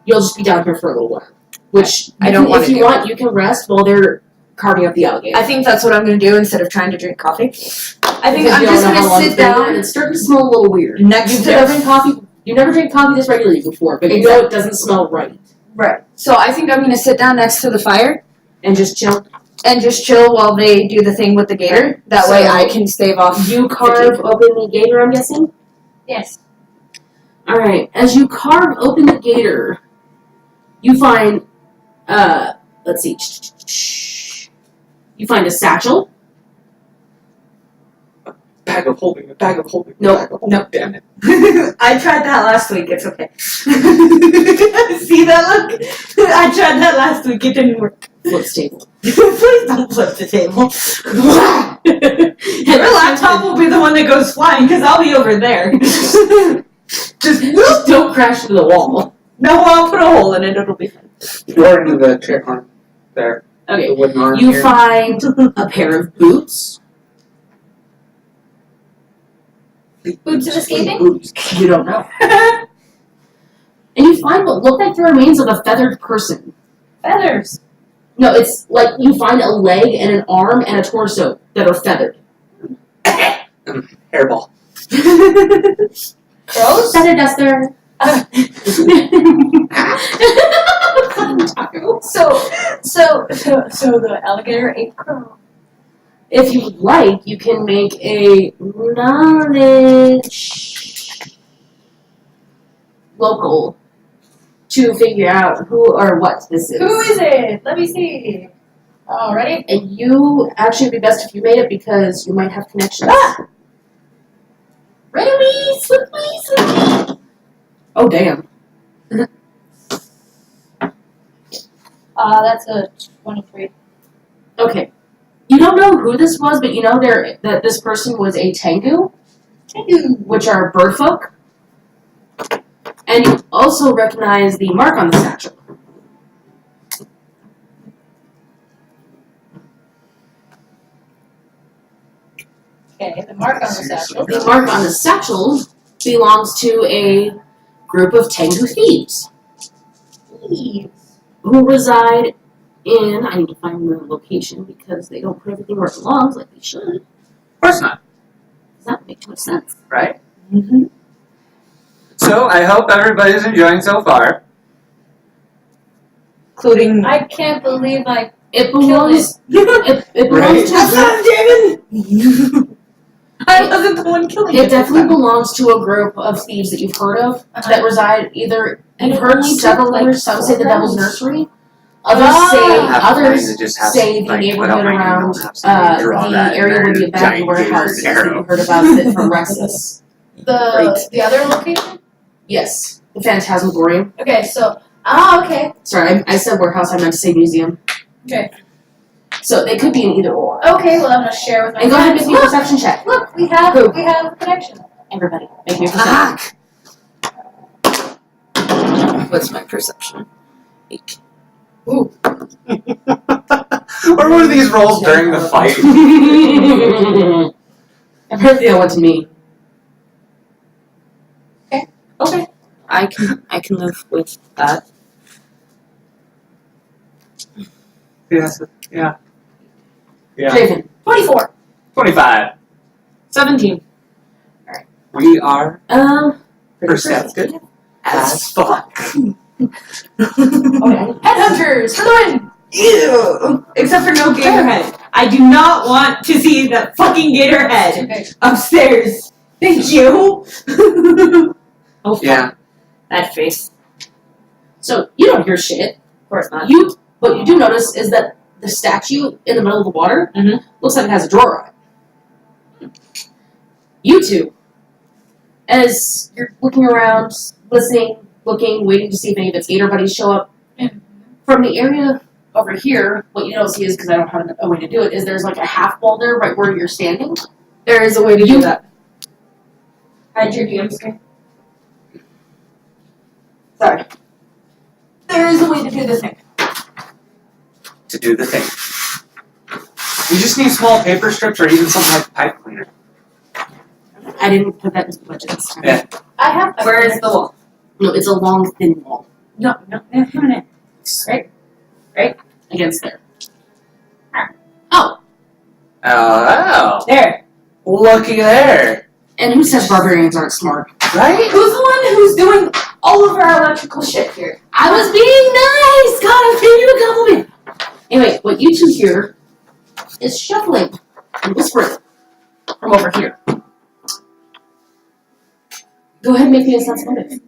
You'll just be down here for a little while. Which I don't wanna if you do want, you can rest while they're carving up the alligator. I think that's what I'm gonna do instead of trying to drink coffee. I think Because I'm you don't just know how gonna long sit it's been there, and down it's starting to smell a little weird. next You've to never drank coffee. You never drank coffee this regularly before, but you know it doesn't smell right. right. So I think I'm gonna sit down next to the fire And just chill. and just chill while they do the thing with the gator. That way So- I can stave off. You carve open the gator, I'm guessing? Yes. Alright, as you carve open the gator, you find, let's see. You find a satchel. bag of holding, a bag of holding. Nope. Bag of holding. Nope. Damn it. I tried that last week. It's okay. See that look? I tried that last week. It didn't work. Flip table. Please don't flip the table. Your laptop will be the one that goes flying because I'll be over there. Just don't crash into the wall. No, I'll put a hole in it. It'll be fine. Or into the chair arm. There. Okay. The wooden arm You here. find a pair of boots. Boots of escaping? Boots. You don't know. And you find what look like the remains of a feathered person. Feathers. No, it's like you find a leg and an arm and a torso that are feathered. Hairball. Crows? Feather duster. So the alligator ate crow. If you would like, you can make a knowledge local to figure out who or what this is. Who is it? Let me see. Oh, ready? And you actually would be best if you made it because you might have connections. Ah! Really? Swiftly. Oh damn. That's a 23. Okay. You don't know who this was, but you know that this person was a Tengu, which are bird folk. And you also recognize the mark on the satchel. Okay, the mark on the satchel. The mark on the satchel belongs to a group of Tengu thieves who reside in, I need to find the location because they don't put everything where it belongs like they should. Of course not. Does that make too much sense? Right? Mm-hmm. So, I hope everybody's enjoying so far. Including. I can't believe I It killed belongs. It belongs to a group. David! I wasn't the one killing It definitely belongs to a group of thieves that you've heard of that reside either. You've heard several rumors. Some say the Devil's Nursery. Others say the neighborhood around the area where the abandoned warehouse is. That you heard about it from Rexus. the other location? Yes, the Phantasmagorium. Okay, so okay. Sorry, I said warehouse. I meant to say museum. Okay. So they could be in either or. Okay, well I'm gonna share with my And go ahead and friends. make me a perception check. Look, we have Who? a connection. Everybody, make me a perception. Fuck! What's my perception? 8. Or were these rolls during the fight? I've heard the other one to me. Okay. I can live with that. Yes. Yeah. Yeah. Draven, 24. 25. 17. We are Pretty perceptive as fuck. Okay. Headhunters for the win! Ew. Except for no gator head. I do not want to see that fucking gator head Okay. upstairs. Thank you. Oh, fuck. Yeah. That face. So, you don't hear shit. Of course not. What you do notice is that the statue in the middle of the water looks like it has a drawer on it. You two, as you're looking around, listening, looking, waiting to see if any of its gator buddies show up, from the area over here, what you don't see is, because I don't have a way to do it, is there's like a half wall there right where you're standing. There is a way to do that. Hide your DM screen. Sorry. There is a way to do this thing. To do the thing. We just need small paper strips or even something like a pipe cleaner. I didn't put that in the budget this time. Yeah. I have. Where is the wall? No, it's a long, thin wall No, against there. Oh, Oh. there. Looky there. and who says barbarians aren't smart? Right? Who's the one who's doing all of our electrical shit here? I was being nice! God, I'm paying you a compliment! Anyway, what you two hear is shuffling and whispering from over here. Go ahead and make me a sense motive.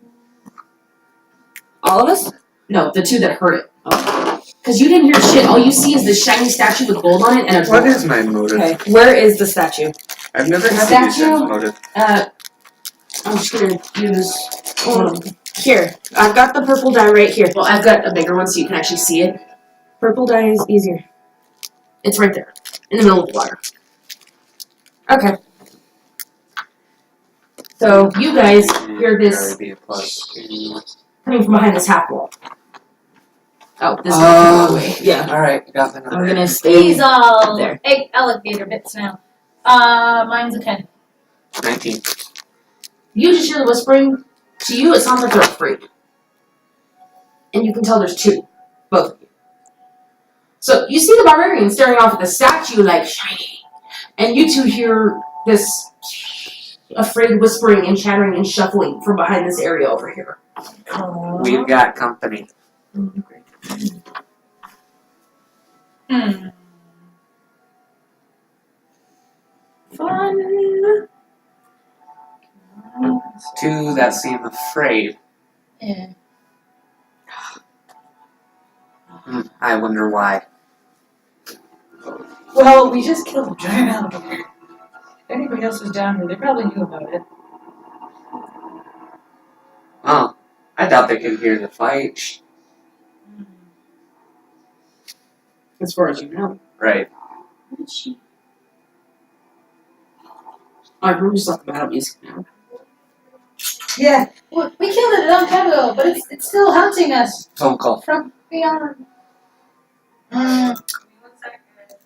All of us? No, the two that heard it. Because you didn't hear shit. All you see is this shiny statue with gold on it and a What drawer. is my motive? Okay. Where is the statue? I've never had to Statue? do sense motive. I'm just gonna use one of them. Here. I've got the purple dye right here. Well, I've got a bigger one so you can actually see it. Purple dye is easier. It's right there, in the middle of the water. Okay. So you guys hear this Probably be a +2. coming from behind this half wall. Oh, this is Oh. the way. Yeah. Alright, got the I'm number. gonna stay These all there. alligator bits now. Mine's a 10. 19. You just hear the whispering. To you, it sounds like they're afraid. And you can tell there's two. Both of you. So you see the barbarian staring off at the statue like shiny. And you two hear this afraid whispering and chattering and shuffling from behind this area over here. We've got company. Fun. Two that seem afraid. Yeah. I wonder why. Well, we just killed a giant alligator. If anybody else was down here, they probably knew about it. Oh, I doubt they could hear the fight. As far as you know. Right. Alright, we're just talking about music now. Yeah. Well, we killed it a long time ago, but it's still hunting us Phone call. from beyond.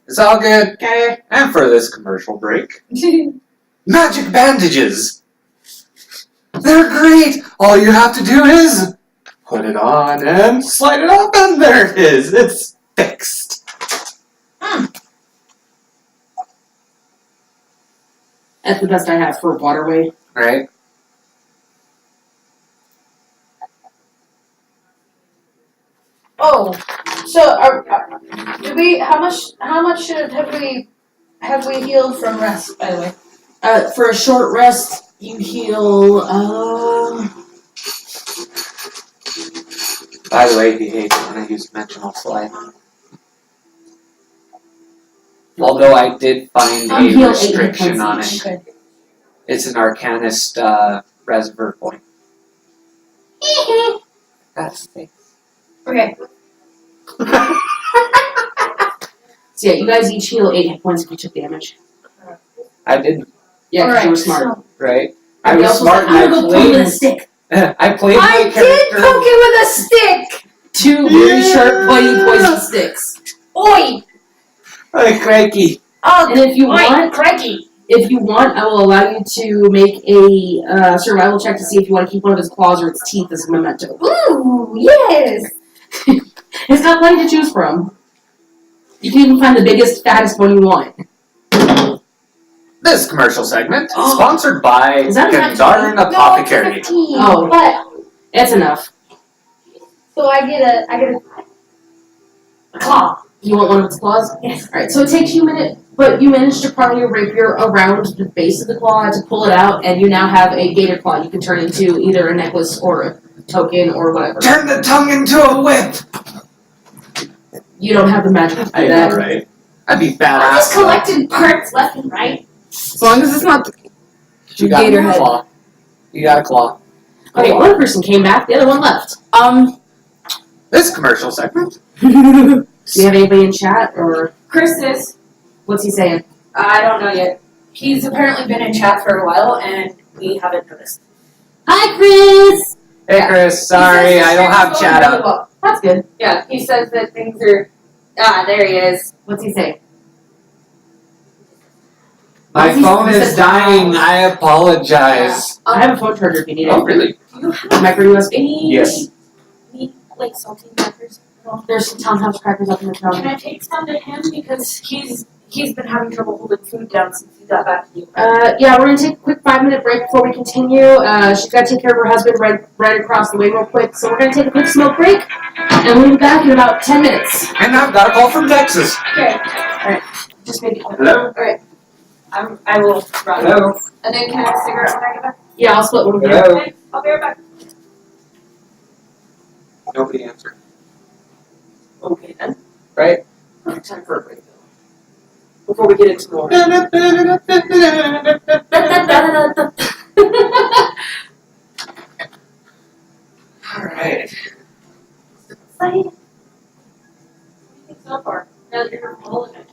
It's all good. Okay. And for this commercial break, magic bandages. They're great. All you have to do is put it on and slide it up, and there it is. It's fixed. That's the best I have for waterway. Right? Oh, so do we? How much have we healed from rest? By the way, For a short rest, you heal, By the way, he hates it when I use dimensional slide. Although I did find a heal 8 restriction hit on points it. okay. It's an Arcanist reservoir point. That's the thing. Okay. So yeah, you guys each heal 8 hit points if you took damage. I didn't, Yeah, 'cause Alright, you were smart. right? I And was he also smart said, and I I'm gonna go poke it with a played. stick. I played my I did character. poke it with a stick. 2 very Yeah. sharp, pointy poison sticks. Oi! Like cranky. Oh, And if you oi, want, cranky. I will allow you to make a survival check to see if you want to keep one of his claws or its teeth as a memento. Ooh, yes. It's got plenty to choose from. You can even find the biggest, fattest one you want. This commercial segment is sponsored by Is that enough Gandharan to Apothecary. No, it's 15. Oh. But It's enough. so I get a Claw. You want one of its claws? Yes. Alright, so it takes you a minute, but you manage to prong your rapier around the base of the claw to pull it out, and you now have a gator claw you can turn into either a necklace or a token or whatever. Turn the tongue into a whip! You don't have the magic to do I know, that. right? I'd be I badass. just collected parts left and right. As long as it's not You got gator a head. claw. You got a claw. Okay, one person came back, the other one left. This commercial segment. Do you have anybody in chat, or Chris is. what's he saying? I don't know yet. He's apparently been in chat for a while, and we haven't noticed. Hi, Chris! Hey Chris, sorry, He says I don't the have stream's chat going really up. well. That's good. Yeah, he says that things are. There he is. What's he saying? My He phone says is dying. hi. I apologize. I have a phone charger if you need it. Oh, really? Do you have Micro USB? Yes. any like saltine crackers? There's some townhouse crackers up in the Can counter. I take some to him because he's been having trouble holding food down since he got back to you. Yeah, we're gonna take a quick 5-minute break before we continue. She's gotta take care of her husband right across the way real quick. So we're gonna take a quick smoke break, and we'll be back in about 10 minutes. And I've got a call from Texas. Okay. Just maybe. Hello? I will run. Hello? And then can I have a cigarette when I get back? Yeah, I'll split one with you. Hello? Okay, I'll be right back. Nobody answered. Okay then. Right? Perfect time for a break though. Before we get into more. Alright. What do you think so far? Now that you're all of it.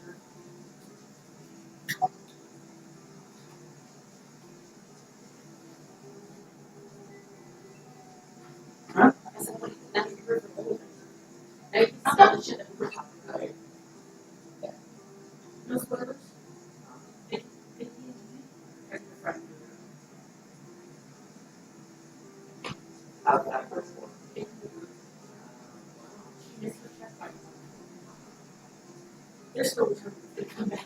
Huh? I said, what do you think now that you're all of it? Now you can smell the shit that we were talking about. No spoilers? How's that first one? They're still trying to come back.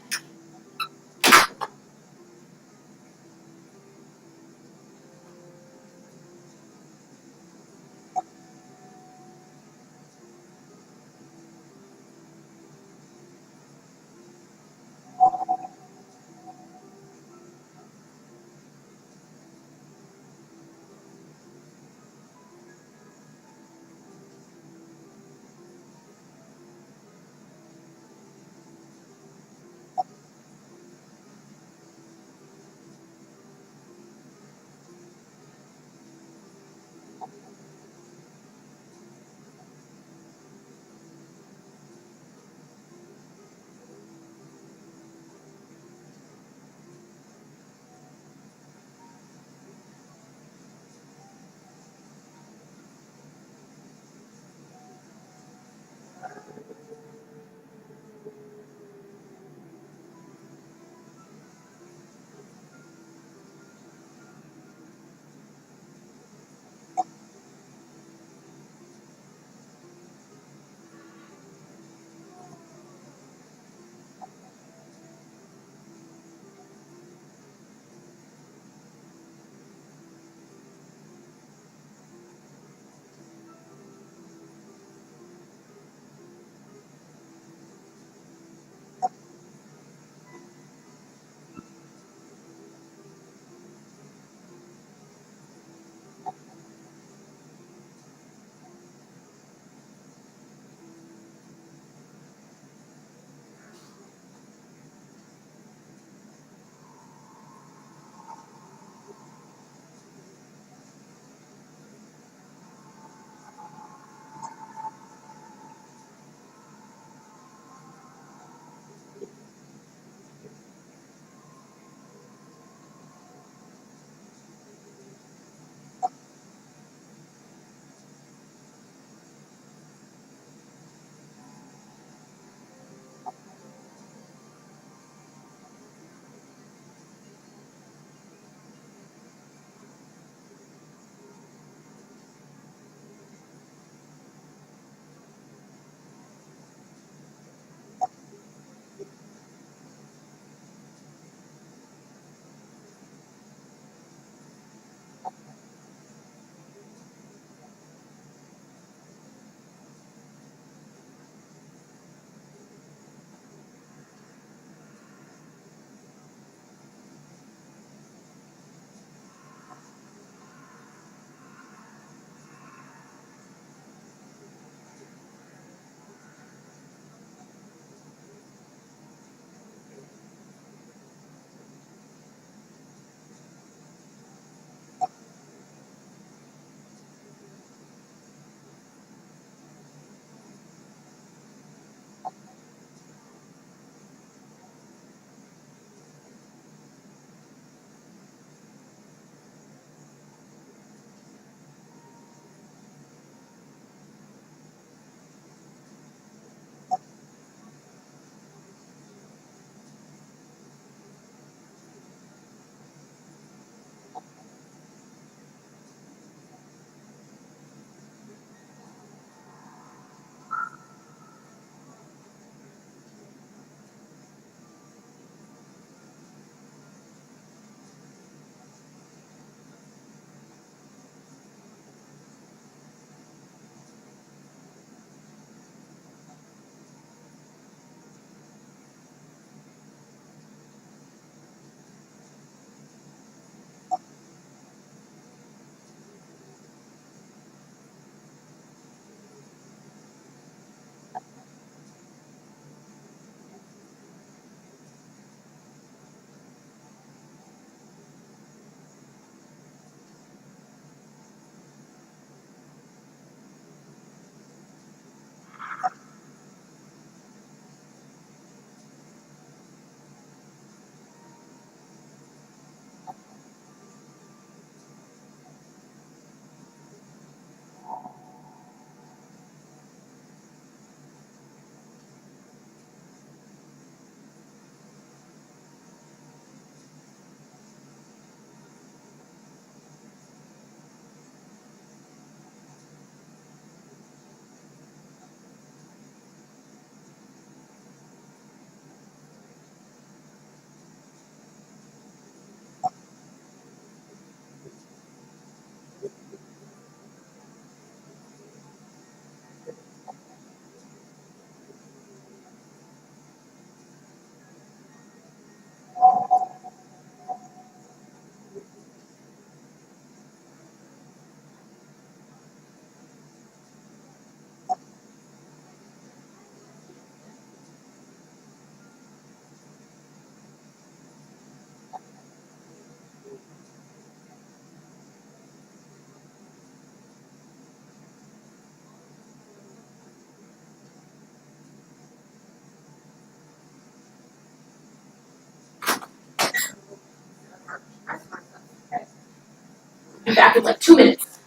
back in like 2 minutes.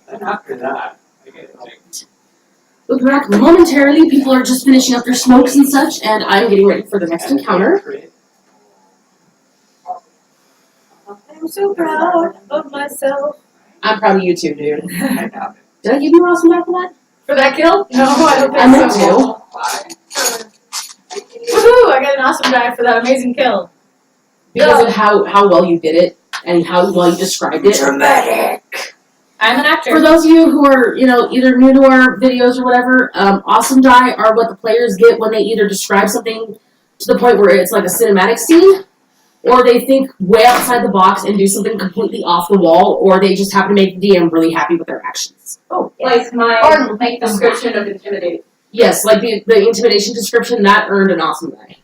And after that, I get like. We'll be back momentarily. People are just finishing up their smokes and such, and I'm getting ready for the next encounter. I'm so proud of myself. I'm proud of you too, dude. I have it. Did I give you awesome back for that? For that kill? No, I don't think I meant so. to. Woohoo! I got an awesome die for that amazing kill. Because of how well you did it and how well you described it. Dramatic. I'm an actor. For those of you who are, either new to our videos or whatever, awesome die are what the players get when they either describe something to the point where it's like a cinematic scene, or they think way outside the box and do something completely off the wall, or they just happen to make the DM really happy with their actions. Oh, Like my Or make description of intimidate. Yes, like the intimidation description, that earned an awesome die.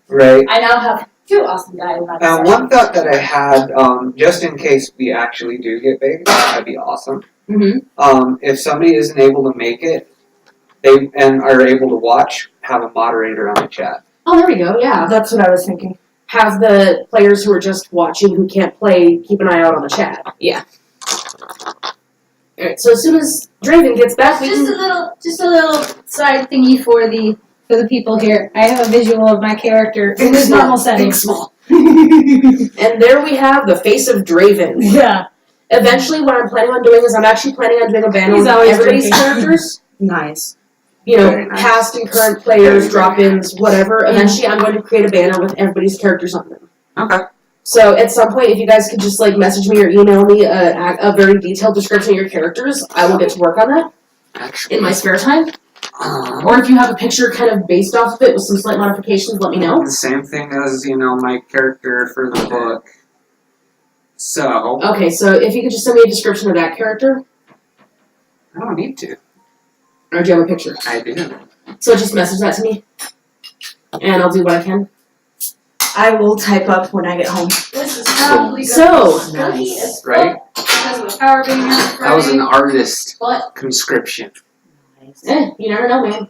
Right. I now have 2 awesome die. One thought that I had, just in case we actually do get big, that'd be awesome. Mm-hmm. If somebody isn't able to make it, they and are able to watch, have a moderator on the chat. Oh, there we go, yeah. That's what I was thinking. Have the players who are just watching, who can't play, keep an eye out on the chat. Yeah. Alright, so as soon as Draven gets back, we Just can... a little side thingy for the people here. I have a visual of my character in his normal setting. Small. And there we have the face of Draven. Yeah. Eventually, what I'm planning on doing is I'm actually planning on doing a banner He's with always everybody's drinking. characters. Nice. Very nice. Past and current players, Very drop-ins, whatever. Eventually, I'm going to create a banner with everybody's characters on them. Okay. So at some point, if you guys could just message me or email me a very detailed description of your characters, I will get to work on that Actually, in my spare time. Or if you have a picture kind of based off of it with some slight modifications, let me know. the same thing as my character for the book. So Okay, so if you could just send me a description of that character, I don't need to. or do you have a picture? I do. So just message that to me, and I'll do what I can. I will type up when I get home. This is probably So, spooky as Right? fuck because of the power being out. That was an artist But conscription. You never know, man.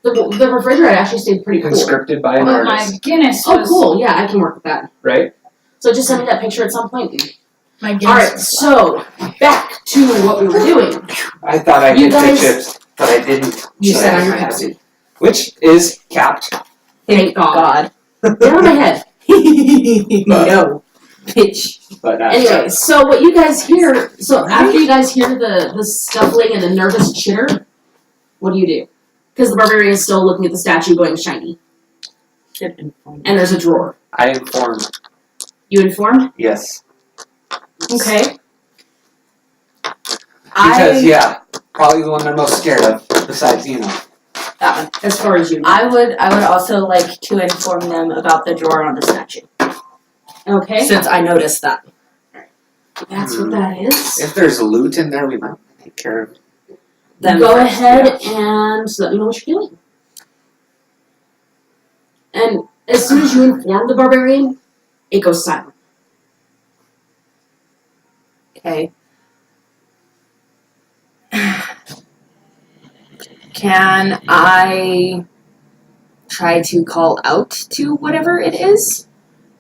The refrigerator actually stayed pretty cool. Conscripted by an oh my artist. Guinness Oh, was cool. Yeah, I can work with that. Right? So just send me that picture at some point. my Guinness. Alright, was so back to what we were doing. I thought I You did guys- the chips, but I didn't. You So said I on your had Pepsi. to. Which is capped. Thank God. Down on my head. No. Bitch. But Anyway, so what you guys hear, so after you guys hear the scuffling and the nervous chitter, what do? Because the barbarian is still looking at the statue going shiny. And there's a drawer. I informed. You informed? Yes. Okay. Because yeah, probably the one I'm most scared of, besides That one. As far as you know. I would also like to inform them about the drawer on the statue. Okay. Since I noticed that. That's what that is. If there's loot in there, we might take care of Them Go first, ahead and let me know what you're doing. And as soon as you inform the barbarian, it goes silent. Okay. Can I try to call out to whatever it is?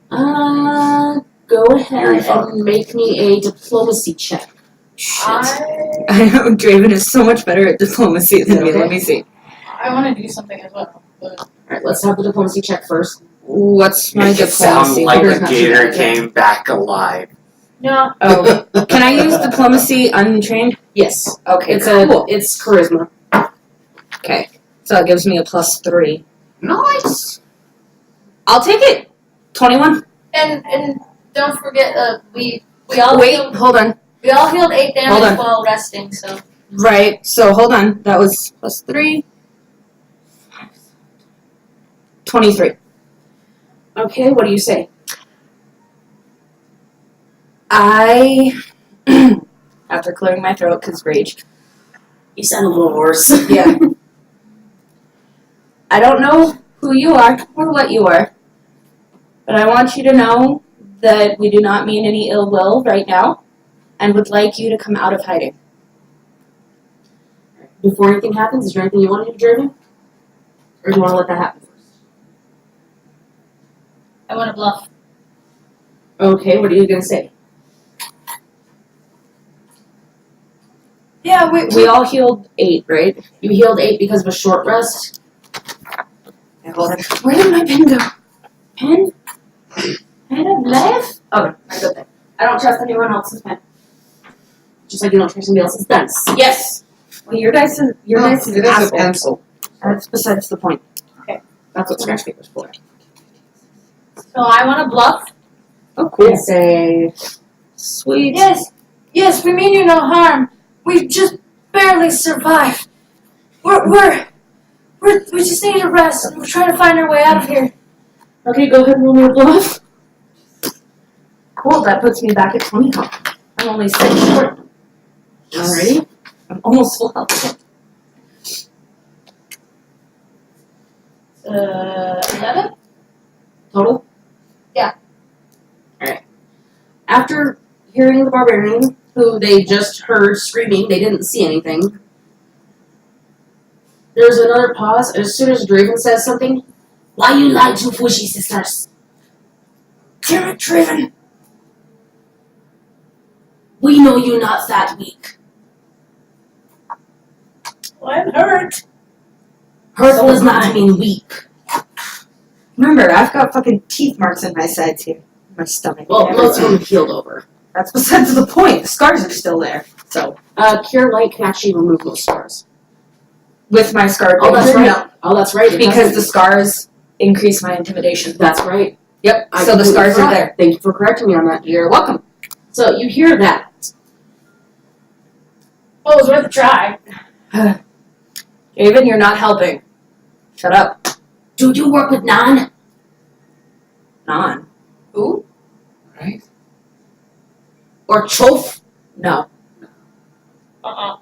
Go ahead Very fun. and make me a diplomacy check. Shit. I I know Draven is so much better at diplomacy than me. Okay. Let me see. want to do something as well. But Alright, let's have the diplomacy check first. What's my Make it sound diplomacy? like There's the not too gator bad, yeah. came back alive. no, Oh, can I use diplomacy untrained? Yes. Okay, It's cool. it's charisma. Okay, so it gives me a +3. Nice. I'll take it. 21. and don't forget we all Wait, healed, hold on. we all healed 8 Hold damage on. while resting. So Right. So hold on. That was +3. 23. Okay, what do you say? I, after clearing my throat because rage. You sound a little hoarse. Yeah. I don't know who you are or what you are, but I want you to know that we do not mean any ill will right now, and would like you to come out of hiding. Before anything happens, is there anything you want to do, Jeremy? Or do you want to let that happen first? I want to bluff. Okay, what are you gonna say? Yeah, we all healed 8, right? You healed 8 because of a short rest. Yeah, hold on. Where did my pen go? Pen? Pen of life? Oh, I got that. I don't trust anyone else's pen. Just like you don't trust somebody else's dice. Yes. Well, your dice is It an is a asshole. pencil. That's besides the point. That's what scratch paper's for. So I want to bluff. Oh, cool. And say, Sweet. Yes, we mean you no harm. We just barely survived. We just need a rest, and we're trying to find our way out of here. okay, go ahead and roll me a bluff. Cool, that puts me back at 20 health. I'm only 6 short. Alrighty. I'm almost full health. 11? Total? Yeah. Alright. After hearing the barbarian, who they just heard screaming, they didn't see anything. There's another pause. As soon as Draven says something, why you lie to Fushi sisters? Damn it, Draven. We know you're not that weak. Well, I'm hurt. Hurt does not mean weak. Remember, I've got fucking teeth marks in my sides here. My stomach. Well, most of them healed over. That's besides the point. The scars are still there. So, Cure Light can actually remove those scars. with my scar Oh, that's danger, right. no. Oh, that's right. it Because doesn't. the scars increase my intimidation. That's right. Yep. I So the completely scars are forgot. there. Thank you for correcting me on that. You're welcome. So you hear that. Well, it was worth a try. Draven, you're not helping. Shut up. Do you work with Nan? Non. Who? Right? Or Chof? No. Uh-uh.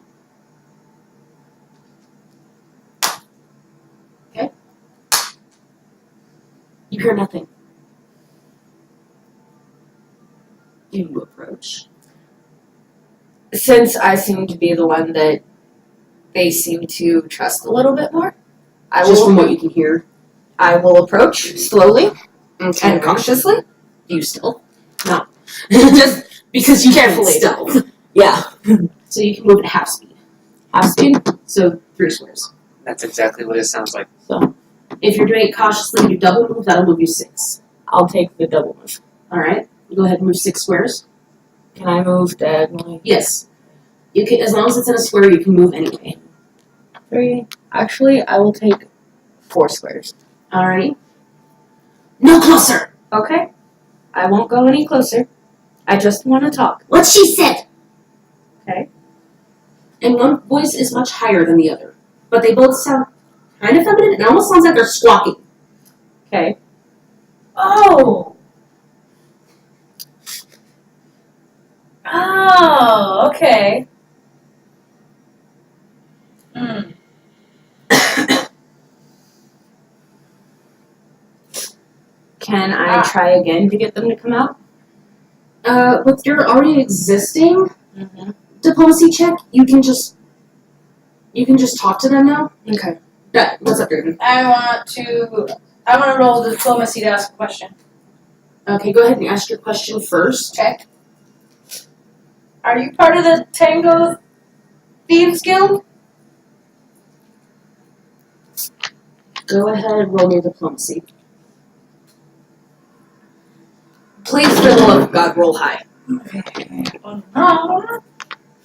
You hear nothing. You approach. Since I seem to be the one that they seem to trust a little bit more, Just from what you can hear. I will approach slowly Okay. and cautiously. You stealth? No. Just because you Carefully. can't stealth. Yeah. So you can move at half speed. Half speed. So 3 squares. That's exactly what it sounds like. So if you're doing it cautiously, you double move, that'll move you 6. I'll take the double move. Alright. Go ahead and move 6 squares. Can I move diagonally? Yes. You can, as long as it's in a square, you can move anyway. 3. Actually, I will take 4 squares. Alrighty. No closer! Okay. I won't go any closer. I just want to talk. What she said! Okay. And one voice is much higher than the other. But they both sound kind of feminine. It almost sounds like they're squawking. Okay. Oh! Oh, okay. Hmm. Can I try again to get them to come out? With your already existing Mm-hmm. diplomacy check, you can just talk to them now. Okay. Yeah, what's up, Draven? I want to roll diplomacy to ask a question. Okay, go ahead and ask your question first. Okay. Are you part of the Tango Thieves Guild? Go ahead, roll me diplomacy. Please, for the love of God, roll high. No.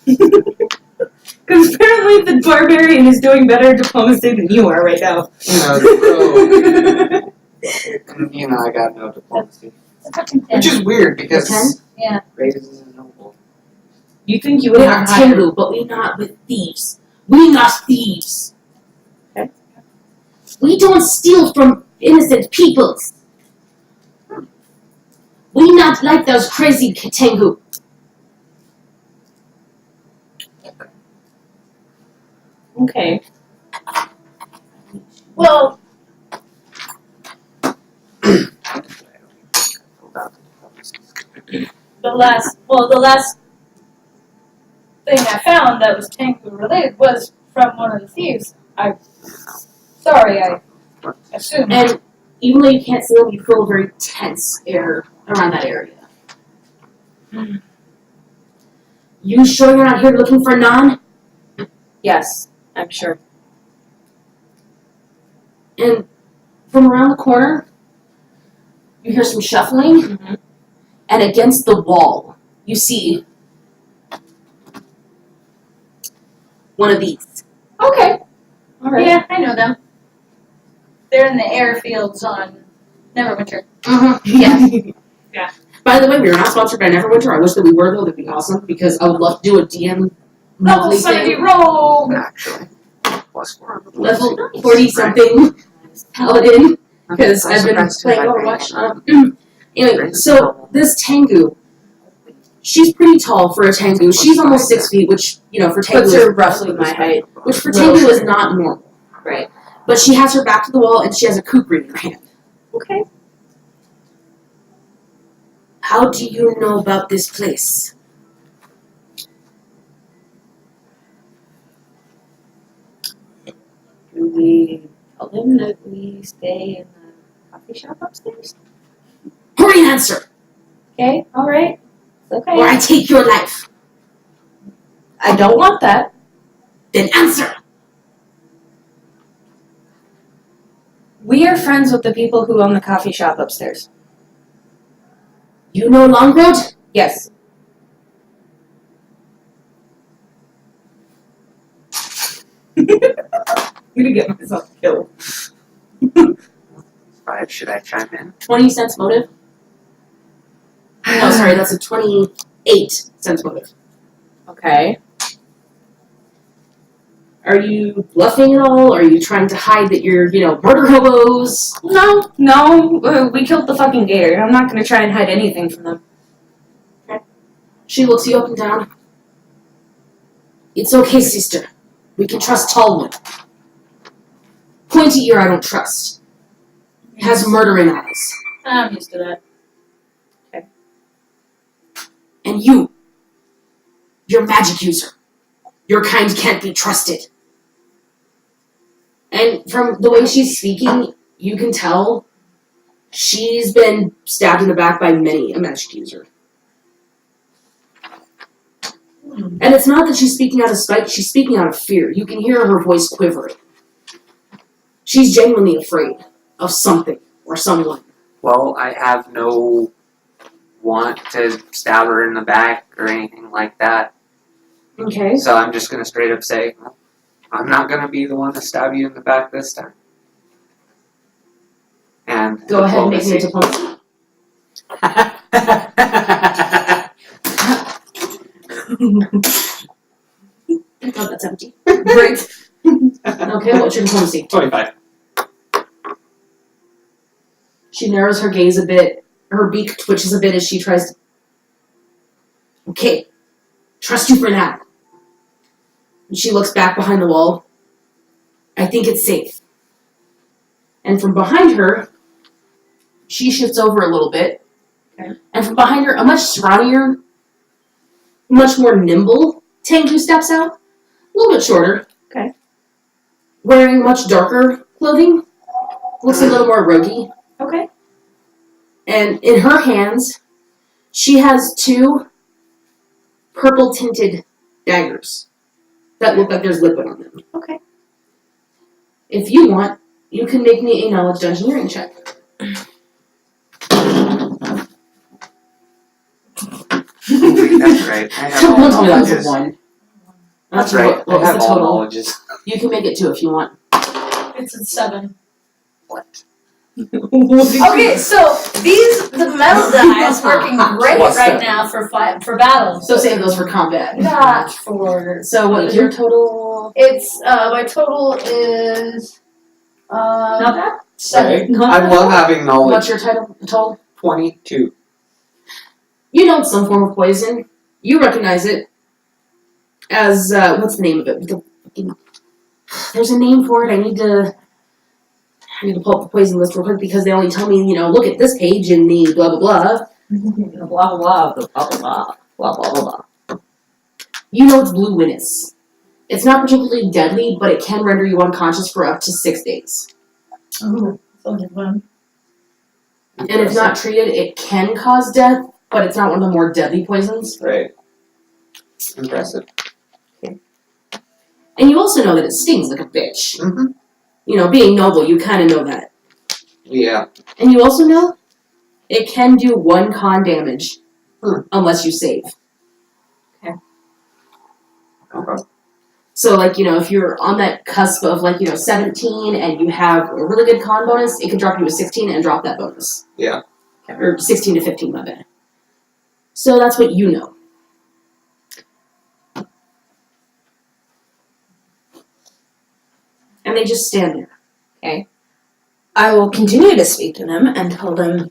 Because apparently the barbarian is doing better diplomacy than you are right now. I got no diplomacy. It's a fucking 10. Which is weird because 10? Yeah. Raven isn't noble. You think you We would are have higher? Tengu, but we not with thieves. We not thieves. Okay. We don't steal from innocent peoples. We not like those crazy Tengu. Okay. Well, the last thing I found that was Tango related was from one of the thieves. I assumed. And even though you can't see them, you feel a very tense air around that area. You sure you're not here looking for Nan? Yes, I'm sure. And from around the corner, you hear some shuffling, Mm-hmm. and against the wall, you see one of these. Okay. All right. Yeah, I know them. They're in the airfields on Neverwinter. Mm-hmm. Yeah. By the way, we are not sponsored by Neverwinter. I wish that we were, though. That'd be awesome, because I would love to do a DM Level monthly 70 thing. rogue! Actually, plus 4. Level 40-something paladin, because I've been playing Overwatch. Anyway, so this Tengu, she's pretty tall for a Tengu. She's almost 6 feet, which, you know, for Tengu Puts is her roughly my height. which for Tengu is not normal. Right. But she has her back to the wall, and she has a kukri in her hand. Okay. How do you know about this place? Do we tell them that we stay in the coffee shop upstairs? Hurry and answer, Okay. All right. Okay. or I take your life. I don't want that. Then answer. We are friends with the people who own the coffee shop upstairs. You know Longroad? Yes. I'm gonna get myself killed. 5, should I chime in? 20 cents motive? No, sorry, that's a 28 cents motive. Okay. Are you bluffing at all? Are you trying to hide that you're, murder hobos? No. We killed the fucking gator. I'm not gonna try and hide anything from them. She looks you up and down. It's okay, sister. We can trust Tallwood. Pointy ear I don't trust. Has murdering eyes. I'm used to that. And you're magic user. Your kind can't be trusted. And from the way she's speaking, you can tell she's been stabbed in the back by many a magic user. And it's not that she's speaking out of spite, she's speaking out of fear. You can hear her voice quivering. She's genuinely afraid of something or someone. Well, I have no want to stab her in the back or anything like that. Okay. So I'm just going to straight up say, well, I'm not going to be the one to stab you in the back this time. And Go ahead and make me a diplomacy. Thank God that's empty. Great. Okay, what's your diplomacy? 25. She narrows her gaze a bit. Her beak twitches a bit as she tries to... Okay. Trust you for now. And she looks back behind the wall. I think it's safe. And from behind her, she shifts over a little bit. Okay. And from behind her, a much scrawnier, much more nimble Tengu steps out. A little bit shorter. Okay. Wearing much darker clothing. Looks a little more roguey. Okay. And in her hands, she has 2 purple-tinted daggers that look like there's liquid on them. Okay. If you want, you can make me a knowledge engineering check. That's right. I have all Don't tell me that was a knowledges. 1. That's right. What I was have the all total? knowledges. You can make it 2 if you want. It's a 7. What? Okay, so the metal die is working great What's right that? now for battles. So save those for combat. Not for. So what is your total? It's my total is Not bad. 7. I love having knowledge. What's your total? 22. You know it's some form of poison. You recognize it as, what's the name of it? There's a name for it. I need to pull up the poison list real quick because they only tell me, look at this page in the blah, blah, blah. Blah blah blah blah blah blah blah blah blah. You know it's blue winnis. It's not particularly deadly, but it can render you unconscious for up to 6 days. Oh, so fun. And if not treated, it can cause death, but it's not one of the more deadly poisons. Right. Impressive. And you also know that it stings like a bitch. Mm-hmm. You know, being noble, you kind of know that. Yeah. And you also know it can do 1 con damage unless you save. Okay. So, like, you know, if you're on that cusp of, like, you know, 17 and you have a really good con bonus, it can drop you to 16 and drop that bonus. Yeah. Or 16 to 15, my bad. So that's what you know. And they just stand there. I will continue to speak to them and tell them,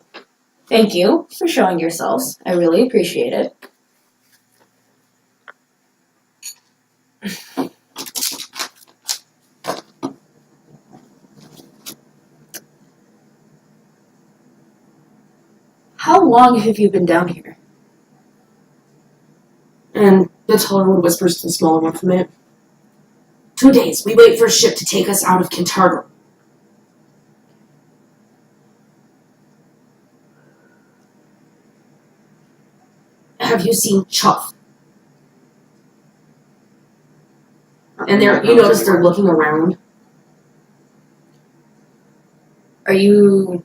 thank you for showing yourselves. I really appreciate it. How long have you been down here? And the taller one whispers to the smaller one for a minute. 2 days. We wait for a ship to take us out of Kintargo. Have you seen Chuff? And you notice they're looking around. Are you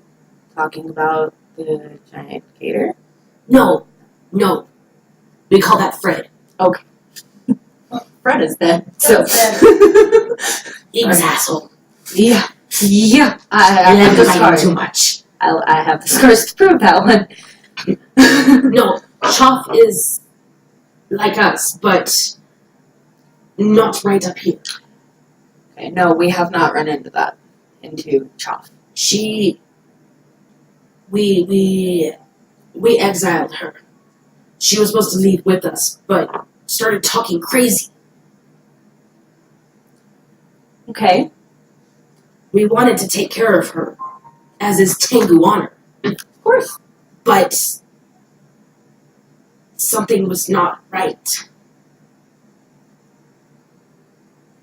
talking about the giant gator? No. We call that Fred. Fred is dead. So He's asshole. yeah. I And have the I'm scars. too much. I have the scars to prove that one. No, Chuff is like us, but not right up here. Okay, no, we have not run into that. Into Choff. We exiled her. She was supposed to leave with us, but started talking crazy. Okay. We wanted to take care of her, as is Tengu honor. Of course. But something was not right.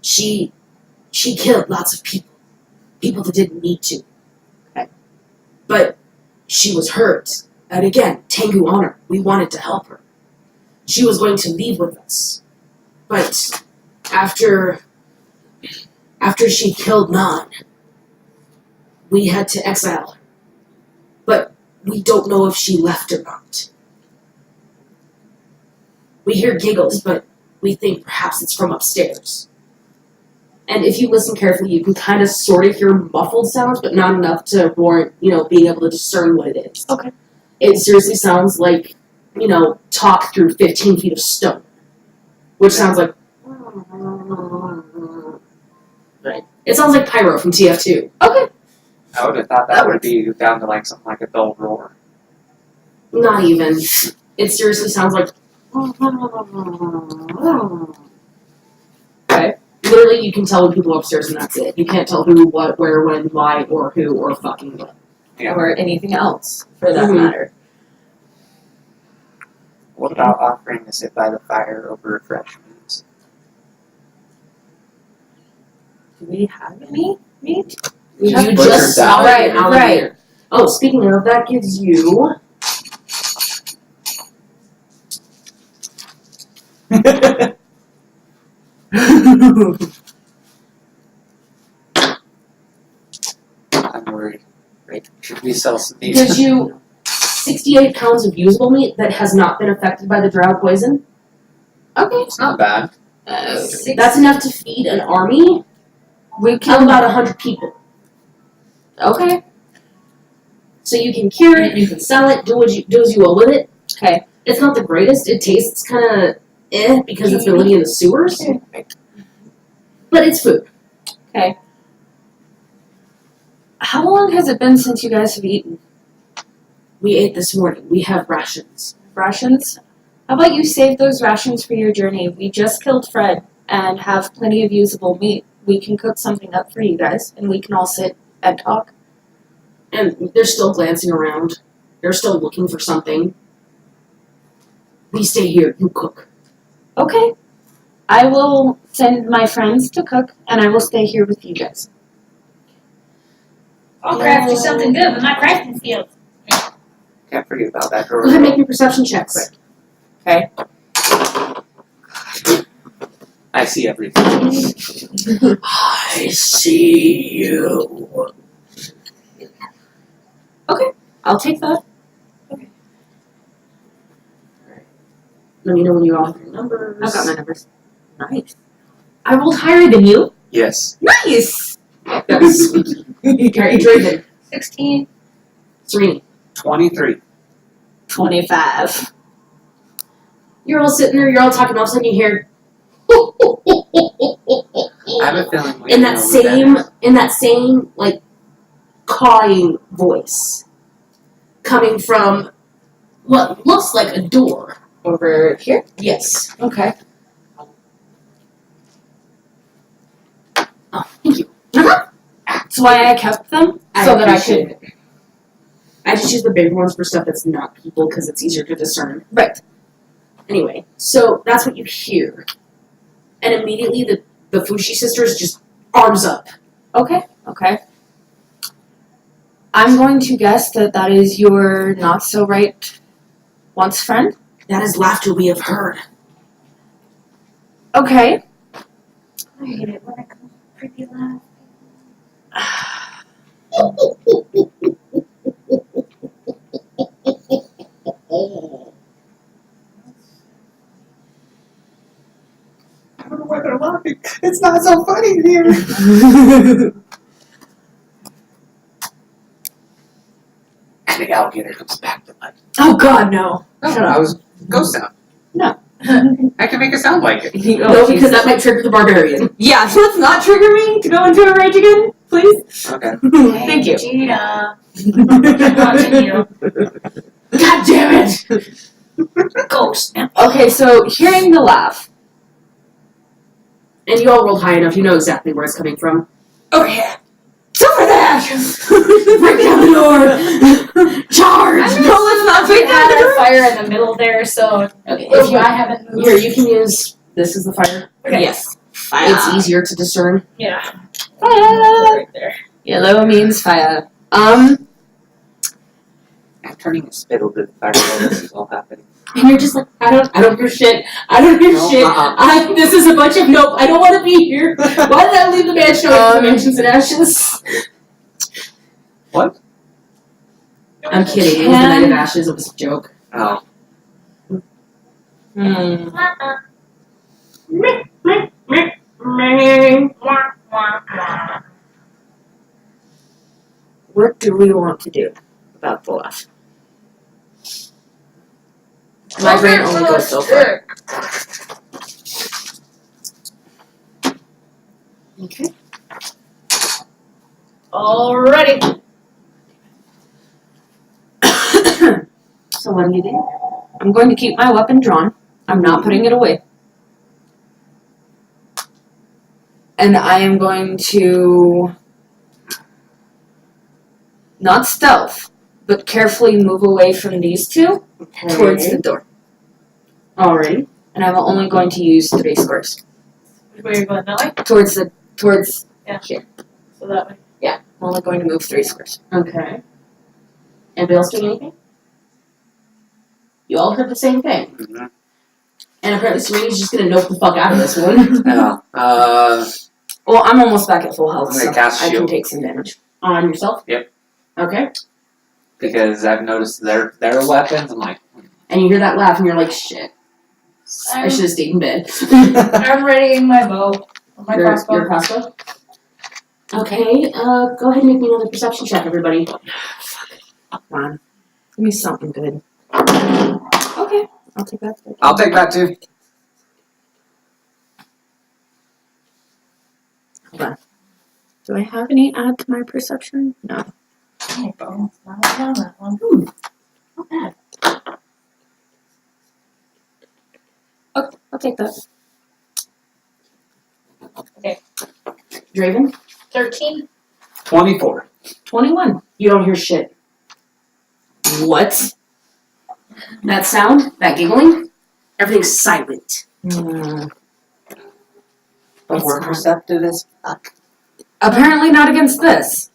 She killed lots of people that didn't need to. Okay. But she was hurt, and again, Tengu honor. We wanted to help her. She was going to leave with us, but after she killed Nan, we had to exile her. But we don't know if she left or not. We hear giggles, but we think perhaps it's from upstairs. And if you listen carefully, you can kind of sort of hear muffled sounds, but not enough to warrant, being able to discern what it is. Okay. It seriously sounds like, talk through 15 feet of stone. Which sounds like... Right. It sounds like Pyro from TF2. Okay. I would have thought that would be down to like something like a dull roar. Not even. It seriously sounds like... Okay. Literally, you can tell when people are upstairs and that's it. You can't tell who, what, where, when, why, or who, or fucking what. Yeah. Or anything else, for that Mhm. matter. What about offering to sit by the fire over refreshments? Do we have any meat? You Just just butchered saw that. it out Right. here. Oh, speaking of, that gives you... I'm worried. Right. Should we sell some meat? gives you 68 pounds of usable meat that has not been affected by the drow poison. Okay. It's not bad. That's enough to feed an army We of can. about 100 people. Okay. So you can cure it, you can sell it, do as you will with it. Okay. It's not the greatest. It tastes kind of because it's been living in the sewers. But it's food. Okay. How long has it been since you guys have eaten? We ate this morning. We have rations. Rations? How about you save those rations for your journey? We just killed Fred and have plenty of usable meat. We can cook something up for you guys, and we can all sit and talk. And they're still glancing around. They're still looking for something. We stay here. You cook. Okay. I will send my friends to cook, and I will stay here with you guys. I'll craft you something good with my crafting skills. Can't forget about that Go door. ahead and make your perception checks. Okay. I see everything. I see you. I'll take that. Let me know when you all have your numbers. I've got my numbers. Nice. I rolled higher than you. Yes. Nice. Yes. Alright, Draven. 16. Serene. 23. 25. You're all sitting there, you're all talking, all of a sudden you hear I have a feeling we in know who that same like cawing voice coming from what looks like a door. Over here? Yes. Okay. Oh, thank you. That's why I kept them. So that I could. I just use the big ones for stuff that's not people because it's easier to discern. Right. Anyway, so that's what you hear. And immediately the Fushi sisters just arms up. Okay. Okay. I'm going to guess that that is your not so right once friend. That is laughter we have heard. Okay. I hate it when it comes creepy laugh. I don't know why they're laughing. It's not so funny here. And the alligator comes back to life. Oh God, no. No, I was ghost sound. No. I can make it sound like it. No, because that might trigger the barbarian. Yeah, so let's not trigger me to go into a rage again, please. Okay. Thank you. Vegeta. God damn it! Ghost. Okay, so hearing the laugh. And you all rolled high enough, you know exactly where it's coming from. Over here. It's over there. Break down the door! Charge! No, let's not break down had the a door. fire in the middle there, so if I haven't moved. Here, you can use. This is the fire. Okay. Yes. It's easier to discern. Yeah. Fire. Right there. Yellow means fire. I'm turning a spittle to the fire while this is all happening. And you're just like, I don't hear shit. I don't hear No, shit. This is a bunch of nope. I don't want to be here. Why did I leave the mansion with the mansions in ashes? What? I'm kidding. It was the night of ashes. It was a joke. Oh. Hmm. What do we want to do about the laugh? My brain only goes so far. Okay. Alrighty. So what do you do? I'm going to keep my weapon drawn. I'm not putting it away. And I am going to not stealth, but carefully move away from these two towards the door. Alrighty. And I'm only going to use 3 squares. Which way are you going, that way? Towards So that way. I'm only going to move 3 squares. Okay. Anybody else doing anything? You all heard the same thing. Mm-hmm. And apparently Serena's just gonna nope the fuck out of this one. Yeah. Well, I'm almost back at full health, I'm gonna so cast I can shield. take some damage. On yourself? Yep. Okay. Because I've noticed their weapons. I'm like, And you hear that laugh and you're like, shit. I should have stayed in bed. I'm readying my bow. My crossbow. Your crossbow? Okay, go ahead and make me another perception check, everybody. Come on. Give me something good. Okay. I'll take that. I'll take that too. Hold on. Do I have any add to my perception? No. Oh, bow. Not on that one. Not bad. Okay, I'll take that. Draven? 13. 24. 21. You don't hear shit. What? That sound, that giggling, everything's silent. Hmm. But we're perceptive as fuck. Apparently not against this.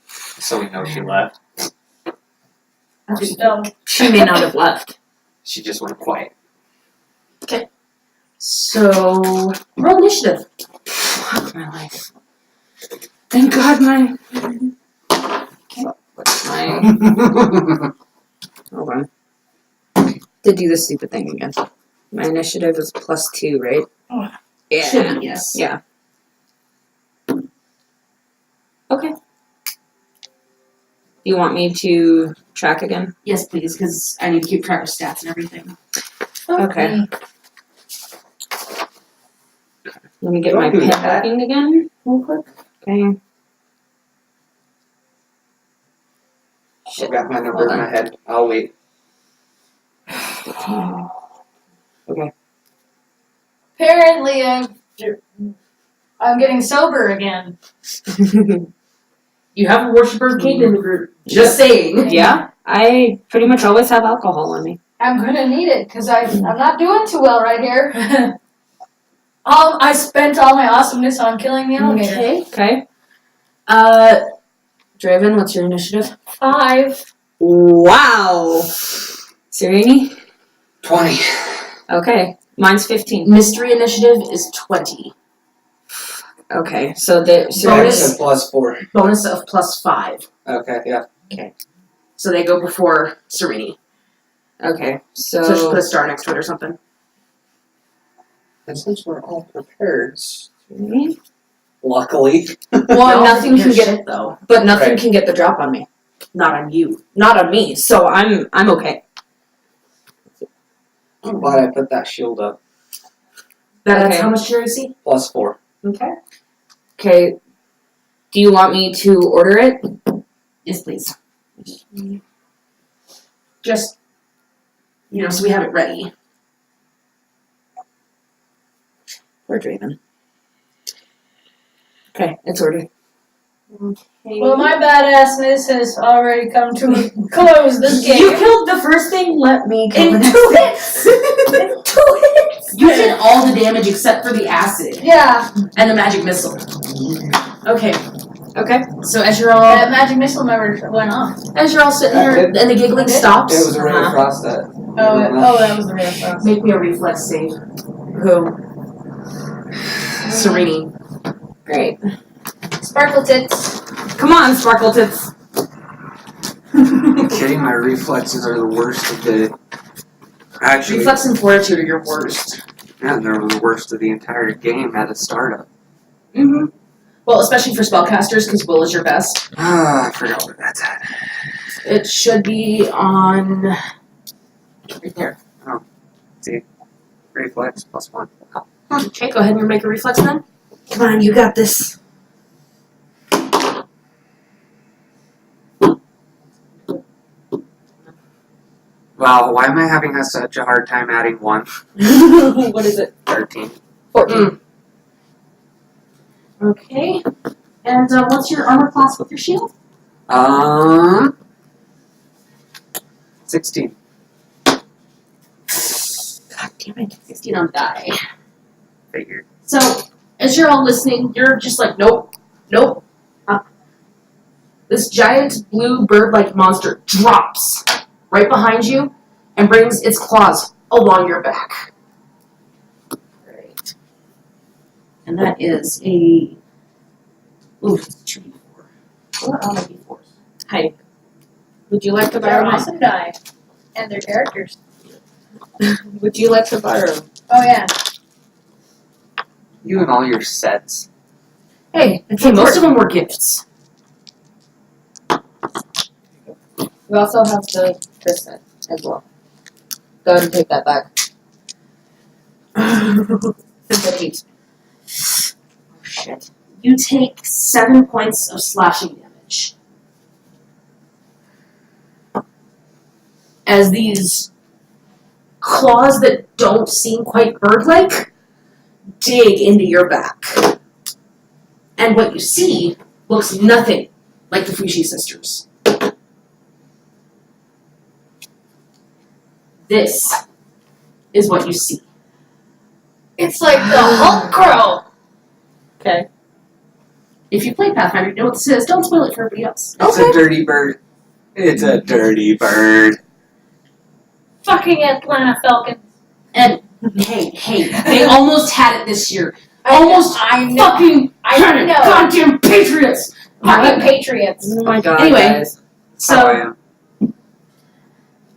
So we know she left. No. She may not have left. She just went quiet. So, roll initiative. Fuck my life. Thank God my. What's my. Hold on. To do the stupid thing again. My initiative is +2, right? Yeah. Should be, yes. Yeah. Okay. You want me to track again? Yes, please, because I need to keep track of stats and everything. Okay. Let me get Don't my do pen that. working again, real quick. Okay. I've got my number in my head. I'll wait. Apparently, I'm getting sober again. You have a worshiper king in the group. Just saying. Yeah, I pretty much always have alcohol on me. I'm gonna need it because I'm not doing too well right here. I spent all my awesomeness on killing the alligator. Okay. Okay. Draven, what's your initiative? 5. Wow. Serini? 20. Okay. Mine's 15. Mystery initiative is 20. Okay, so the Bonus. +4. Bonus of +5. Okay, yeah. So they go before Serini. Okay, So just put so a star next to it or something. And since we're all prepared, Serini? luckily. Well, nothing can get it though. but nothing Right. can get the drop on me. Not on you. Not on me. So I'm okay. I'm glad I put that shield up. That's Okay. how much your AC? +4. Okay. Okay. Do you want me to order it? Yes, please. Just, so we have it ready. Poor Draven. Okay, it's ordered. Well, my badassness has already come to a close this game. You killed the first thing, let me kill the In next 2 thing. hits! In 2 hits! You did all the damage except for the acid Yeah, and the magic missile. Okay. Okay. So as you're all that magic missile never went off. sitting there and the giggling It stops, It was a ray of Uh-huh. frost that. That was the real frost. make me a reflex save. Who? Serini. Great. Sparkle tits. Come on, Sparkle Tits. Kidding, my reflexes are the worst of the. Actually, Reflex and fortitude are your worst. yeah, they're the worst of the entire game at a startup. Mm-hmm. Well, especially for spellcasters, because Will is your best. Ah, I forgot where that's at. It should be on right there. Reflex +1. Okay, go ahead and make a reflex then. Come on, you got this. Wow, why am I having such a hard time adding 1? What is it? 13. 14. Okay. And what's your armor class with your shield? 16. God damn it. 16 on die. Figured. So, as you're all listening, you're just like, nope, nope. This giant blue bird-like monster drops right behind you and brings its claws along your back. Great. And that is a... Ooh, it's 2d4. What are my d4s? Hi. Would you like to They're borrow? awesome die. And their characters. Would you like to borrow? Oh, yeah. You and all your sets. Hey, most of them were gifts. We also have this set as well. Go ahead and take that back. 8. Oh, shit. You take 7 points of slashing damage. As these claws that don't seem quite bird-like dig into your back. And what you see looks nothing like the Fushi sisters. This is what you see. It's like the Hulk Crow. Okay. If you play Pathfinder, you know what this is. Don't spoil it for everybody else. It's a dirty bird. It's a dirty bird. Fucking Atlanta Falcons. And hey, they almost had it this year. I know. Fucking I know. goddamn Patriots. Fucking Patriots. Oh my god, Anyway. guys. So How I am.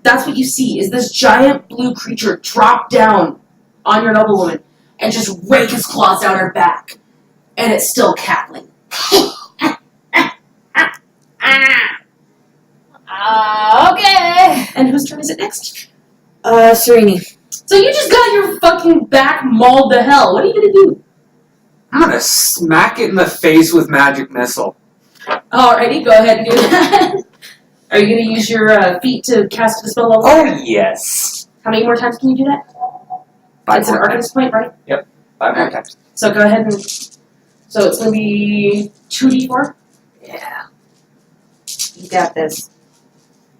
that's what you see is this giant blue creature drop down on your noblewoman and just rake his claws down her back, and it's still cackling. Okay. And whose turn is it next? Sereni. So you just got your fucking back mauled to hell. What are you gonna do? I'm gonna smack it in the face with magic missile. Alrighty, go ahead and do that. Are you gonna use your feet to cast the spell level? Oh yes. How many more times can you do that? 5 It's an more times. Arcanist point, right? 5 more times. So go ahead and. So it's gonna be 2d4. Yeah. You got this.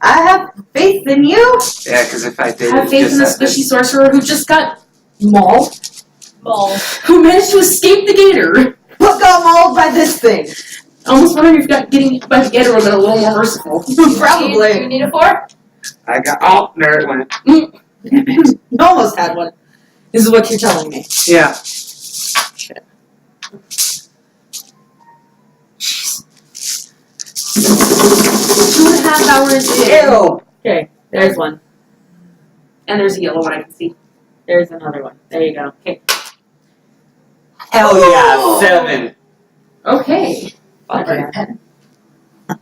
I have faith in you. Yeah, because if I did, Have it faith in the just had squishy this- sorcerer who just got mauled, Ball. who managed to escape the gator. What got mauled by this thing? Almost wondering if getting hit by the gator would have been a little more merciful. Probably. You need a 4? I got. Oh, there it went. Almost had one. This is what you're telling me. Yeah. 2.5 hours in. Ew. Okay, there's one. And there's a yellow one I can see. There's another one. There you go. Okay. Hell yeah, 7. Okay. Okay. Pen.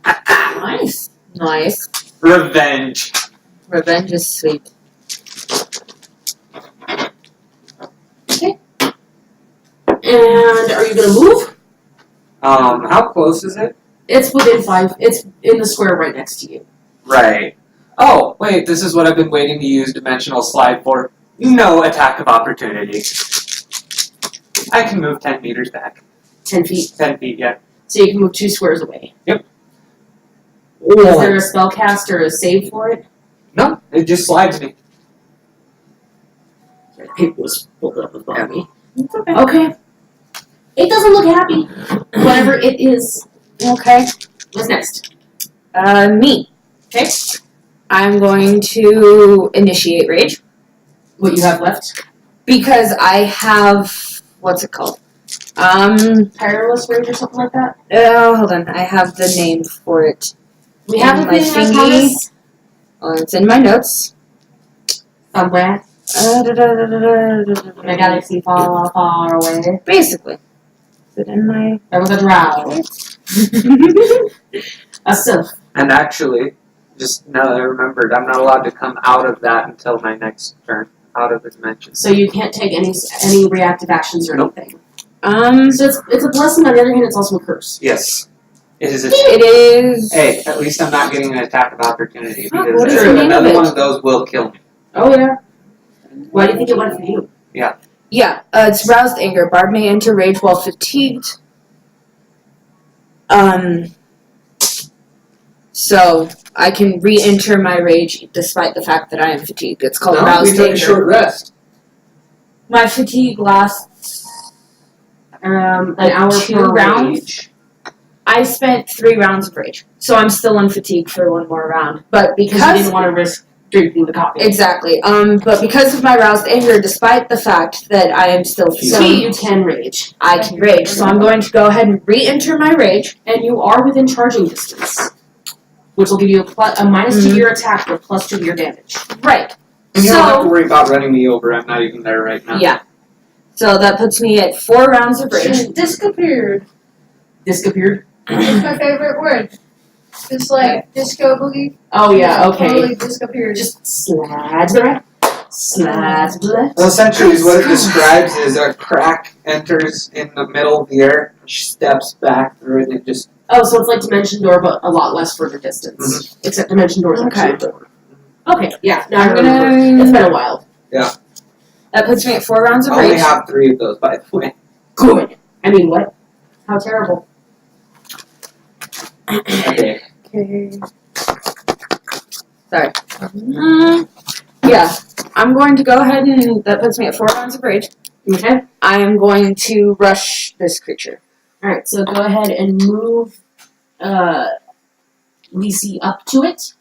Nice. Nice. Revenge. Revenge is sweet. And are you gonna move? How close is it? It's within 5. It's in the square right next to you. Right. Oh, wait, this is what I've been waiting to use Dimensional Slide for. No attack of opportunity. I can move 10 meters back. 10 feet. 10 feet, yeah. So you can move 2 squares away. Yep. Is there a spell cast or a save for it? No, it just slides me. The paper was pulled up above me. Okay. Okay. It doesn't look happy. Whatever it is. Okay. What's next? Me. Okay. I'm going to initiate rage What you have left? because I have what's it called? Tireless rage or something like that? Oh, hold on. I have the name for it. We And have a my thing, I thingy. promise. Oh, it's in my notes. Somewhere. In a galaxy far, far away. Basically. Is it in my... There was a drow. A sylph. And actually, just now that I remembered, I'm not allowed to come out of that until my next turn. Out of the dimension. So you can't take any reactive actions or Nope. anything. So it's a blessing, on the other hand, it's also a curse. Yes. It is a. it is... Hey, at least I'm not getting an attack of opportunity Oh, because what is the name of another it? one of those will kill me. Oh, yeah. Why do you think it went for you? Yeah, it's roused anger. Bard may enter rage while fatigued. So I can re-enter my rage despite the fact that I am fatigued. It's called No, roused we took anger. a short rest. My fatigue lasts An hour 2 per rounds. rage. I spent 3 rounds of rage, so I'm still on fatigue for 1 more round. But Because you because didn't want to risk drinking the coffee. exactly, but because of my roused anger, despite the fact that I am still So fatigued, you can rage. I can rage. So I'm going to go ahead and re-enter my rage. And you are within charging distance. Which will give you a minus 2 to your attack with plus 2 to your damage. Right. And you don't have to So worry about running me over. I'm not even there right now. yeah. So that puts me at 4 rounds of rage. She disappeared. Disappeared. It's my favorite word. Just like disco boogie. Oh yeah, okay. Totally disappeared. Just slide to the right. Slide to the left. Well, essentially, what it describes is a crack enters in the middle of the air, steps back through it, and just. Oh, so it's like Dimension Door, but a lot less further distance. Except Dimension Door is actually a door. Okay, yeah. Now I I'm remember. It's been a while. That puts me at 4 rounds of I only rage. have 3 of those, by the way. Good. I mean, what? How terrible. Okay. Okay. Sorry. Yeah. I'm going to go ahead and that puts me at 4 rounds of rage. Okay. I am going to rush this creature. Alright, so go ahead and move DC up to it.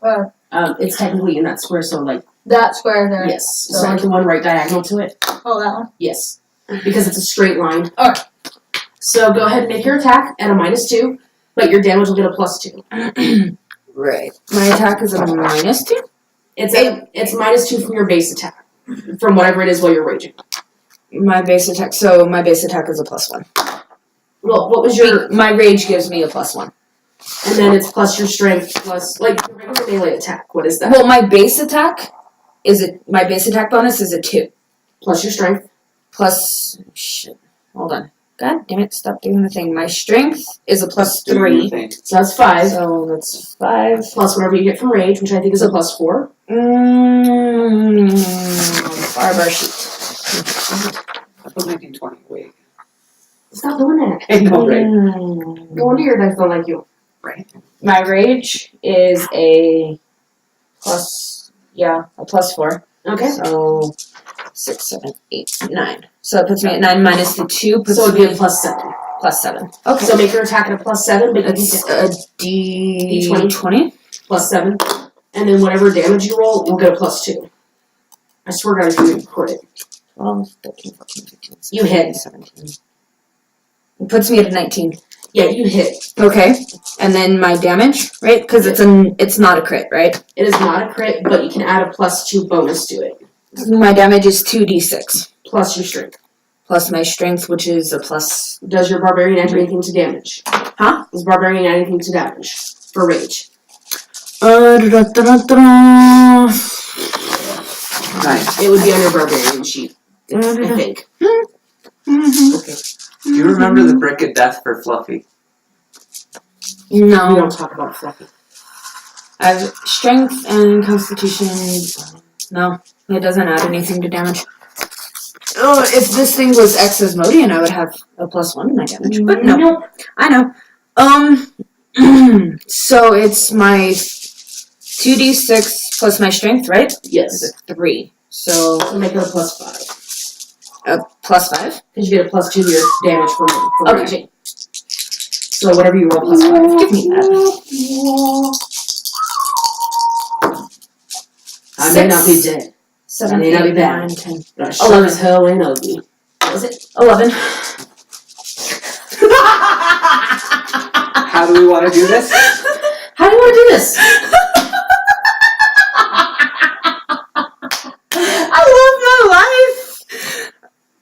Where? It's technically in that square, so like That square there. yes, so like the one right diagonal to it. Oh, that one. Yes, because it's a straight line. Alright. So go ahead and make your attack at a -2, but your damage will get a +2. Right. My attack is a -2? It's -2 from your base attack, from whatever it is while you're raging. My base attack. So my base attack is a +1. Well, what was your? My rage gives me a +1. And then it's plus your strength plus like your regular melee attack. What is that? Well, my base attack bonus is a 2. Plus your strength. Plus shit. Hold on. God damn it! Stop doing the thing. My strength is a +3. So that's 5. So that's 5. Plus whatever you get from rage, which I think is a +4. Barbar sheet. I put 1920. Wait. Stop doing that. I know, right? No wonder your dice don't like you. My rage is a +4. Okay. So 6, 7, 8, 9. So it puts me at 9 minus the 2 puts So it'd me be a +7. +7. Okay. So make your attack at a +7, but you It's can a D20. +7. And then whatever damage you roll, you'll get a +2. I swear to God, if you record it. 12, 13, 14, 15, 16, You hit. 17. It puts me at a 19. Yeah, you hit. Okay. And then my damage, right? Because it's not a crit, right? It is not a crit, but you can add a +2 bonus to it. My damage is 2d6. Plus your strength. Plus my strength, which is a plus. Does your barbarian add anything to damage? Huh? Does barbarian add anything to damage? For rage. Nice. It would be on your barbarian sheet, I think. Okay. Do you remember the brick of death for Fluffy? We No. don't talk about fluffy. I have strength and constitution. No, it doesn't add anything to damage. Oh, if this thing was Exosmodian, I would have a +1 in my damage. But no. Nope. I know. So it's my 2d6 plus my strength, right? Yes. Is it 3? So So make it a +5. a +5? Because you get a +2 to your damage from Okay. raging. So whatever you roll +5. Give me that. I may not be dead. 7, may not be 8, bad. 9, 10. But I sure as hell ain't ugly. What was it? 11. How do we want to do this? How do you want to do this? I love my life!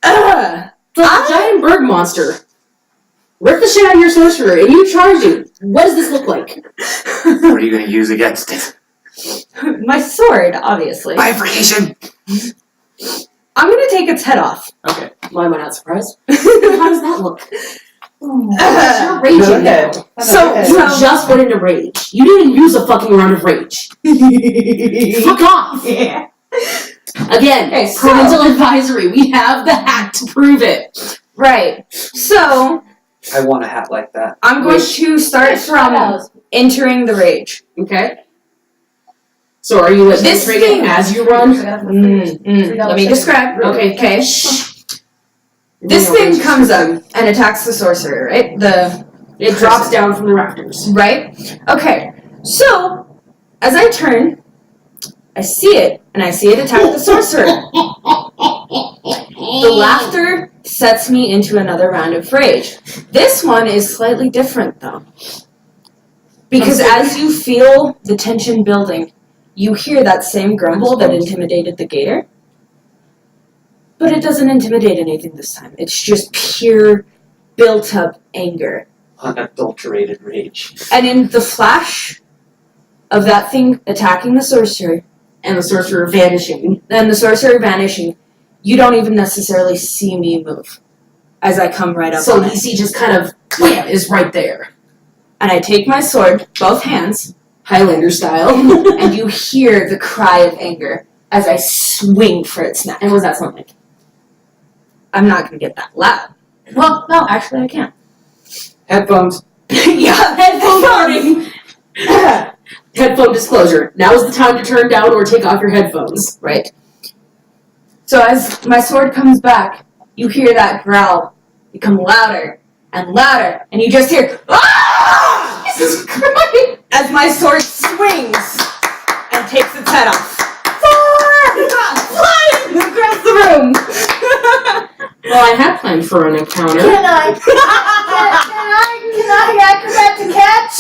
It's like a giant bird monster. Rip the shit out of your sorcerer and you charge it. What does this look like? What are you going to use against it? My sword, obviously. Bifurcation! I'm gonna take its head off. Okay. Why am I not surprised? How does that look? You're raging Go now. ahead. So You just went into rage. You didn't use a fucking round of rage. Fuck off! Yeah. Again, Okay, so- parental advisory. We have the hat to prove it. Right. So I want a hat like that. I'm going to start from entering the rage. Okay. So are you This entering thing- it as you run? Let me describe. Okay. Okay. This thing comes up and attacks the sorcerer, right? It drops down from the rafters. Right? Okay. So, as I turn, I see it, and I see it attack the sorcerer. The laughter sets me into another round of rage. This one is slightly different, though. Because as you feel the tension building, you hear that same grumble that intimidated the gator. But it doesn't intimidate anything this time. It's just pure, built-up anger. Unadulterated rage. And in the flash of that thing attacking the sorcerer, And the sorcerer vanishing. and the sorcerer vanishing, you don't even necessarily see me move as I come right up So on it. DC just kind of wham, is right there. And I take my sword, both hands, Highlander style. and you hear the cry of anger as I swing for its neck. And what does that sound like? I'm not going to get that loud. Well, no, actually I can't. Headphones. Yeah, Headphone warning. Headphone disclosure. Now is the time to turn down or take off your headphones. Right. So as my sword comes back, you hear that growl become louder and louder, and you just hear, "Ah!" Jesus for an encounter. Can I acrobat to catch?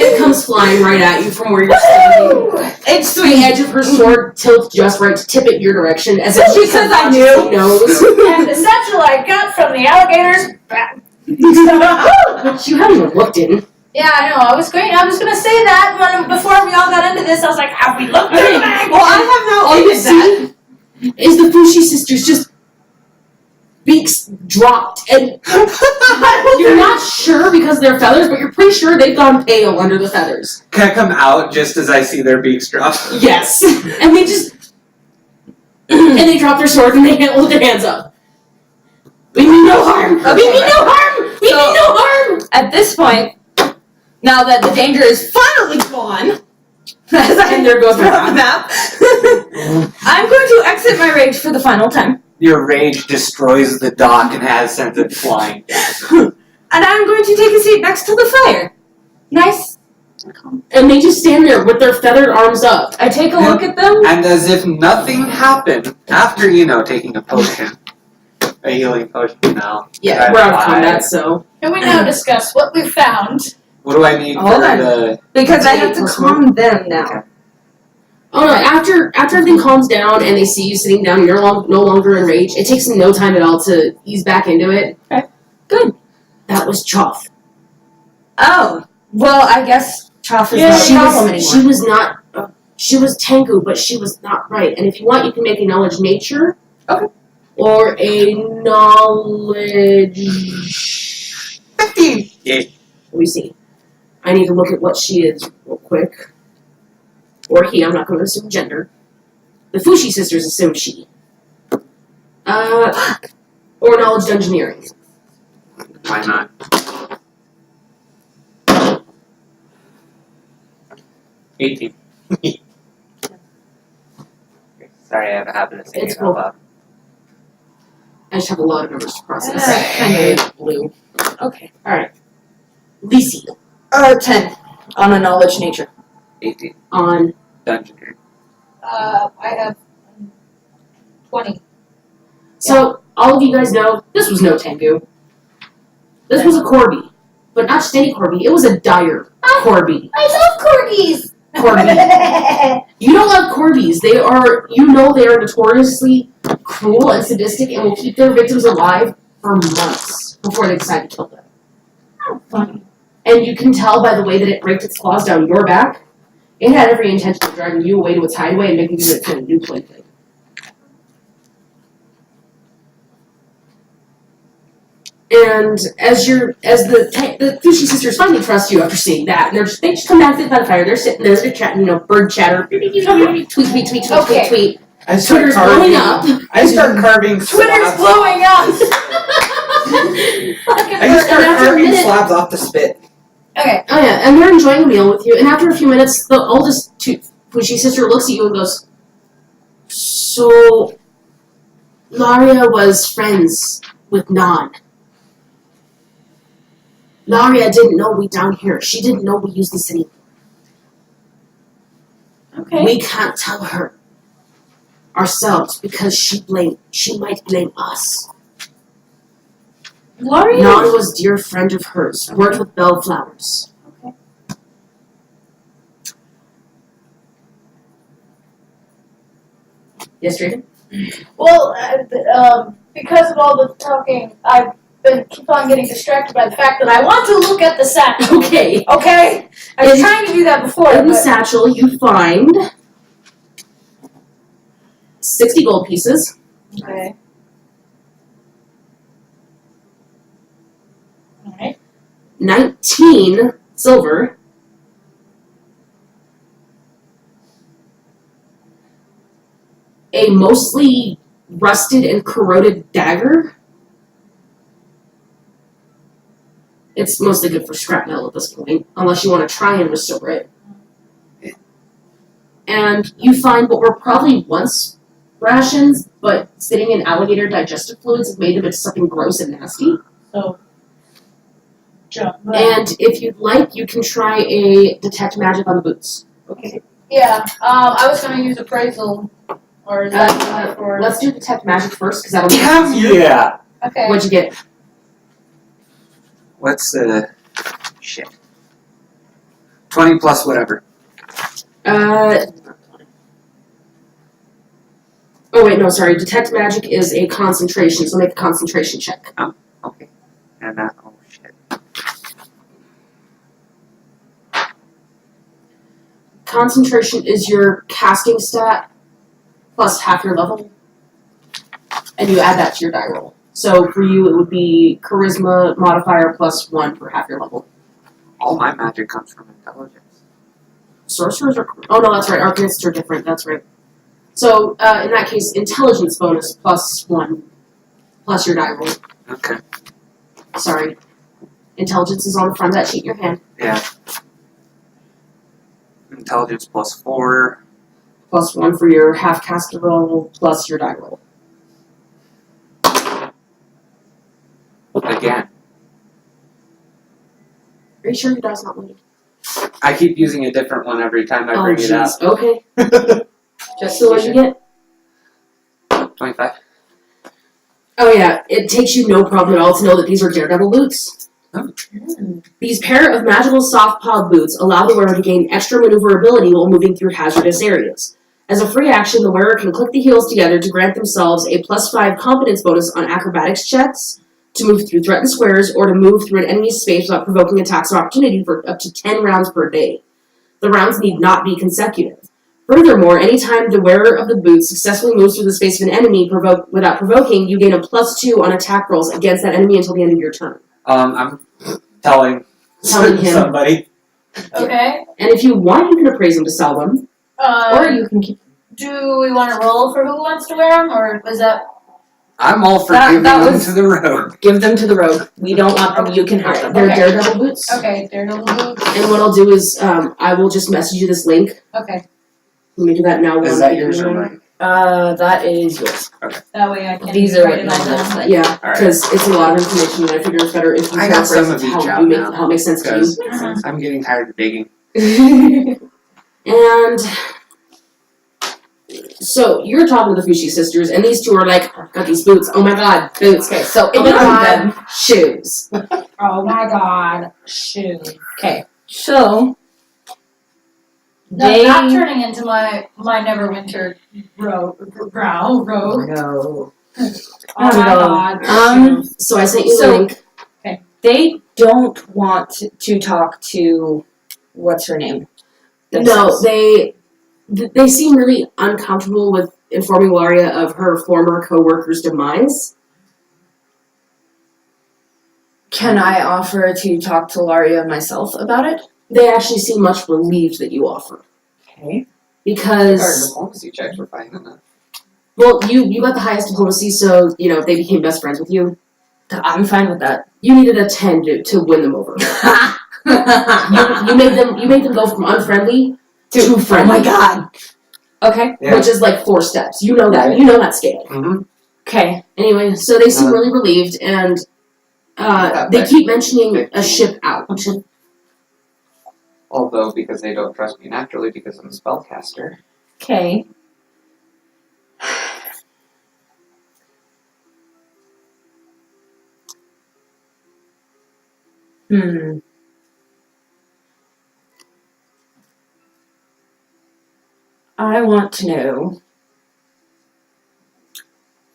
It comes flying right at you from where you're standing. It's The sweet. edge of her sword tilts just right to tip it your direction, as if She says I knew. knows. And the satchel I got from the alligator's back. But you haven't even looked in. Yeah, I know. I was gonna say that before we all got into this. I was like, have we looked in the bag? Well, I have now All you opened that. see is the Fushi sisters just beaks dropped, and you're not sure because they're feathers, but you're pretty sure they've gone pale under the feathers. Can I come out just as I see their beaks drop? Yes, and they just and they drop their swords and they hold their hands up. We mean no harm. We mean no harm. We mean no harm. At this point, now that the danger is finally gone, as I And there goes throw my the map, I'm going to exit my rage for the final time. Your rage destroys the dock and has sent it flying. And I'm going to take a seat next to the fire. Nice. And they just stand there with their feathered arms up. I take a look at them. And as if nothing happened, after, taking a potion, a healing potion now. Yeah, we're out of combat, so. Can we now discuss what we found? What do I need Hold for on. the... Because I have to calm them now. Oh no, after everything calms down and they see you sitting down, you're no longer in rage, it takes them no time at all to ease back into it. Okay. Good. That was Choth. Oh. Well, I guess Choff is not a she problem was, anymore. she was not, she was Tengu, but she was not right. And if you want, you can make a knowledge nature. Okay. Or a knowledge... 15! Yeah. Let me see. I need to look at what she is real quick. Or he, I'm not going to assume gender. The Fushi sisters assume she. Or knowledge engineering. Why not? $18. Sorry, I have a habit of saying It's it out loud. I just have a lot of numbers to process. Right. Blue. Okay, alright. Lisi 10 on a knowledge nature. 18. on Dungeon. I have 20. So, all of you guys know, this was no Tengu. This was a Corby. But not just any Corby, it was a dire Corby. I love corgis! Corby. You don't love Corbies. They are notoriously cruel and sadistic and will keep their victims alive for months before they decide to kill them. Oh, funny. And you can tell by the way that it raked its claws down your back, it had every intention of driving you away to its hideaway and making you a new plaything. And as the Fushi sisters finally trust you after seeing that, and they just come back to the fire. They're sitting there, they're chatting, bird chatter, tweet, Okay. tweet. I start Twitter's carving. blowing up. I start carving Twitter's slabs. blowing up! I just start after a carving minute- slabs off the spit. Okay. Oh yeah, and they're enjoying a meal with you. And after a few minutes, the oldest Fushi sister looks at you and goes, "So, Laria was friends with Nan. Laria didn't know we down here. She didn't know we use the city. Okay. We can't tell her ourselves because she might blame us. Gloria? Nan was a dear friend of hers, worked with bellflowers. Okay. Yes, Draven? Well, because of all the talking, I've keep on getting distracted by the fact that I want to look at the satchel. Okay. Okay? I was trying to do that before, In the but... satchel, you find 60 gold pieces, Okay. Alright. 19 silver, a mostly rusted and corroded dagger. It's mostly good for scrap metal at this point, unless you want to try and restore it. And you find what were probably once rations, but sitting in alligator digestive fluids have made them into something gross and nasty. So... Jump. And if you'd like, you can try a detect magic on the boots. Okay. Yeah, I was going to use appraisal, or is that for... Let's do detect magic first, because that'll Damn yeah! Okay. What'd you get? What's the shit? 20 plus whatever. Oh wait, no, sorry. Detect magic is a concentration, so make a concentration check. Okay. And that. Oh shit. Concentration is your casting stat plus half your level, and you add that to your die roll. So for you, it would be charisma modifier plus 1 for half your level. All my magic comes from intelligence. Sorcerers are. Oh no, that's right. Arcanists are different. That's right. So in that case, intelligence bonus plus 1 plus your die roll. Okay. Sorry. Intelligence is on the front of that sheet in your hand. Yeah. Intelligence plus 4. Plus 1 for your half caster roll plus your die roll. Again. Are you sure your die's not loaded? I keep using a different one every time I bring it up. Okay. Just So what did you get? 25. Oh yeah, it takes you no problem at all to know that these are Daredevil boots. Oh. These pair of magical soft-pawed boots allow the wearer to gain extra maneuverability while moving through hazardous areas. As a free action, the wearer can click the heels together to grant themselves a +5 competence bonus on acrobatics checks, to move through threatened squares, or to move through an enemy's space without provoking attacks of opportunity for up to 10 rounds per day. The rounds need not be consecutive. Furthermore, anytime the wearer of the boots successfully moves through the space of an enemy without provoking, you gain a +2 on attack rolls against that enemy until the end of your turn. I'm telling Telling him. somebody. Okay. And if you want, you can appraise them to sell them, or you can keep. Do we want to roll for who wants to wear them, or is that? I'm all for That giving them was- to the rogue. Give them to the rogue. We don't want them. You can have them. They're Okay. Daredevil boots. Okay, Daredevil boots. And what I'll do is, I will just message you this link. Okay, Let me do that now. Is while that I'm yours or doing mine? That is yours. that way I can These are write what it all mine looks down. like. Yeah, Alright. because it's a lot of information, and I figure it's better if you I got some paraphrase of each how out you make now, how it makes sense to because you. I'm getting tired of digging. And so you're talking to the Fushi sisters, and these two are like, got these boots. Oh my god, boots. Okay, so Oh my in god, them. shoes. Oh my god, shoot. Okay, so That's not turning into my Neverwinter rogue. no. Oh my god. So I sent you So- the link. They don't want to talk to what's her name. No, themselves. they seem really uncomfortable with informing Laria of her former co-worker's demise. Can I offer to talk to Laria myself about it? They actually seem much relieved that you offer. Okay. Our Because, diplomacy checks were fine enough. well, you got the highest diplomacy, so, you know, they became best friends with you. I'm fine with that. You needed a 10 to win them over. You made them go from unfriendly to friendly. Oh my god. Okay. Yeah. Which is like 4 steps. You know that. You know that scale. Mm-hmm. Okay. Anyway, so they seem really relieved, and they keep mentioning a ship out. Although, because they don't trust me naturally because I'm a spellcaster. Okay. I want to know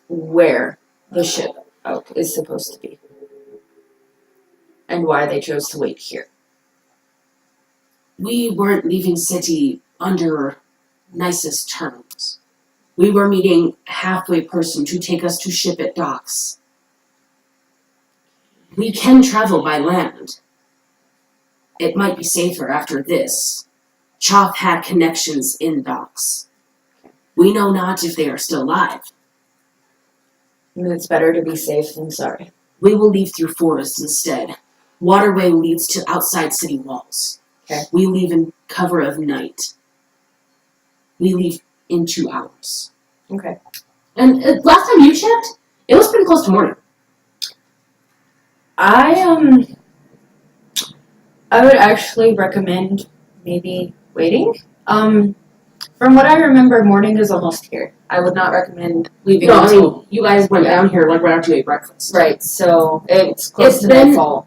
where the ship out is supposed to be. And why they chose to wait here. We weren't leaving city under nicest terms. We were meeting a halfway person to take us to ship at docks. We can travel by land. It might be safer after this. Choth had connections in docks. We know not if they are still alive. It's better to be safe than sorry. We will leave through forests instead. Waterway leads to outside city walls. Okay. We leave in cover of night. We leave in 2 hours. Okay. And last time you checked, it was pretty close to morning. I would actually recommend maybe waiting. From what I remember, morning is almost here. I would not recommend leaving No, I until mean, you guys went down here like right after you ate breakfast. right. So it's close It's to been- nightfall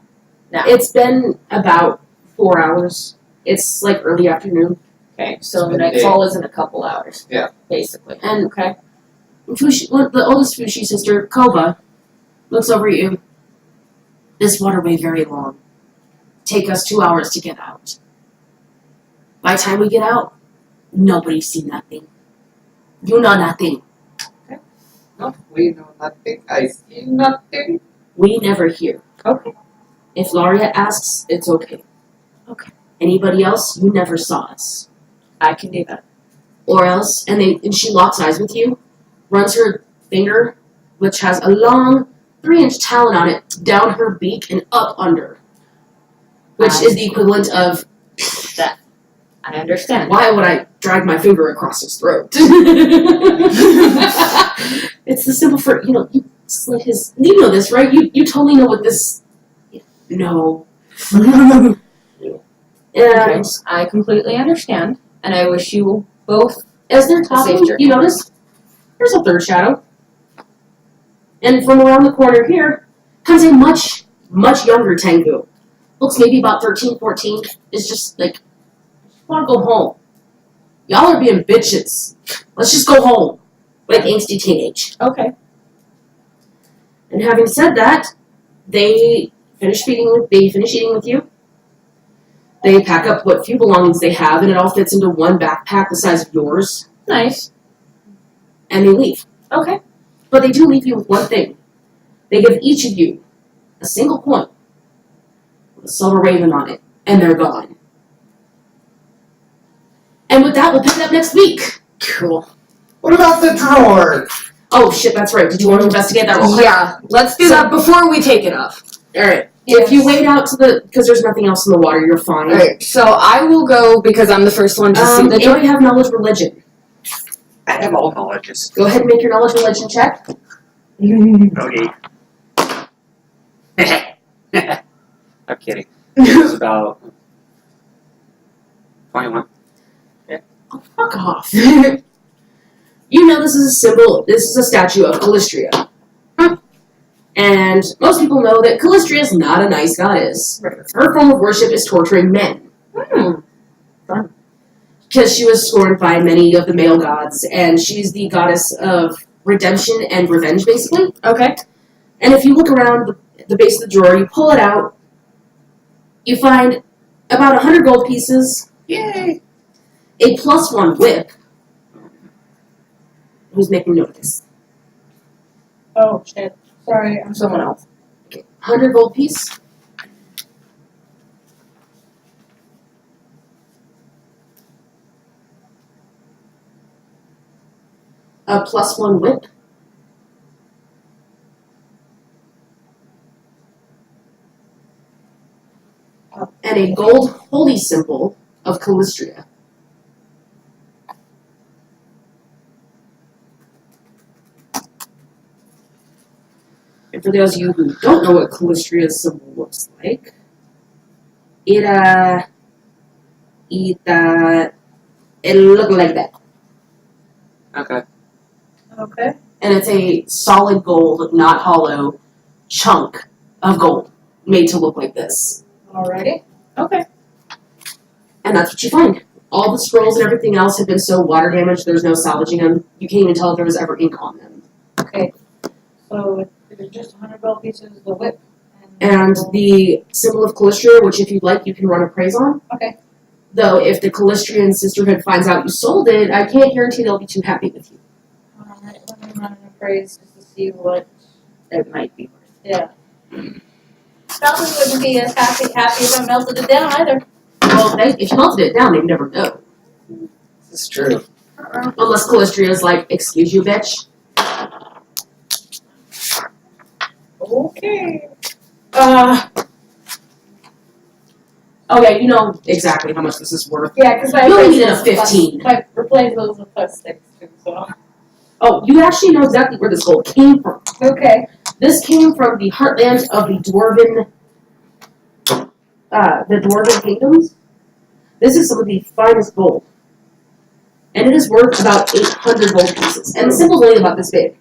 now. It's been about 4 hours. It's like early afternoon. Okay, so It's nightfall is in a couple hours. Yeah. Basically. And Okay. the oldest Fushi sister, Kova, looks over at you. This waterway very long. Take us 2 hours to get out. By the time we get out, nobody's seen nothing. You know nothing. No, we know nothing. I see nothing. We never hear. Okay. If Laria asks, it's okay. Okay. Anybody else, you never saw us. I can do that. Or else, and she locks eyes with you, runs her finger, which has a long 3-inch talon on it, down her beak and up under. Which is the equivalent of That. I understand. why would I drag my finger across his throat? It's the symbol for, you slit his. You know this, right? You totally know what this. No. And Okay, I completely understand, and I wish you both. as they're Safe talking, journey. you notice there's a third shadow. And from around the corner here comes a much, much younger Tengu. Looks maybe about 13, 14. Is just like, I want to go home. Y'all are being bitches. Let's just go home. Like angsty teenage. Okay. And having said that, they finish eating with you. They pack up what few belongings they have, and it all fits into one backpack the size of yours, Nice. and they leave. Okay. But they do leave you with one thing. They give each of you a single coin with a silver raven on it, and they're gone. And with that, we'll pick it up next week. Cool. What about the drawer? Oh shit, that's right. Did you want to investigate that real quick? Yeah. Let's do that before we take it off. Alright. If you wade out to because there's nothing else in the water, you're fine. Alright. So I will go because I'm the first one to see the door. Anybody have knowledge religion? I have all knowledges. Go ahead and make your knowledge religion check. Okay. I'm kidding. It was about 21. Oh, fuck off. You know this is a symbol, this is a statue of Callistria. And most people know that Callistria is not a nice goddess. Her form of worship is torturing men. Because she was scorned by many of the male gods, and she's the goddess of redemption and revenge, basically. Okay. And if you look around the base of the drawer, you pull it out, you find about 100 gold pieces, Yay! a +1 whip. Who's making note of this? Oh shit. Sorry, I'm someone else. 100 gold piece. A +1 whip. And a gold holy symbol of Callistria. And for those of you who don't know what Callistria's symbol looks like, it'll look like that. Okay. Okay. And it's a solid gold, not hollow, chunk of gold made to look like this. Alrighty. Okay. And that's what you find. All the scrolls and everything else have been so water damaged, there's no salvaging them. You can't even tell if there was ever ink on them. Okay. So there's just 100 gold pieces, the whip, And the symbol of Callistria, which if you'd like, you can run a praise on. Okay. Though, if the Callistrian Sisterhood finds out you sold it, I can't guarantee they'll be too happy with you. Alright, let me run an appraise just to see what. It might be worth. Yeah. Probably wouldn't be as happy if I melted it down either. Well, if you melted it down, they'd never know. This is true. Unless Callistria's like, excuse you, bitch. Okay. Oh yeah, you know exactly how much this is worth. Yeah, because my You only appraisal needed a is 15. My appraisal is a +6 too, so. Oh, you actually know exactly where this gold came from. Okay. This came from the heartland of the Dwarven kingdoms. This is some of the finest gold. and it is worth about 800 gold pieces. And the symbol's only about this big.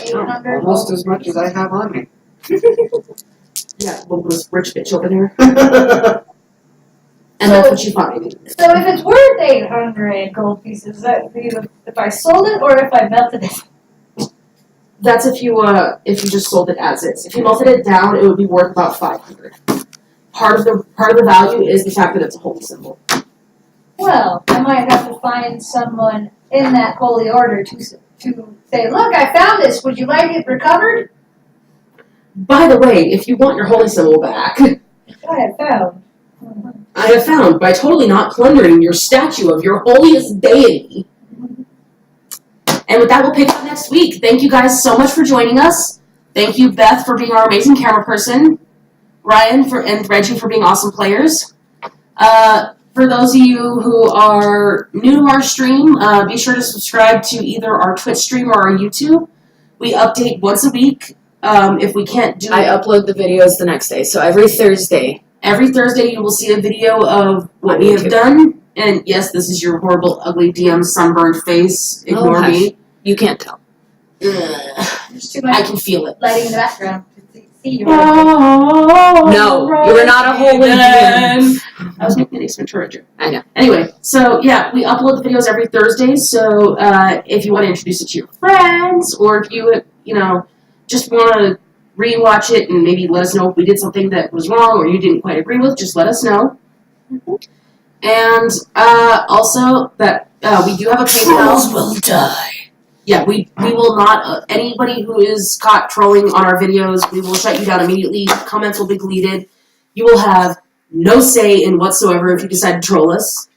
800. Almost as much as I have on me. Yeah, well, this rich bitch over there. Well, And that's what you find. So if it's worth 800 gold pieces, that would be if I sold it or if I melted it. That's if you just sold it as is. If you melted it down, it would be worth about 500. Part of the value is the fact that it's a holy symbol. Well, I might have to find someone in that holy order to say, look, I found this. Would you like it recovered? By the way, if you want your holy symbol back, I have found. I have found by totally not plundering your statue of your holiest deity. And with that, we'll pick up next week. Thank you guys so much for joining us. Thank you, Beth, for being our amazing camera person. Ryan and Reggie for being awesome players. For those of you who are new to our stream, be sure to subscribe to either our Twitch stream or our YouTube. We update once a week. If we can't do I upload the videos the next day, so every Thursday. Every Thursday you will see a video of what we have done. And yes, this is your horrible, ugly DM sunburned face. Ignore me. You can't tell. There's too I much can feel it. lighting in the background to see you. No, you are not a holy DM. I was making an Ace Ventura joke. I know. Anyway, so yeah, we upload the videos every Thursday. So if you want to introduce it to your friends, or if you just want to rewatch it and maybe let us know if we did something that was wrong or you didn't quite agree with, just let us know. And also that we do have a PayPal. will die. Yeah, we will not, anybody who is caught trolling on our videos, we will shut you down immediately. Comments will be deleted. You will have no say in whatsoever if you decide to troll us.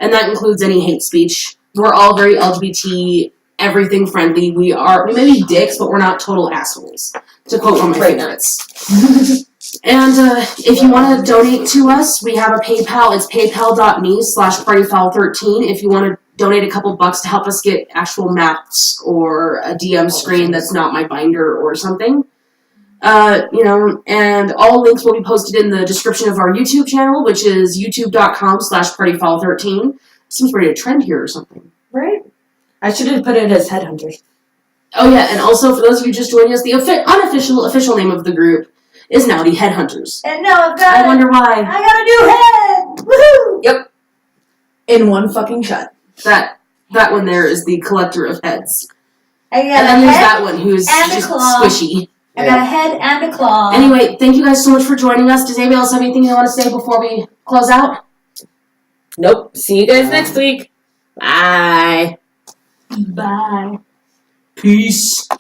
And that includes any hate speech. We're all very LGBT, everything friendly. We may be dicks, but we're not total assholes. To quote one of my favorites. And if you want to donate to us, we have a PayPal. It's paypal.me/partyfoul13. If you want to donate a couple bucks to help us get actual maps or a DM screen that's not my binder or something. And all links will be posted in the description of our YouTube channel, which is youtube.com/partyfoul13. Seems ready to trend here or something. Right? I should have put it as Headhunters. Oh yeah, and also for those of you just joining us, the unofficial official name of the group is now the Headhunters. And now I've got I wonder why. I got a new head! Woohoo! Yep. In one fucking shot. That one there is the collector of heads. I got And then a there's head, that one who's and a just claw. squishy. I got a head and a claw. Anyway, thank you guys so much for joining us. Does anybody else have anything they want to say before we close out? Nope. See you guys next week. Bye. Bye. Peace.